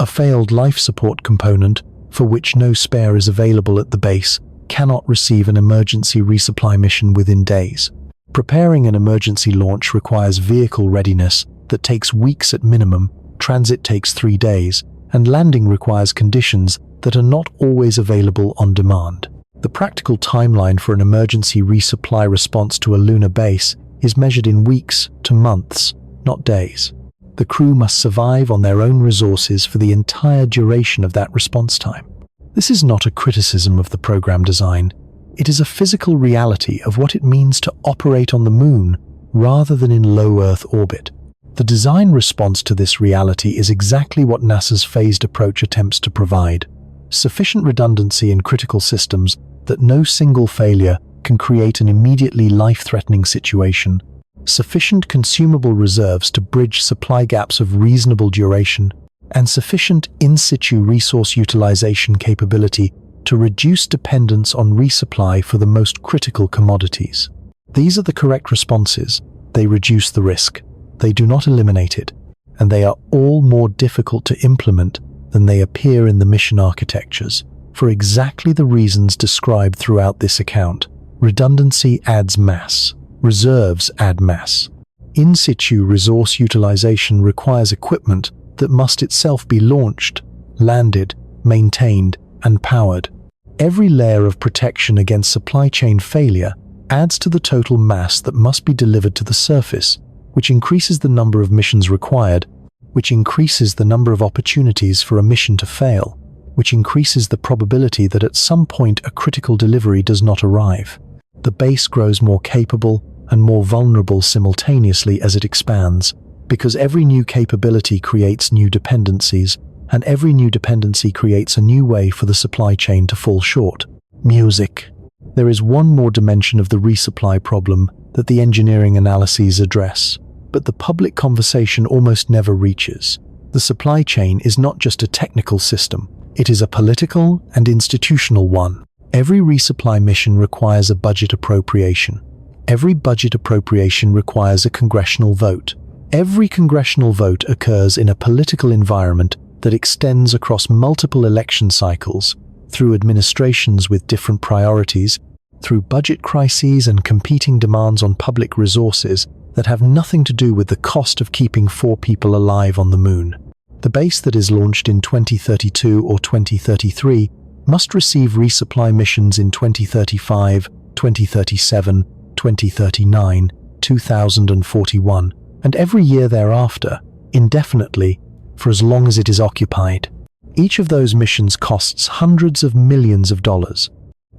S1: A failed life support component, for which no spare is available at the base, cannot receive an emergency resupply mission within days. Preparing an emergency launch requires vehicle readiness that takes weeks at minimum, transit takes 3 days, and landing requires conditions that are not always available on demand. The practical timeline for an emergency resupply response to a lunar base is measured in weeks to months, not days. The crew must survive on their own resources for the entire duration of that response time. This is not a criticism of the program design. It is a physical reality of what it means to operate on the moon rather than in low Earth orbit. The design response to this reality is exactly what NASA's phased approach attempts to provide. Sufficient redundancy in critical systems that no single failure can create an immediately life-threatening situation. Sufficient consumable reserves to bridge supply gaps of reasonable duration, and sufficient in-situ resource utilization capability to reduce dependence on resupply for the most critical commodities. These are the correct responses. They reduce the risk. They do not eliminate it. And they are all more difficult to implement than they appear in the mission architectures, for exactly the reasons described throughout this account. Redundancy adds mass. Reserves add mass. In-situ resource utilization requires equipment that must itself be launched, landed, maintained, and powered. Every layer of protection against supply chain failure adds to the total mass that must be delivered to the surface, which increases the number of missions required which increases the number of opportunities for a mission to fail, which increases the probability that at some point a critical delivery does not arrive. The base grows more capable and more vulnerable simultaneously as it expands, because every new capability creates new dependencies, and every new dependency creates a new way for the supply chain to fall short. Music. There is one more dimension of the resupply problem that the engineering analyses address, but the public conversation almost never reaches. The supply chain is not just a technical system, it is a political and institutional one. Every resupply mission requires a budget appropriation. Every budget appropriation requires a congressional vote. Every congressional vote occurs in a political environment that extends across multiple election cycles, through administrations with different priorities, through budget crises and competing demands on public resources that have nothing to do with the cost of keeping 4 people alive on the moon. The base that is launched in 2032 or 2033 must receive resupply missions in 2035, 2037, 2039, 2041, and every year thereafter, indefinitely, for as long as it is occupied. Each of those missions costs hundreds of millions of dollars.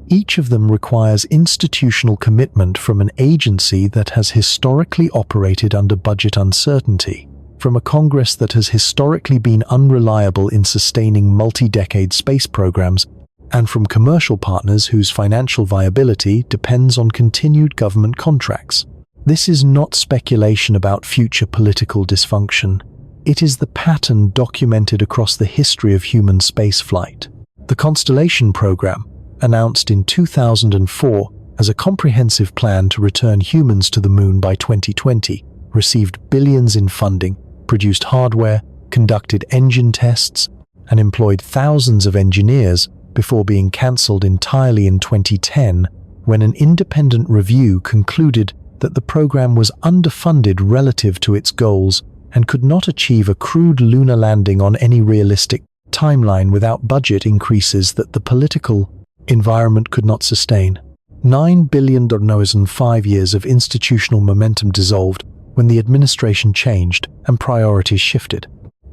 S1: Each of them requires institutional commitment from an agency that has historically operated under budget uncertainty, from a Congress that has historically been unreliable in sustaining multi-decade space programs, and from commercial partners whose financial viability depends on continued government contracts. This is not speculation about future political dysfunction. It is the pattern documented across the history of human spaceflight. The Constellation program, announced in 2004 as a comprehensive plan to return humans to the moon by 2020, received billions in funding, produced hardware, conducted engine tests, and employed thousands of engineers before being cancelled entirely in 2010, when an independent review concluded that the program was underfunded relative to its goals and could not achieve a crewed lunar landing on any realistic timeline without budget increases that the political environment could not sustain. $9 billion in 5 years of institutional momentum dissolved when the administration changed and priorities shifted.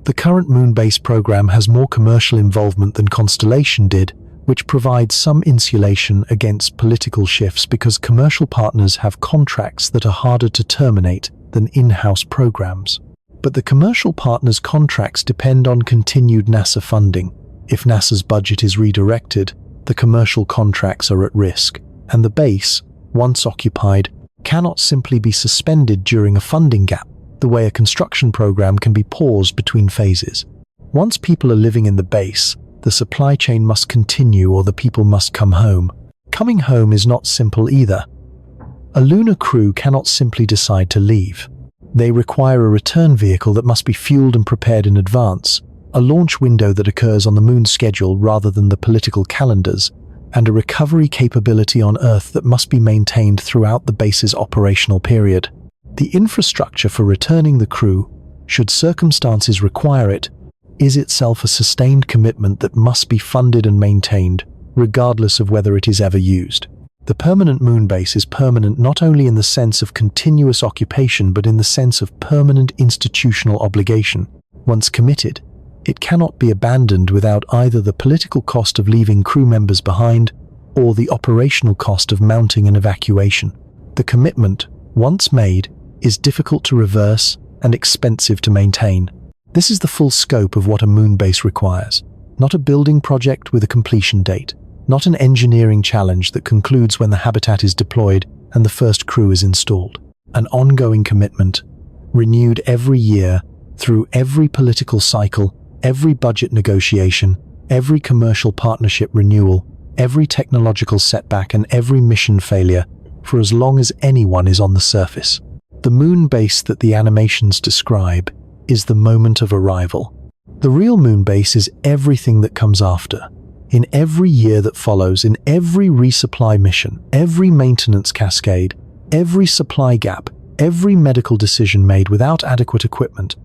S1: The current moon base program has more commercial involvement than Constellation did, which provides some insulation against political shifts because commercial partners have contracts that are harder to terminate than in-house programs. But the commercial partners' contracts depend on continued NASA funding. If NASA's budget is redirected, the commercial contracts are at risk, and the base, once occupied, cannot simply be suspended during a funding gap, the way a construction program can be paused between phases. Once people are living in the base, the supply chain must continue or the people must come home. Coming home is not simple either. A lunar crew cannot simply decide to leave. They require a return vehicle that must be fueled and prepared in advance, a launch window that occurs on the moon's schedule rather than the political calendars, and a recovery capability on Earth that must be maintained throughout the base's operational period. The infrastructure for returning the crew, should circumstances require it, is itself a sustained commitment that must be funded and maintained, regardless of whether it is ever used. The permanent moon base is permanent not only in the sense of continuous occupation but in the sense of permanent institutional obligation. Once committed, it cannot be abandoned without either the political cost of leaving crew members behind or the operational cost of mounting an evacuation. The commitment, once made, is difficult to reverse and expensive to maintain. This is the full scope of what a moon base requires, not a building project with a completion date, not an engineering challenge that concludes when the habitat is deployed and the first crew is installed. An ongoing commitment, renewed every year, through every political cycle, every budget negotiation, every commercial partnership renewal, every technological setback and every mission failure, for as long as anyone is on the surface. The moon base that the animations describe is the moment of arrival. The real moon base is everything that comes after. In every year that follows, in every resupply mission, every maintenance cascade, every supply gap, every medical decision made without adequate equipment,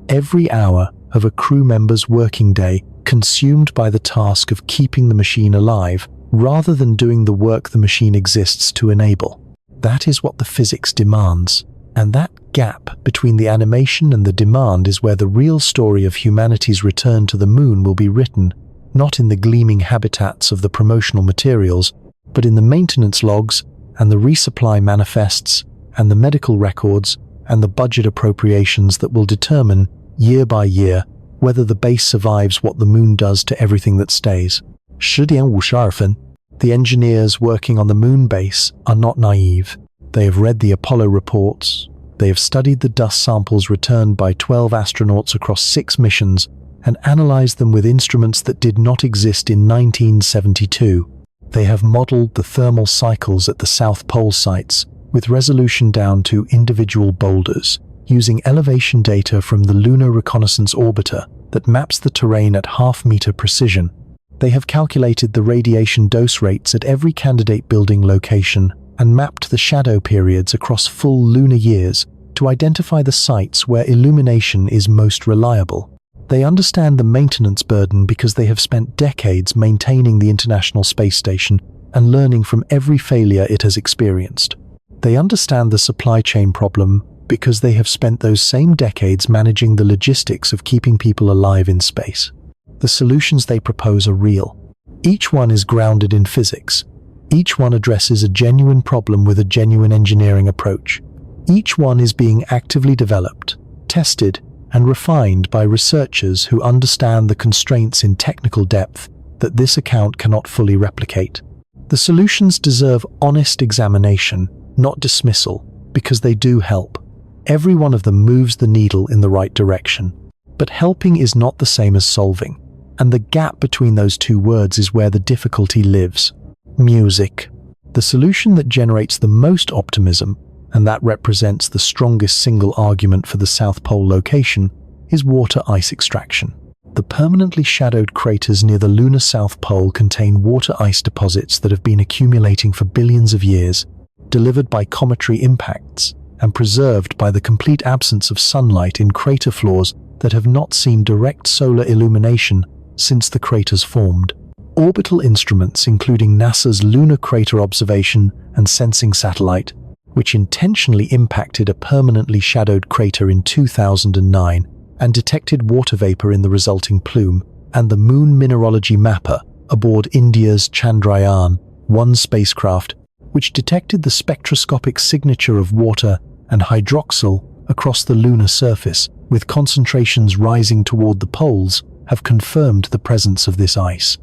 S1: every hour of a crew member's working day consumed by the task of keeping the machine alive rather than doing the work the machine exists to enable. That is what the physics demands, and that gap between the animation and the demand is where the real story of humanity's return to the moon will be written, not in the gleaming habitats of the promotional materials, but in the maintenance logs and the resupply manifests and the medical records and the budget appropriations that will determine, year by year, whether the base survives what the moon does to everything that stays. 10点52分. The engineers working on the moon base are not naive. They have read the Apollo reports. They have studied the dust samples returned by 12 astronauts across 6 missions and analyzed them with instruments that did not exist in 1972. They have modeled the thermal cycles at the South Pole sites with resolution down to individual boulders, using elevation data from the Lunar Reconnaissance Orbiter that maps the terrain at half-meter precision. They have calculated the radiation dose rates at every candidate building location and mapped the shadow periods across full lunar years to identify the sites where illumination is most reliable. They understand the maintenance burden because they have spent decades maintaining the International Space Station and learning from every failure it has experienced. They understand the supply chain problem because they have spent those same decades managing the logistics of keeping people alive in space. The solutions they propose are real. Each one is grounded in physics. Each one addresses a genuine problem with a genuine engineering approach. Each one is being actively developed, tested, and refined by researchers who understand the constraints in technical depth that this account cannot fully replicate. The solutions deserve honest examination, not dismissal, because they do help. Every one of them moves the needle in the right direction. But helping is not the same as solving. And the gap between those two words is where the difficulty lives. Music. The solution that generates the most optimism, and that represents the strongest single argument for the South Pole location, is water ice extraction. The permanently shadowed craters near the lunar South Pole contain water ice deposits that have been accumulating for billions of years, delivered by cometary impacts, and preserved by the complete absence of sunlight in crater floors that have not seen direct solar illumination since the craters formed. Orbital instruments, including NASA's Lunar Crater Observation and Sensing Satellite, which intentionally impacted a permanently shadowed crater in 2009 and detected water vapor in the resulting plume, and the Moon Mineralogy Mapper aboard India's Chandrayaan-1 spacecraft, which detected the spectroscopic signature of water and hydroxyl across the lunar surface, with concentrations rising toward the poles, have confirmed the presence of this ice.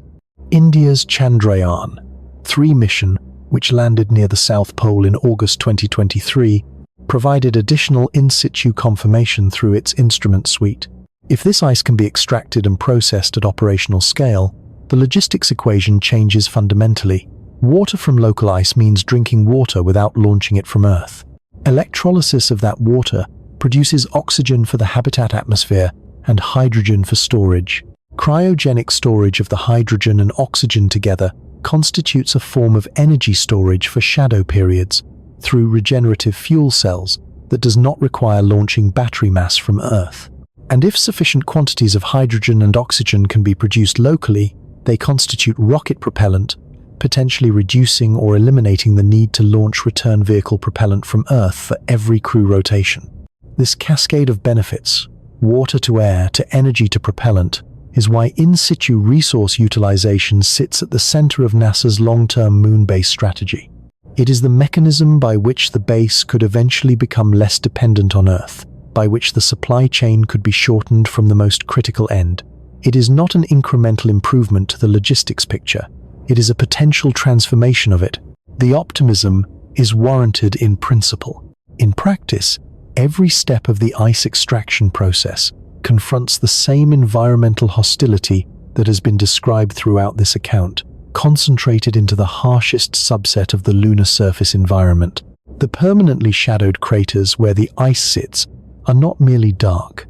S1: India's Chandrayaan-3 mission, which landed near the South Pole in August 2023, provided additional in-situ confirmation through its instrument suite. If this ice can be extracted and processed at operational scale, the logistics equation changes fundamentally. Water from local ice means drinking water without launching it from Earth. Electrolysis of that water produces oxygen for the habitat atmosphere and hydrogen for storage. Cryogenic storage of the hydrogen and oxygen together constitutes a form of energy storage for shadow periods through regenerative fuel cells that does not require launching battery mass from Earth. And if sufficient quantities of hydrogen and oxygen can be produced locally, they constitute rocket propellant, potentially reducing or eliminating the need to launch return vehicle propellant from Earth for every crew rotation. This cascade of benefits, water to air to energy to propellant, is why in-situ resource utilization sits at the center of NASA's long-term moon base strategy. It is the mechanism by which the base could eventually become less dependent on Earth, by which the supply chain could be shortened from the most critical end. It is not an incremental improvement to the logistics picture. It is a potential transformation of it. The optimism is warranted in principle. In practice, every step of the ice extraction process confronts the same environmental hostility that has been described throughout this account, concentrated into the harshest subset of the lunar surface environment. The permanently shadowed craters where the ice sits are not merely dark.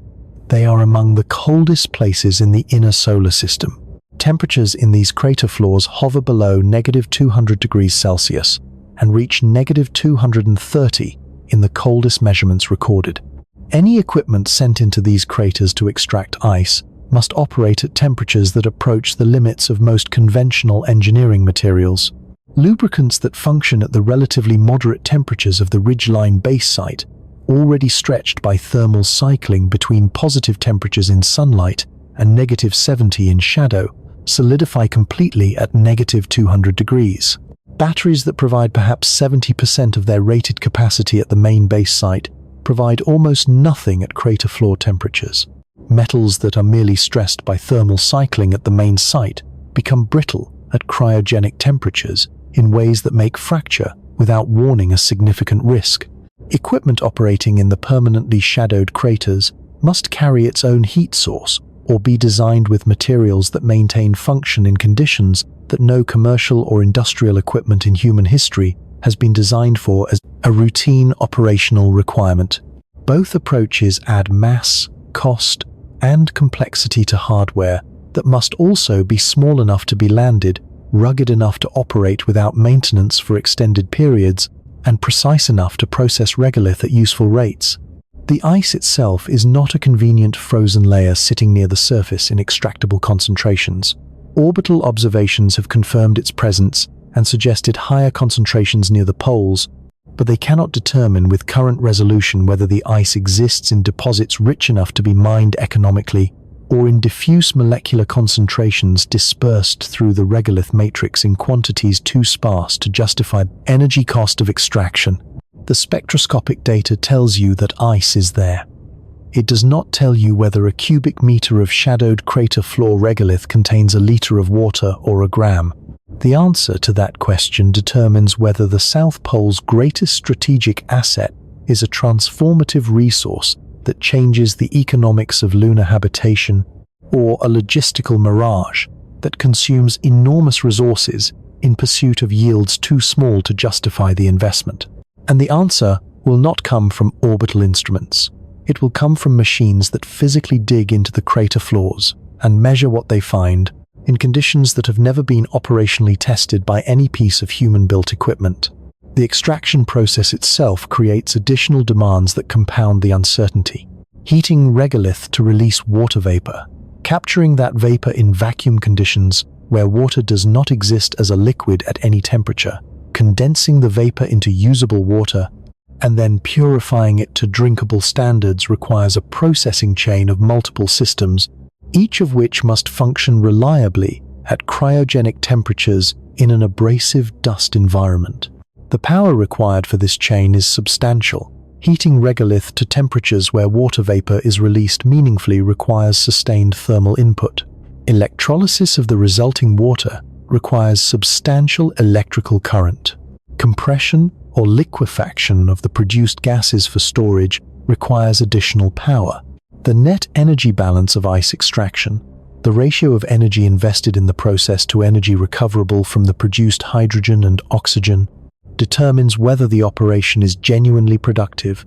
S1: They are among the coldest places in the inner solar system. Temperatures in these crater floors hover below -200 degrees Celsius and reach -230 in the coldest measurements recorded. Any equipment sent into these craters to extract ice must operate at temperatures that approach the limits of most conventional engineering materials. Lubricants that function at the relatively moderate temperatures of the ridgeline base site already stretched by thermal cycling between positive temperatures in sunlight and -70 in shadow, solidify completely at -200 degrees. Batteries that provide perhaps 70% of their rated capacity at the main base site provide almost nothing at crater floor temperatures. Metals that are merely stressed by thermal cycling at the main site become brittle at cryogenic temperatures in ways that make fracture without warning a significant risk. Equipment operating in the permanently shadowed craters must carry its own heat source or be designed with materials that maintain function in conditions that no commercial or industrial equipment in human history has been designed for as a routine operational requirement. Both approaches add mass, cost, and complexity to hardware that must also be small enough to be landed, rugged enough to operate without maintenance for extended periods, and precise enough to process regolith at useful rates. The ice itself is not a convenient frozen layer sitting near the surface in extractable concentrations. Orbital observations have confirmed its presence and suggested higher concentrations near the poles, but they cannot determine with current resolution whether the ice exists in deposits rich enough to be mined economically or in diffuse molecular concentrations dispersed through the regolith matrix in quantities too sparse to justify energy cost of extraction. The spectroscopic data tells you that ice is there. It does not tell you whether a cubic meter of shadowed crater floor regolith contains a liter of water or a gram. The answer to that question determines whether the South Pole's greatest strategic asset is a transformative resource that changes the economics of lunar habitation, or a logistical mirage that consumes enormous resources in pursuit of yields too small to justify the investment. And the answer will not come from orbital instruments. It will come from machines that physically dig into the crater floors and measure what they find in conditions that have never been operationally tested by any piece of human-built equipment. The extraction process itself creates additional demands that compound the uncertainty. Heating regolith to release water vapor, capturing that vapor in vacuum conditions where water does not exist as a liquid at any temperature, condensing the vapor into usable water, and then purifying it to drinkable standards requires a processing chain of multiple systems, each of which must function reliably at cryogenic temperatures in an abrasive dust environment. The power required for this chain is substantial. Heating regolith to temperatures where water vapor is released meaningfully requires sustained thermal input. Electrolysis of the resulting water requires substantial electrical current. Compression or liquefaction of the produced gases for storage requires additional power. The net energy balance of ice extraction, the ratio of energy invested in the process to energy recoverable from the produced hydrogen and oxygen, determines whether the operation is genuinely productive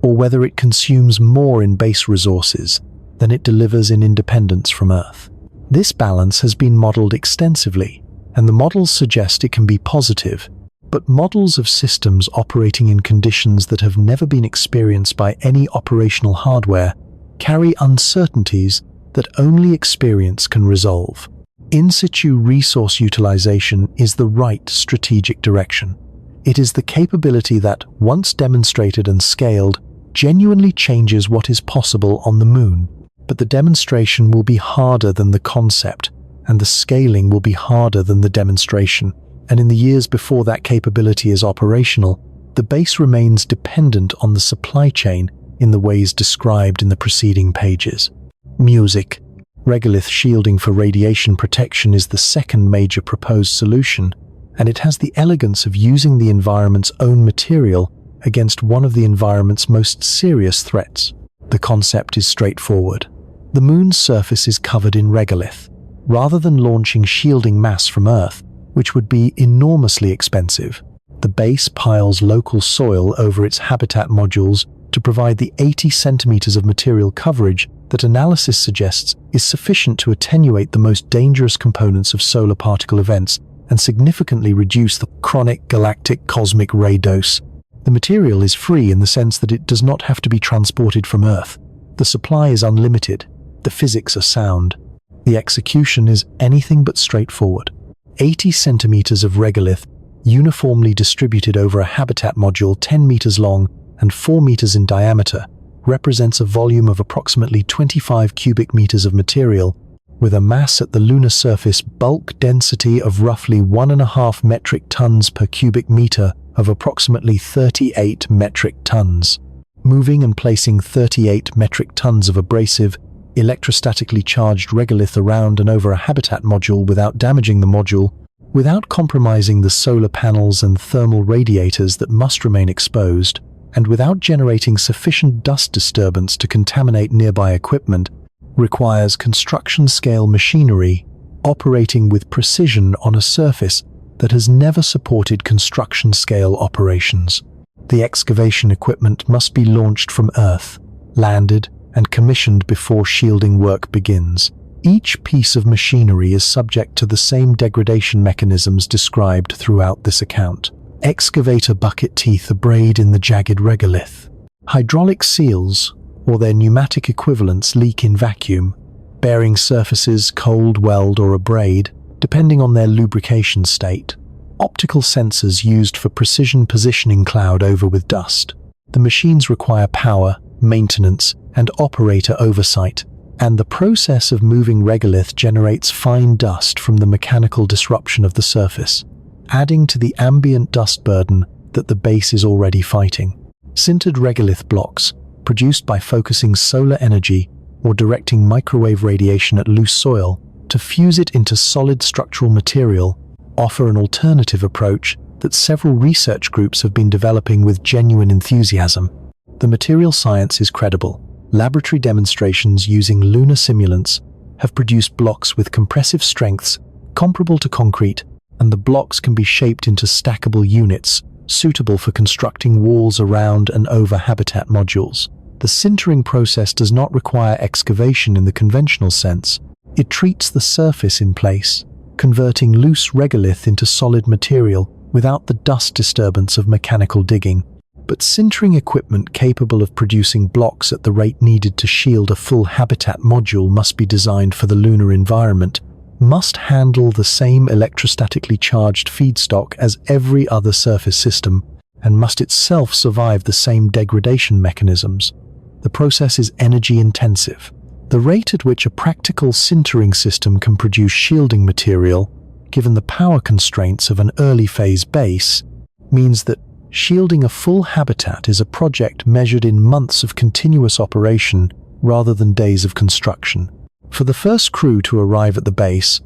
S1: or whether it consumes more in base resources than it delivers in independence from Earth. This balance has been modeled extensively, and the models suggest it can be positive, but models of systems operating in conditions that have never been experienced by any operational hardware carry uncertainties that only experience can resolve. In situ resource utilization is the right strategic direction. It is the capability that, once demonstrated and scaled, genuinely changes what is possible on the Moon. But the demonstration will be harder than the concept, and the scaling will be harder than the demonstration. And in the years before that capability is operational, the base remains dependent on the supply chain in the ways described in the preceding pages. Music. Regolith shielding for radiation protection is the second major proposed solution, and it has the elegance of using the environment's own material against one of the environment's most serious threats. The concept is straightforward. The Moon's surface is covered in regolith. Rather than launching shielding mass from Earth, which would be enormously expensive, the base piles local soil over its habitat modules to provide the 80 centimeters of material coverage that analysis suggests is sufficient to attenuate the most dangerous components of solar particle events and significantly reduce the chronic galactic cosmic ray dose. The material is free in the sense that it does not have to be transported from Earth. The supply is unlimited. The physics are sound. The execution is anything but straightforward. 80 centimeters of regolith, uniformly distributed over a habitat module 10 meters long and 4 meters in diameter, represents a volume of approximately 25 cubic meters of material, with a mass at the lunar surface bulk density of roughly 1.5 metric tons per cubic meter of approximately 38 metric tons. Moving and placing 38 metric tons of abrasive, electrostatically charged regolith around and over a habitat module without damaging the module, without compromising the solar panels and thermal radiators that must remain exposed, and without generating sufficient dust disturbance to contaminate nearby equipment, requires construction-scale machinery operating with precision on a surface that has never supported construction-scale operations. The excavation equipment must be launched from Earth, landed, and commissioned before shielding work begins. Each piece of machinery is subject to the same degradation mechanisms described throughout this account. Excavator bucket teeth abrade in the jagged regolith. Hydraulic seals, or their pneumatic equivalents, leak in vacuum. Bearing surfaces cold weld or abrade, depending on their lubrication state. Optical sensors used for precision positioning cloud over with dust. The machines require power, maintenance, and operator oversight, and the process of moving regolith generates fine dust from the mechanical disruption of the surface, adding to the ambient dust burden that the base is already fighting. Sintered regolith blocks, produced by focusing solar energy or directing microwave radiation at loose soil to fuse it into solid structural material, offer an alternative approach that several research groups have been developing with genuine enthusiasm. The material science is credible. Laboratory demonstrations using lunar simulants have produced blocks with compressive strengths comparable to concrete, and the blocks can be shaped into stackable units suitable for constructing walls around and over habitat modules. The sintering process does not require excavation in the conventional sense. It treats the surface in place, converting loose regolith into solid material without the dust disturbance of mechanical digging. But sintering equipment capable of producing blocks at the rate needed to shield a full habitat module must be designed for the lunar environment, must handle the same electrostatically charged feedstock as every other surface system, and must itself survive the same degradation mechanisms. The process is energy intensive. The rate at which a practical sintering system can produce shielding material, given the power constraints of an early phase base, means that shielding a full habitat is a project measured in months of continuous operation rather than days of construction. For the first crew to arrive at the base,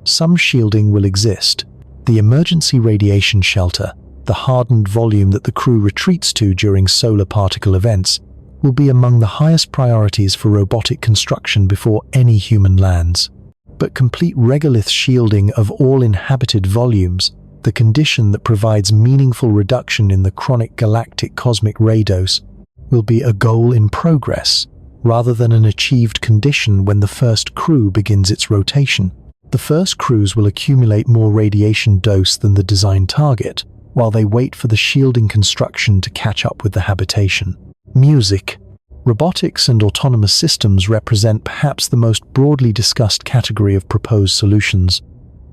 S1: some shielding will exist. The emergency radiation shelter, the hardened volume that the crew retreats to during solar particle events, will be among the highest priorities for robotic construction before any human lands. But complete regolith shielding of all inhabited volumes, the condition that provides meaningful reduction in the chronic galactic cosmic ray dose, will be a goal in progress rather than an achieved condition when the first crew begins its rotation. The first crews will accumulate more radiation dose than the design target, while they wait for the shielding construction to catch up with the habitation. Music. Robotics and autonomous systems represent perhaps the most broadly discussed category of proposed solutions,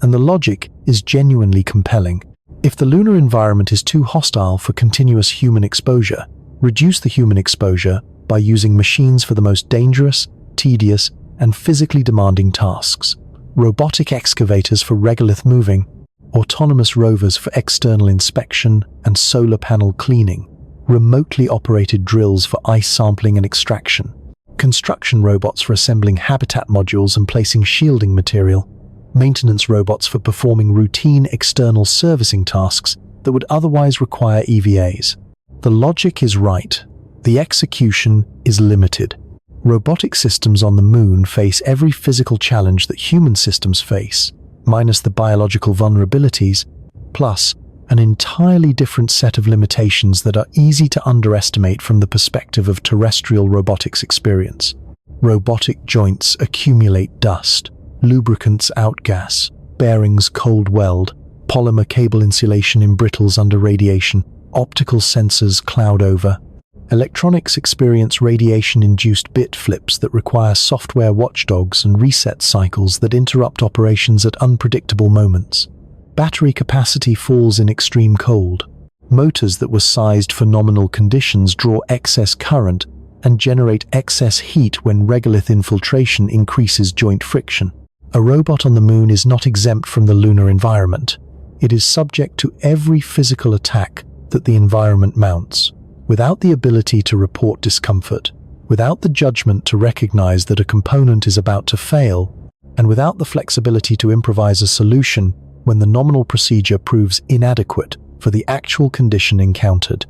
S1: and the logic is genuinely compelling. If the lunar environment is too hostile for continuous human exposure, reduce the human exposure by using machines for the most dangerous, tedious, and physically demanding tasks. Robotic excavators for regolith moving, autonomous rovers for external inspection and solar panel cleaning, remotely operated drills for ice sampling and extraction, construction robots for assembling habitat modules and placing shielding material, maintenance robots for performing routine external servicing tasks that would otherwise require EVAs. The logic is right. The execution is limited. Robotic systems on the moon face every physical challenge that human systems face, minus the biological vulnerabilities, plus an entirely different set of limitations that are easy to underestimate from the perspective of terrestrial robotics experience. Robotic joints accumulate dust, lubricants outgas, bearings cold weld, polymer cable insulation embrittles under radiation, optical sensors cloud over. Electronics experience radiation-induced bit flips that require software watchdogs and reset cycles that interrupt operations at unpredictable moments. Battery capacity falls in extreme cold. Motors that were sized for nominal conditions draw excess current and generate excess heat when regolith infiltration increases joint friction. A robot on the moon is not exempt from the lunar environment. It is subject to every physical attack that the environment mounts. Without the ability to report discomfort, without the judgment to recognize that a component is about to fail, and without the flexibility to improvise a solution when the nominal procedure proves inadequate for the actual condition encountered.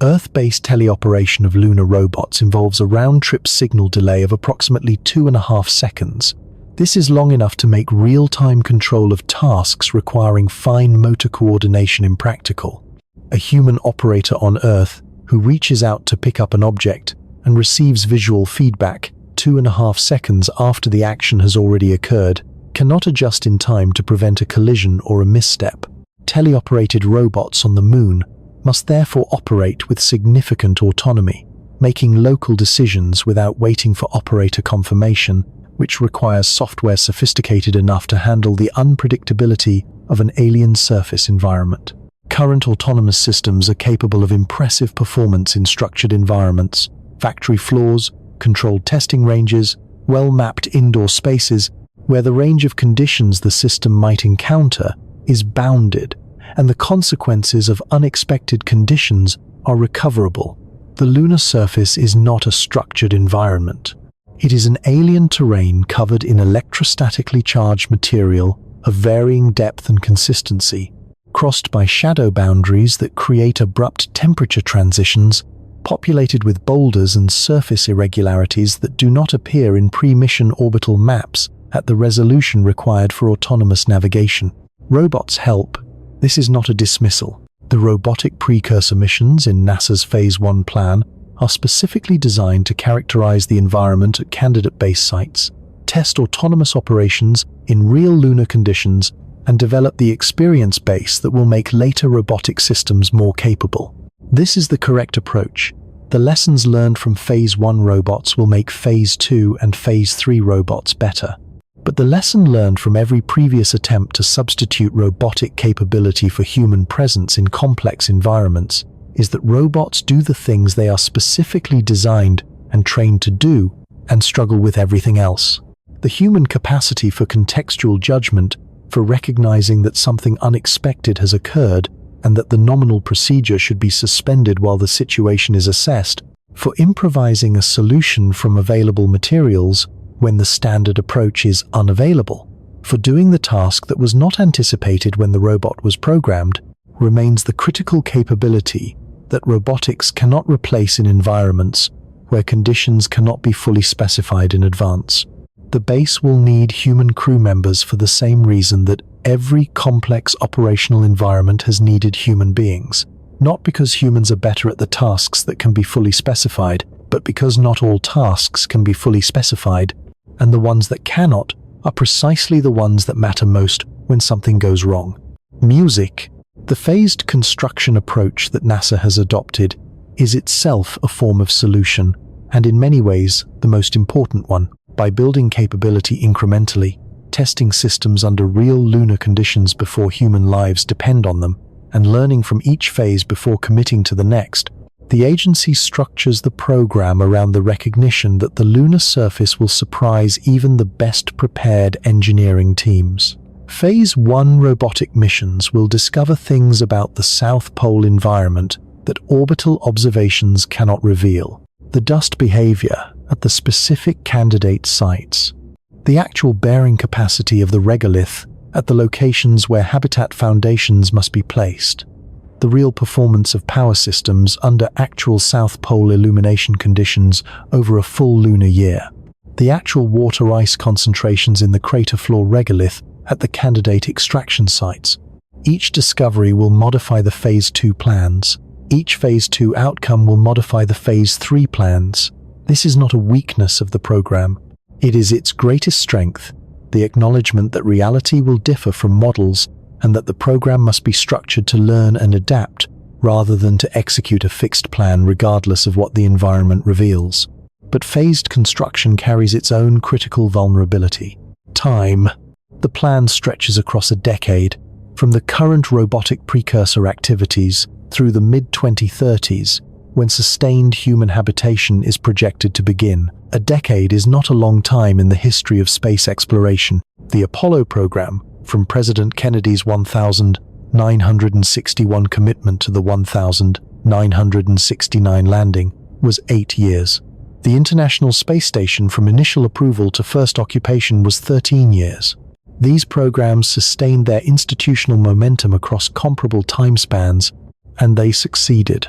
S1: Earth-based teleoperation of lunar robots involves a round-trip signal delay of approximately 2.5 seconds. This is long enough to make real-time control of tasks requiring fine motor coordination impractical. A human operator on Earth who reaches out to pick up an object and receives visual feedback 2.5 seconds after the action has already occurred cannot adjust in time to prevent a collision or a misstep. Teleoperated robots on the moon must therefore operate with significant autonomy, making local decisions without waiting for operator confirmation, which requires software sophisticated enough to handle the unpredictability of an alien surface environment. Current autonomous systems are capable of impressive performance in structured environments, factory floors, controlled testing ranges, well-mapped indoor spaces, where the range of conditions the system might encounter is bounded, and the consequences of unexpected conditions are recoverable. The lunar surface is not a structured environment. It is an alien terrain covered in electrostatically charged material of varying depth and consistency, crossed by shadow boundaries that create abrupt temperature transitions, populated with boulders and surface irregularities that do not appear in pre-mission orbital maps at the resolution required for autonomous navigation. Robots help. This is not a dismissal. The robotic precursor missions in NASA's Phase 1 plan are specifically designed to characterize the environment at candidate base sites, test autonomous operations in real lunar conditions, and develop the experience base that will make later robotic systems more capable. This is the correct approach. The lessons learned from Phase 1 robots will make Phase 2 and Phase 3 robots better. But the lesson learned from every previous attempt to substitute robotic capability for human presence in complex environments is that robots do the things they are specifically designed and trained to do and struggle with everything else. The human capacity for contextual judgment, for recognizing that something unexpected has occurred and that the nominal procedure should be suspended while the situation is assessed, for improvising a solution from available materials when the standard approach is unavailable, for doing the task that was not anticipated when the robot was programmed, remains the critical capability that robotics cannot replace in environments where conditions cannot be fully specified in advance. The base will need human crew members for the same reason that every complex operational environment has needed human beings, not because humans are better at the tasks that can be fully specified, but because not all tasks can be fully specified, and the ones that cannot are precisely the ones that matter most when something goes wrong. Music. The phased construction approach that NASA has adopted is itself a form of solution, and in many ways the most important one. By building capability incrementally, testing systems under real lunar conditions before human lives depend on them, and learning from each phase before committing to the next, the agency structures the program around the recognition that the lunar surface will surprise even the best prepared engineering teams. Phase 1 robotic missions will discover things about the South Pole environment that orbital observations cannot reveal. The dust behavior at the specific candidate sites, the actual bearing capacity of the regolith at the locations where habitat foundations must be placed, the real performance of power systems under actual South Pole illumination conditions over a full lunar year, the actual water-ice concentrations in the crater floor regolith at the candidate extraction sites. Each discovery will modify the Phase 2 plans. Each Phase 2 outcome will modify the Phase 3 plans. This is not a weakness of the program. It is its greatest strength, the acknowledgement that reality will differ from models and that the program must be structured to learn and adapt rather than to execute a fixed plan regardless of what the environment reveals. But phased construction carries its own critical vulnerability. Time. The plan stretches across a decade, from the current robotic precursor activities through the mid-2030s, when sustained human habitation is projected to begin. A decade is not a long time in the history of space exploration. The Apollo program, from President Kennedy's 1,961 commitment to the 1,969 landing, was 8 years. The International Space Station, from initial approval to first occupation, was 13 years. These programs sustained their institutional momentum across comparable timespans, and they succeeded.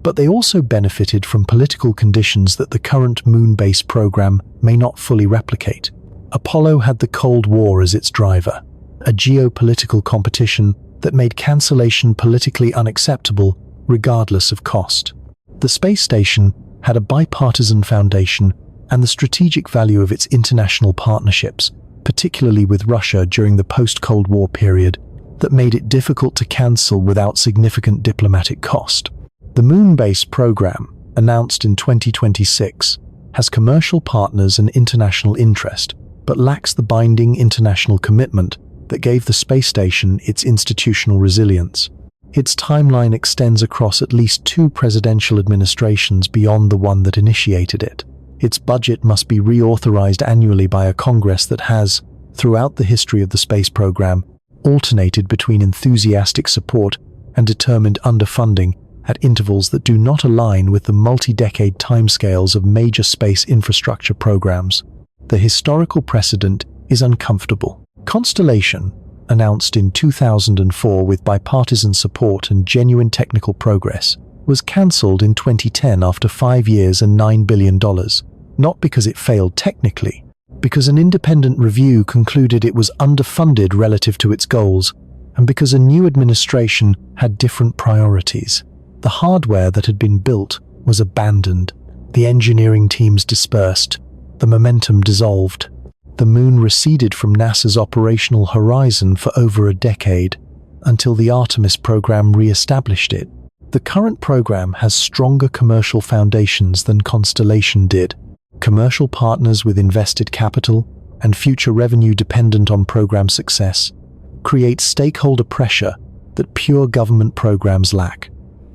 S1: But they also benefited from political conditions that the current moon base program may not fully replicate. Apollo had the Cold War as its driver, a geopolitical competition that made cancellation politically unacceptable regardless of cost. The space station had a bipartisan foundation and the strategic value of its international partnerships, particularly with Russia during the post-Cold War period, that made it difficult to cancel without significant diplomatic cost. The moon base program, announced in 2026, has commercial partners and international interest, but lacks the binding international commitment that gave the space station its institutional resilience. Its timeline extends across at least 2 presidential administrations beyond the one that initiated it. Its budget must be reauthorized annually by a Congress that has, throughout the history of the space program, alternated between enthusiastic support and determined underfunding at intervals that do not align with the multi-decade timescales of major space infrastructure programs. The historical precedent is uncomfortable. Constellation, announced in 2004 with bipartisan support and genuine technical progress, was cancelled in 2010 after 5 years and $9 billion, not because it failed technically, because an independent review concluded it was underfunded relative to its goals, and because a new administration had different priorities. The hardware that had been built was abandoned, the engineering teams dispersed, the momentum dissolved. The moon receded from NASA's operational horizon for over a decade, until the Artemis program re-established it. The current program has stronger commercial foundations than Constellation did. Commercial partners with invested capital and future revenue dependent on program success create stakeholder pressure that pure government programs lack.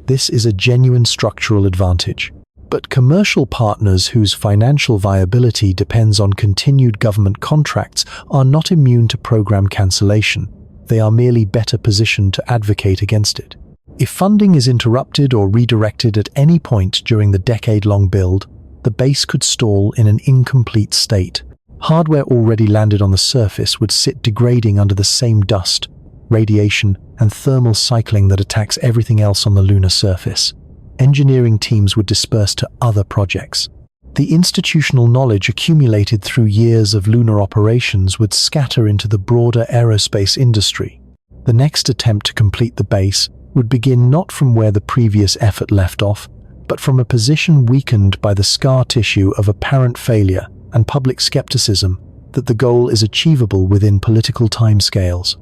S1: This is a genuine structural advantage. But commercial partners whose financial viability depends on continued government contracts are not immune to program cancellation. They are merely better positioned to advocate against it. If funding is interrupted or redirected at any point during the decade-long build, the base could stall in an incomplete state. Hardware already landed on the surface would sit degrading under the same dust, radiation, and thermal cycling that attacks everything else on the lunar surface. Engineering teams would disperse to other projects. The institutional knowledge accumulated through years of lunar operations would scatter into the broader aerospace industry. The next attempt to complete the base would begin not from where the previous effort left off, but from a position weakened by the scar tissue of apparent failure and public skepticism that the goal is achievable within political timescales.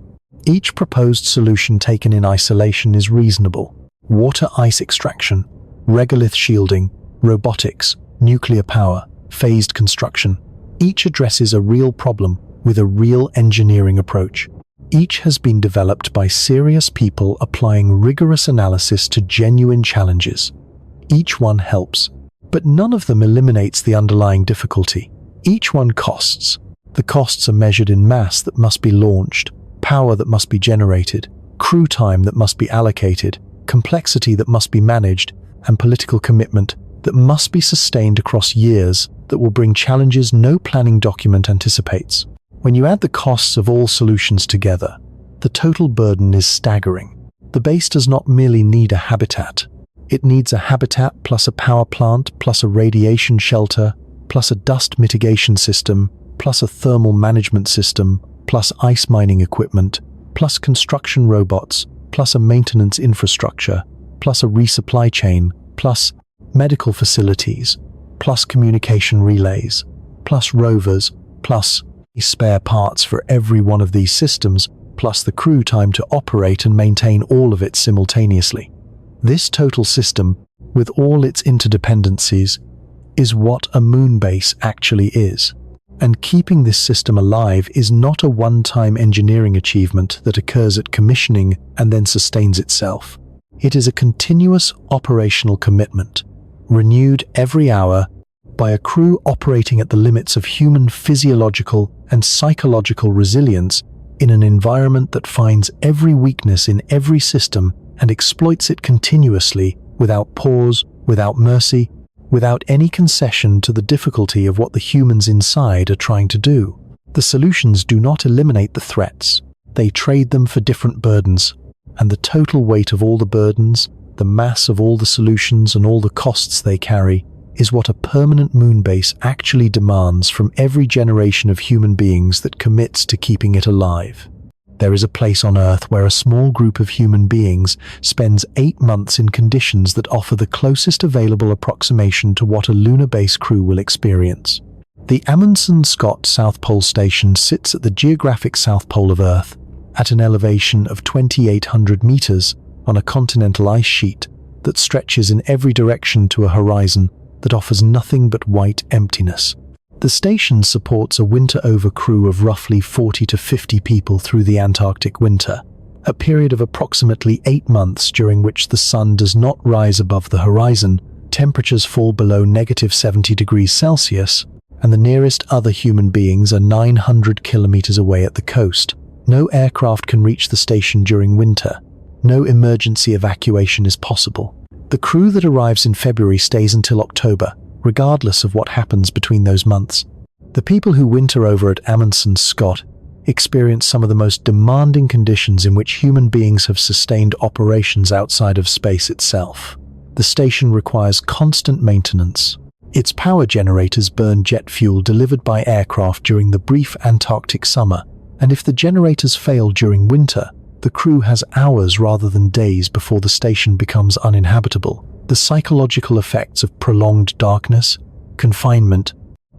S1: Each proposed solution taken in isolation is reasonable. Water ice extraction, regolith shielding, robotics, nuclear power, phased construction. Each addresses a real problem with a real engineering approach. Each has been developed by serious people applying rigorous analysis to genuine challenges. Each one helps, but none of them eliminates the underlying difficulty. Each one costs. The costs are measured in mass that must be launched, power that must be generated, crew time that must be allocated, complexity that must be managed, and political commitment that must be sustained across years that will bring challenges no planning document anticipates. When you add the costs of all solutions together, the total burden is staggering. The base does not merely need a habitat. It needs a habitat plus a power plant plus a radiation shelter plus a dust mitigation system plus a thermal management system plus ice mining equipment plus construction robots plus a maintenance infrastructure plus a resupply chain plus medical facilities plus communication relays plus rovers plus spare parts for every one of these systems plus the crew time to operate and maintain all of it simultaneously. This total system, with all its interdependencies, is what a moon base actually is. And keeping this system alive is not a one-time engineering achievement that occurs at commissioning and then sustains itself. It is a continuous operational commitment, renewed every hour by a crew operating at the limits of human physiological and psychological resilience in an environment that finds every weakness in every system and exploits it continuously, without pause, without mercy, without any concession to the difficulty of what the humans inside are trying to do. The solutions do not eliminate the threats. They trade them for different burdens, and the total weight of all the burdens, the mass of all the solutions and all the costs they carry, is what a permanent moon base actually demands from every generation of human beings that commits to keeping it alive. There is a place on Earth where a small group of human beings spends 8 months in conditions that offer the closest available approximation to what a lunar base crew will experience. The Amundsen-Scott South Pole Station sits at the geographic South Pole of Earth, at an elevation of 2,800 meters on a continental ice sheet that stretches in every direction to a horizon that offers nothing but white emptiness. The station supports a winter-over crew of roughly 40 to 50 people through the Antarctic winter, a period of approximately 8 months during which the sun does not rise above the horizon, temperatures fall below -70 degrees Celsius, and the nearest other human beings are 900 kilometers away at the coast. No aircraft can reach the station during winter. No emergency evacuation is possible. The crew that arrives in February stays until October, regardless of what happens between those months. The people who winter over at Amundsen-Scott experience some of the most demanding conditions in which human beings have sustained operations outside of space itself. The station requires constant maintenance. Its power generators burn jet fuel delivered by aircraft during the brief Antarctic summer, and if the generators fail during winter, the crew has hours rather than days before the station becomes uninhabitable. The psychological effects of prolonged darkness, confinement,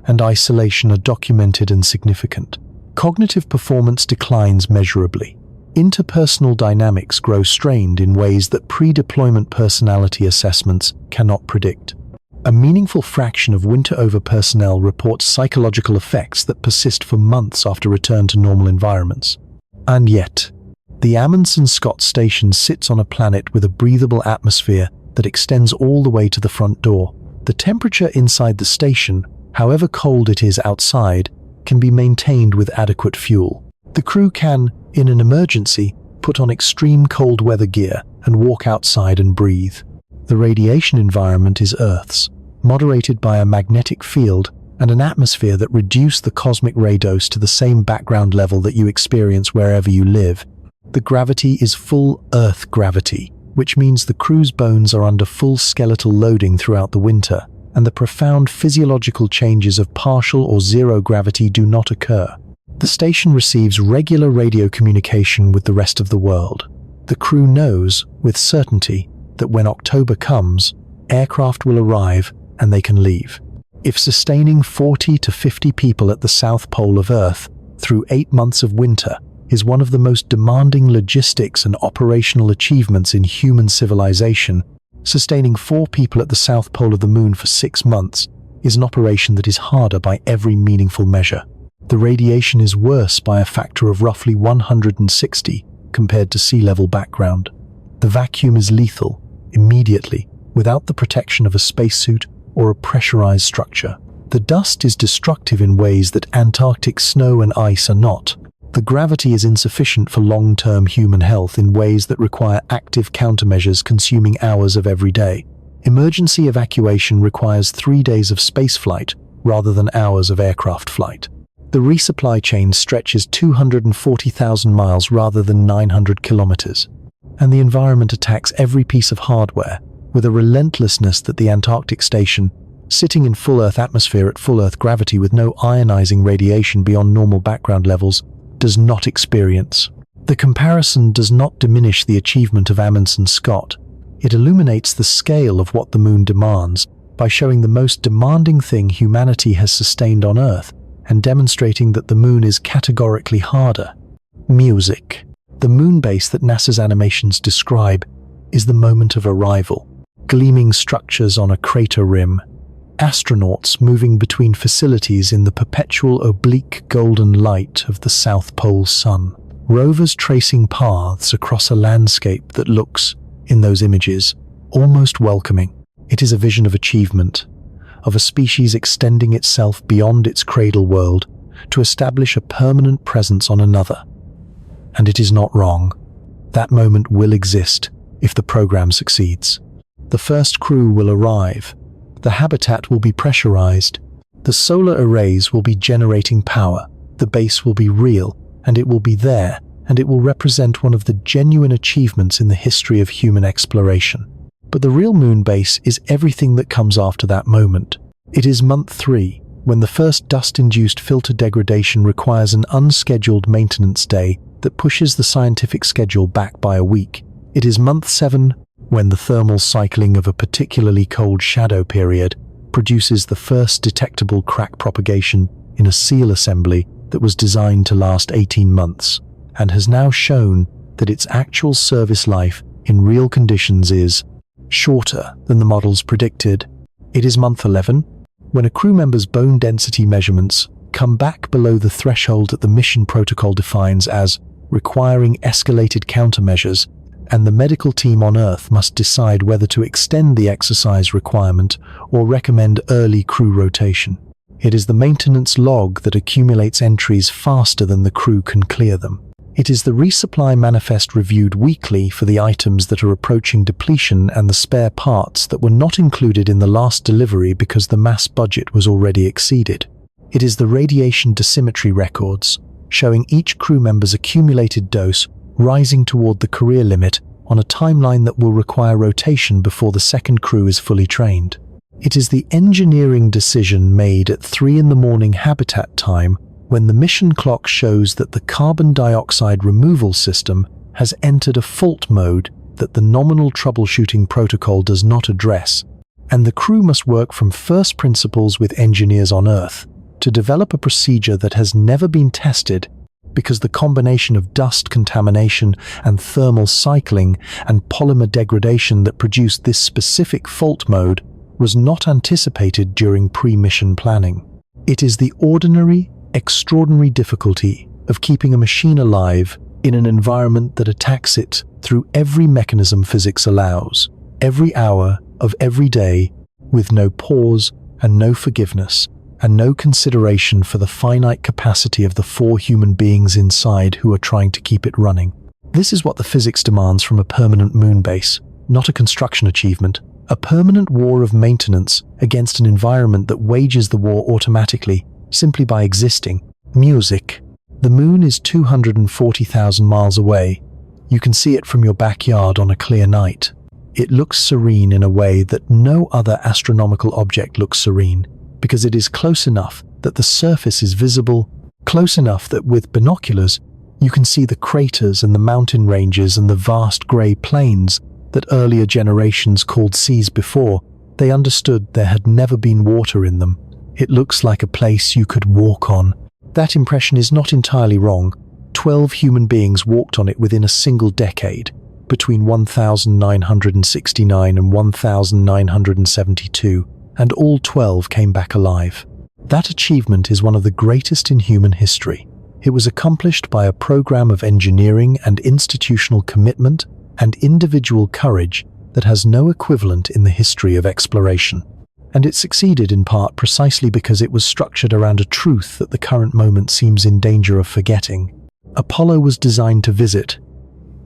S1: and isolation are documented and significant. Cognitive performance declines measurably. Interpersonal dynamics grow strained in ways that pre-deployment personality assessments cannot predict. A meaningful fraction of winter-over personnel reports psychological effects that persist for months after return to normal environments. And yet, the Amundsen-Scott station sits on a planet with a breathable atmosphere that extends all the way to the front door. The temperature inside the station, however cold it is outside, can be maintained with adequate fuel. The crew can, in an emergency, put on extreme cold weather gear and walk outside and breathe. The radiation environment is Earth's, moderated by a magnetic field and an atmosphere that reduce the cosmic ray dose to the same background level that you experience wherever you live. The gravity is full Earth gravity, which means the crew's bones are under full skeletal loading throughout the winter, and the profound physiological changes of partial or zero gravity do not occur. The station receives regular radio communication with the rest of the world. The crew knows, with certainty, that when October comes, aircraft will arrive and they can leave. If sustaining 40 to 50 people at the South Pole of Earth through 8 months of winter is one of the most demanding logistics and operational achievements in human civilization, sustaining 4 people at the South Pole of the Moon for 6 months is an operation that is harder by every meaningful measure. The radiation is worse by a factor of roughly 160 compared to sea level background. The vacuum is lethal, immediately, without the protection of a spacesuit or a pressurized structure. The dust is destructive in ways that Antarctic snow and ice are not. The gravity is insufficient for long-term human health in ways that require active countermeasures consuming hours of every day. Emergency evacuation requires 3 days of spaceflight rather than hours of aircraft flight. The resupply chain stretches 240,000 miles rather than 900 kilometers, and the environment attacks every piece of hardware with a relentlessness that the Antarctic station, sitting in full Earth atmosphere at full Earth gravity with no ionizing radiation beyond normal background levels, does not experience. The comparison does not diminish the achievement of Amundsen-Scott. It illuminates the scale of what the Moon demands by showing the most demanding thing humanity has sustained on Earth and demonstrating that the Moon is categorically harder. Music. The moon base that NASA's animations describe is the moment of arrival. Gleaming structures on a crater rim. Astronauts moving between facilities in the perpetual oblique golden light of the South Pole sun. Rovers tracing paths across a landscape that looks, in those images, almost welcoming. It is a vision of achievement, of a species extending itself beyond its cradle world to establish a permanent presence on another. And it is not wrong. That moment will exist if the program succeeds. The first crew will arrive. The habitat will be pressurized. The solar arrays will be generating power. The base will be real, and it will be there, and it will represent one of the genuine achievements in the history of human exploration. But the real moon base is everything that comes after that moment. It is month 3, when the first dust-induced filter degradation requires an unscheduled maintenance day that pushes the scientific schedule back by a week. It is month 7, when the thermal cycling of a particularly cold shadow period produces the first detectable crack propagation in a seal assembly that was designed to last 18 months, and has now shown that its actual service life in real conditions is shorter than the models predicted. It is month 11, when a crew member's bone density measurements come back below the threshold that the mission protocol defines as requiring escalated countermeasures, and the medical team on Earth must decide whether to extend the exercise requirement or recommend early crew rotation. It is the maintenance log that accumulates entries faster than the crew can clear them. It is the resupply manifest reviewed weekly for the items that are approaching depletion and the spare parts that were not included in the last delivery because the mass budget was already exceeded. It is the radiation dosimetry records, showing each crew member's accumulated dose rising toward the career limit on a timeline that will require rotation before the second crew is fully trained. It is the engineering decision made at 3 in the morning habitat time when the mission clock shows that the carbon dioxide removal system has entered a fault mode that the nominal troubleshooting protocol does not address, and the crew must work from first principles with engineers on Earth to develop a procedure that has never been tested because the combination of dust contamination and thermal cycling and polymer degradation that produced this specific fault mode was not anticipated during pre-mission planning. It is the ordinary, extraordinary difficulty of keeping a machine alive in an environment that attacks it through every mechanism physics allows, every hour of every day, with no pause and no forgiveness, and no consideration for the finite capacity of the 4 human beings inside who are trying to keep it running. This is what the physics demands from a permanent moon base, not a construction achievement, a permanent war of maintenance against an environment that wages the war automatically, simply by existing. Music. The moon is 240,000 miles away. You can see it from your backyard on a clear night. It looks serene in a way that no other astronomical object looks serene, because it is close enough that the surface is visible, close enough that with binoculars you can see the craters and the mountain ranges and the vast grey plains that earlier generations called seas before they understood there had never been water in them. It looks like a place you could walk on. That impression is not entirely wrong. 12 human beings walked on it within a single decade, between 1969 and 1972. And all 12 came back alive. That achievement is one of the greatest in human history. It was accomplished by a program of engineering and institutional commitment and individual courage that has no equivalent in the history of exploration. And it succeeded in part precisely because it was structured around a truth that the current moment seems in danger of forgetting. Apollo was designed to visit,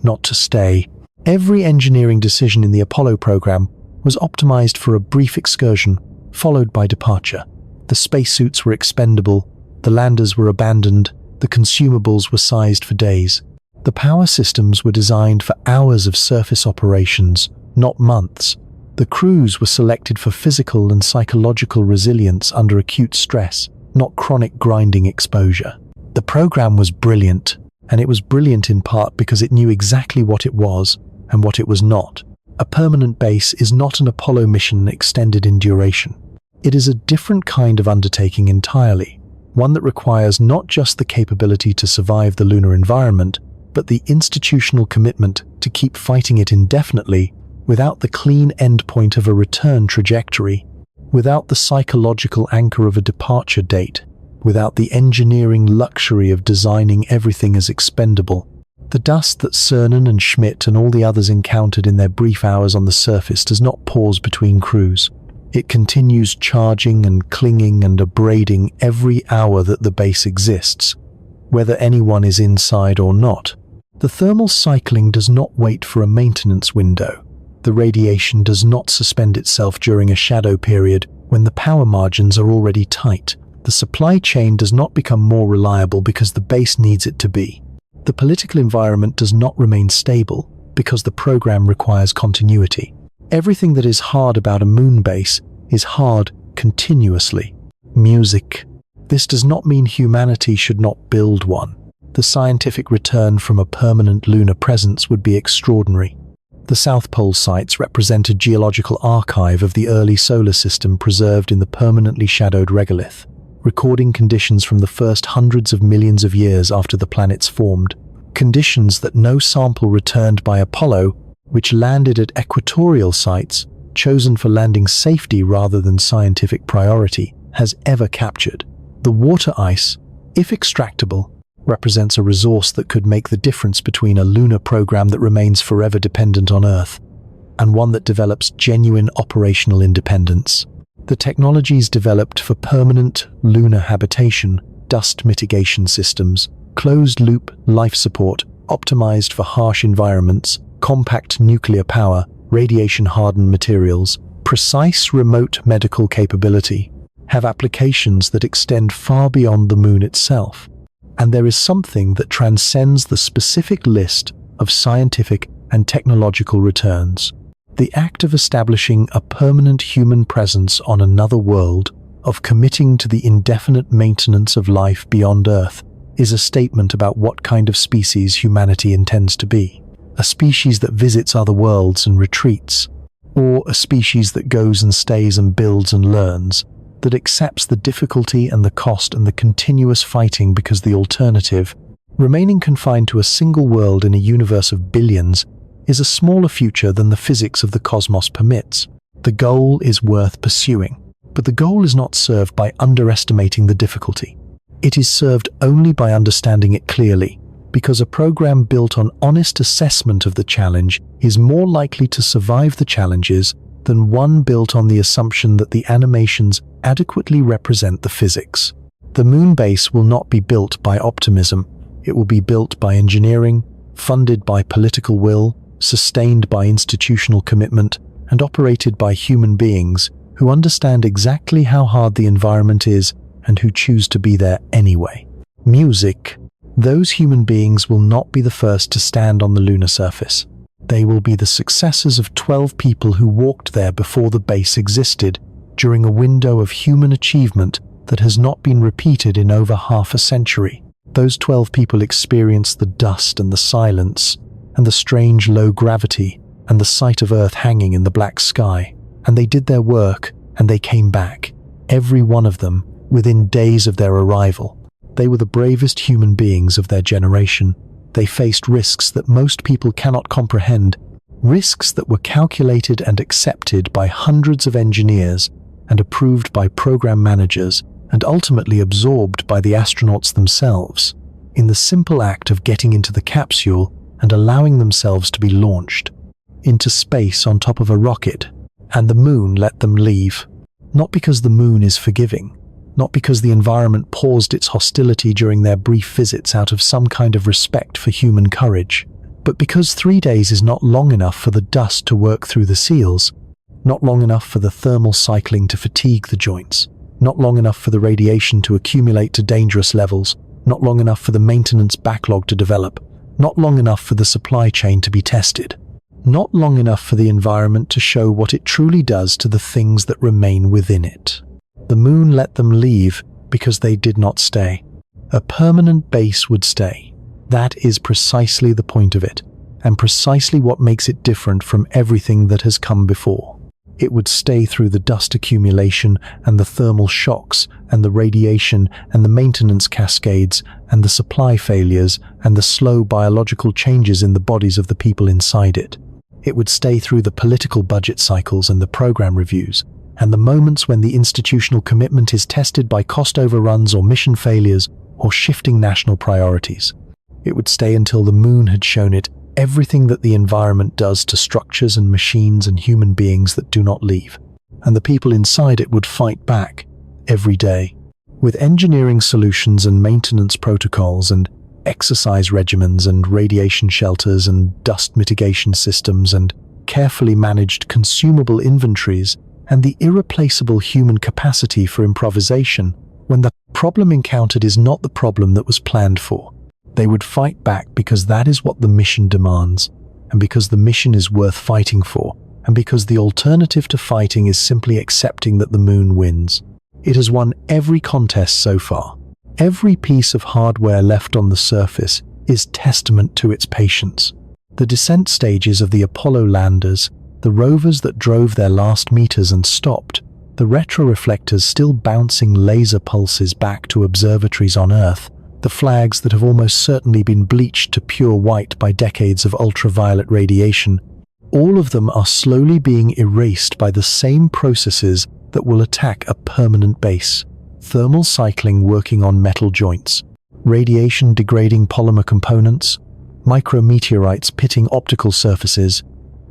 S1: not to stay. Every engineering decision in the Apollo program was optimized for a brief excursion, followed by departure. The spacesuits were expendable, the landers were abandoned, the consumables were sized for days. The power systems were designed for hours of surface operations, not months. The crews were selected for physical and psychological resilience under acute stress, not chronic grinding exposure. The program was brilliant, and it was brilliant in part because it knew exactly what it was and what it was not. A permanent base is not an Apollo mission extended in duration. It is a different kind of undertaking entirely, one that requires not just the capability to survive the lunar environment, but the institutional commitment to keep fighting it indefinitely without the clean endpoint of a return trajectory, without the psychological anchor of a departure date, without the engineering luxury of designing everything as expendable. The dust that Cernan and Schmidt and all the others encountered in their brief hours on the surface does not pause between crews. It continues charging and clinging and abrading every hour that the base exists, whether anyone is inside or not. The thermal cycling does not wait for a maintenance window. The radiation does not suspend itself during a shadow period when the power margins are already tight. The supply chain does not become more reliable because the base needs it to be. The political environment does not remain stable because the program requires continuity. Everything that is hard about a moon base is hard continuously. Music. This does not mean humanity should not build one. The scientific return from a permanent lunar presence would be extraordinary. The South Pole sites represent a geological archive of the early solar system preserved in the permanently shadowed regolith, recording conditions from the first hundreds of millions of years after the planets formed, conditions that no sample returned by Apollo, which landed at equatorial sites, chosen for landing safety rather than scientific priority, has ever captured. The water ice, if extractable, represents a resource that could make the difference between a lunar program that remains forever dependent on Earth and one that develops genuine operational independence. The technologies developed for permanent lunar habitation, dust mitigation systems, closed-loop life support, optimized for harsh environments, compact nuclear power, radiation-hardened materials, precise remote medical capability, have applications that extend far beyond the moon itself. And there is something that transcends the specific list of scientific and technological returns. The act of establishing a permanent human presence on another world, of committing to the indefinite maintenance of life beyond Earth, is a statement about what kind of species humanity intends to be. A species that visits other worlds and retreats, or a species that goes and stays and builds and learns, that accepts the difficulty and the cost and the continuous fighting because the alternative, remaining confined to a single world in a universe of billions, is a smaller future than the physics of the cosmos permits. The goal is worth pursuing, but the goal is not served by underestimating the difficulty. It is served only by understanding it clearly, because a program built on honest assessment of the challenge is more likely to survive the challenges than one built on the assumption that the animations adequately represent the physics. The moon base will not be built by optimism. It will be built by engineering, funded by political will, sustained by institutional commitment, and operated by human beings who understand exactly how hard the environment is and who choose to be there anyway. Music. Those human beings will not be the first to stand on the lunar surface. They will be the successors of 12 people who walked there before the base existed, during a window of human achievement that has not been repeated in over half a century. Those 12 people experienced the dust and the silence, and the strange low gravity, and the sight of Earth hanging in the black sky. And they did their work, and they came back, every one of them, within days of their arrival. They were the bravest human beings of their generation. They faced risks that most people cannot comprehend, risks that were calculated and accepted by hundreds of engineers and approved by program managers and ultimately absorbed by the astronauts themselves, in the simple act of getting into the capsule and allowing themselves to be launched into space on top of a rocket, and the moon let them leave. Not because the moon is forgiving, not because the environment paused its hostility during their brief visits out of some kind of respect for human courage, but because 3 days is not long enough for the dust to work through the seals, not long enough for the thermal cycling to fatigue the joints, not long enough for the radiation to accumulate to dangerous levels, not long enough for the maintenance backlog to develop, not long enough for the supply chain to be tested, not long enough for the environment to show what it truly does to the things that remain within it. The moon let them leave because they did not stay. A permanent base would stay. That is precisely the point of it, and precisely what makes it different from everything that has come before. It would stay through the dust accumulation and the thermal shocks and the radiation and the maintenance cascades and the supply failures and the slow biological changes in the bodies of the people inside it. It would stay through the political budget cycles and the program reviews, and the moments when the institutional commitment is tested by cost overruns or mission failures or shifting national priorities. It would stay until the moon had shown it everything that the environment does to structures and machines and human beings that do not leave. And the people inside it would fight back every day. With engineering solutions and maintenance protocols and exercise regimens and radiation shelters and dust mitigation systems and carefully managed consumable inventories and the irreplaceable human capacity for improvisation, when the problem encountered is not the problem that was planned for. They would fight back because that is what the mission demands, and because the mission is worth fighting for, and because the alternative to fighting is simply accepting that the moon wins. It has won every contest so far. Every piece of hardware left on the surface is testament to its patience. The descent stages of the Apollo landers, the rovers that drove their last meters and stopped, the retroreflectors still bouncing laser pulses back to observatories on Earth, the flags that have almost certainly been bleached to pure white by decades of ultraviolet radiation, all of them are slowly being erased by the same processes that will attack a permanent base. Thermal cycling working on metal joints, radiation degrading polymer components, micrometeorites pitting optical surfaces,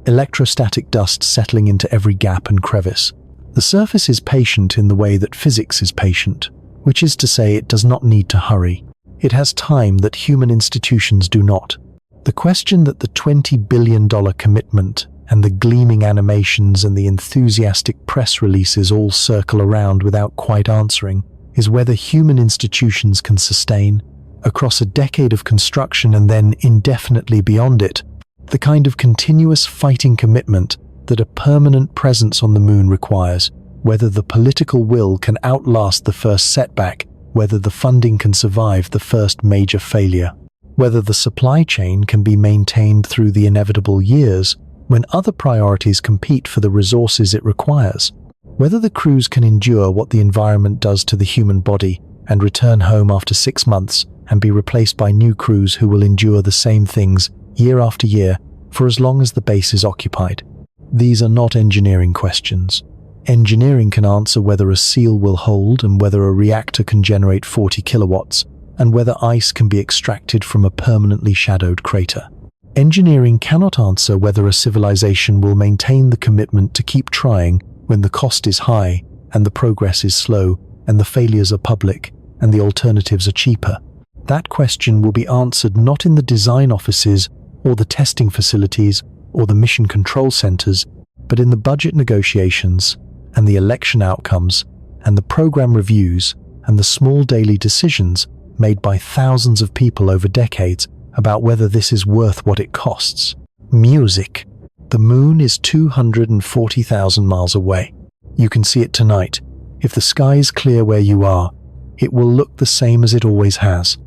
S1: electrostatic dust settling into every gap and crevice. The surface is patient in the way that physics is patient, which is to say it does not need to hurry. It has time that human institutions do not. The question that the $20 billion commitment and the gleaming animations and the enthusiastic press releases all circle around without quite answering is whether human institutions can sustain, across a decade of construction and then indefinitely beyond it, the kind of continuous fighting commitment that a permanent presence on the moon requires, whether the political will can outlast the first setback, whether the funding can survive the first major failure, whether the supply chain can be maintained through the inevitable years when other priorities compete for the resources it requires, whether the crews can endure what the environment does to the human body and return home after 6 months and be replaced by new crews who will endure the same things year after year for as long as the base is occupied. These are not engineering questions. Engineering can answer whether a seal will hold and whether a reactor can generate 40 kilowatts and whether ice can be extracted from a permanently shadowed crater. Engineering cannot answer whether a civilization will maintain the commitment to keep trying when the cost is high and the progress is slow and the failures are public and the alternatives are cheaper. That question will be answered not in the design offices or the testing facilities or the mission control centers, but in the budget negotiations and the election outcomes and the program reviews and the small daily decisions made by thousands of people over decades about whether this is worth what it costs. Music. The moon is 240,000 miles away. You can see it tonight. If the sky is clear where you are, it will look the same as it always has.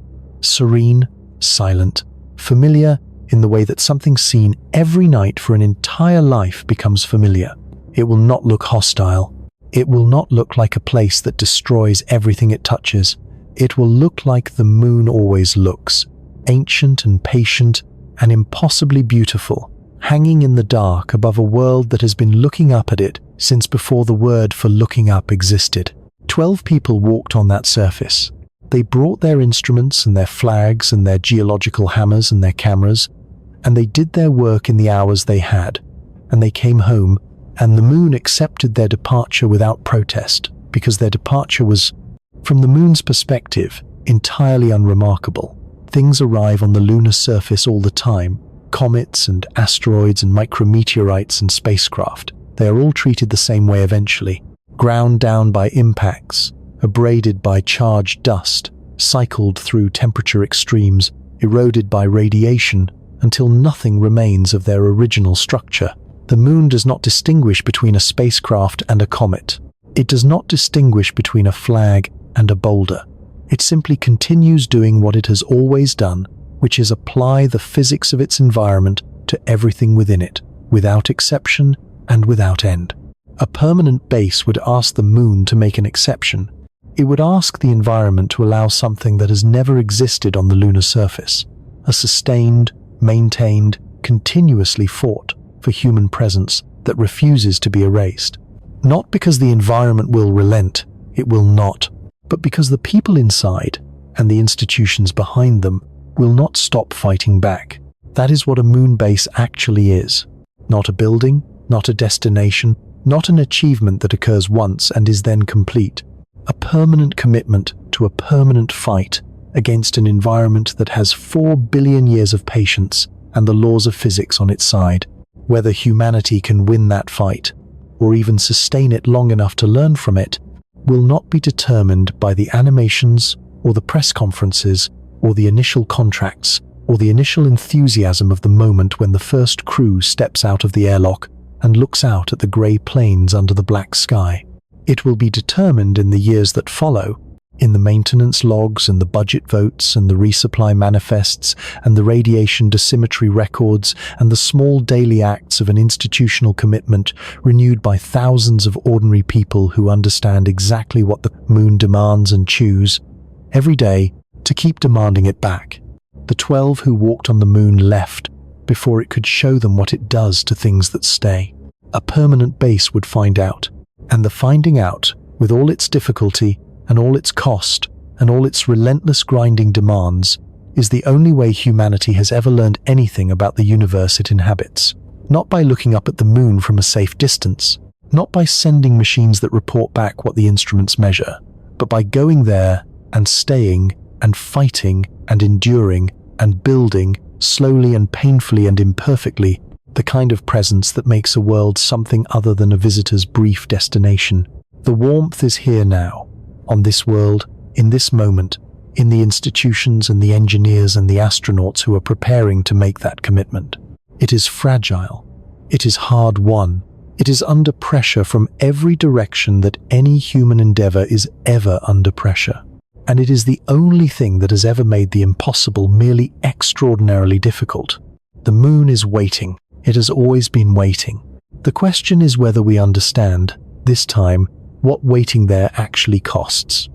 S1: Serene, silent, familiar in the way that something seen every night for an entire life becomes familiar. It will not look hostile. It will not look like a place that destroys everything it touches. It will look like the moon always looks, ancient and patient and impossibly beautiful, hanging in the dark above a world that has been looking up at it since before the word for looking up existed. 12 people walked on that surface. They brought their instruments and their flags and their geological hammers and their cameras, and they did their work in the hours they had, and they came home, and the moon accepted their departure without protest, because their departure was, from the moon's perspective, entirely unremarkable. Things arrive on the lunar surface all the time, comets and asteroids and micrometeorites and spacecraft. They are all treated the same way eventually, ground down by impacts, abraded by charged dust, cycled through temperature extremes, eroded by radiation, until nothing remains of their original structure. The moon does not distinguish between a spacecraft and a comet. It does not distinguish between a flag and a boulder. It simply continues doing what it has always done, which is apply the physics of its environment to everything within it, without exception and without end. A permanent base would ask the moon to make an exception. It would ask the environment to allow something that has never existed on the lunar surface, a sustained, maintained, continuously fought for human presence that refuses to be erased. Not because the environment will relent, it will not, but because the people inside, and the institutions behind them, will not stop fighting back. That is what a moon base actually is. Not a building, not a destination, not an achievement that occurs once and is then complete. A permanent commitment to a permanent fight against an environment that has 4 billion years of patience and the laws of physics on its side. Whether humanity can win that fight, or even sustain it long enough to learn from it, will not be determined by the animations or the press conferences or the initial contracts or the initial enthusiasm of the moment when the first crew steps out of the airlock and looks out at the grey plains under the black sky. It will be determined in the years that follow, in the maintenance logs and the budget votes and the resupply manifests and the radiation dosimetry records and the small daily acts of an institutional commitment renewed by thousands of ordinary people who understand exactly what the moon demands and choose, every day, to keep demanding it back. The 12 who walked on the moon left before it could show them what it does to things that stay. A permanent base would find out, and the finding out, with all its difficulty and all its cost and all its relentless grinding demands, is the only way humanity has ever learned anything about the universe it inhabits. Not by looking up at the moon from a safe distance, not by sending machines that report back what the instruments measure, but by going there and staying and fighting and enduring and building, slowly and painfully and imperfectly, the kind of presence that makes a world something other than a visitor's brief destination. The warmth is here now, on this world, in this moment, in the institutions and the engineers and the astronauts who are preparing to make that commitment. It is fragile. It is hard-won. It is under pressure from every direction that any human endeavor is ever under pressure. And it is the only thing that has ever made the impossible merely extraordinarily difficult. The moon is waiting. It has always been waiting. The question is whether we understand, this time, what waiting there actually costs.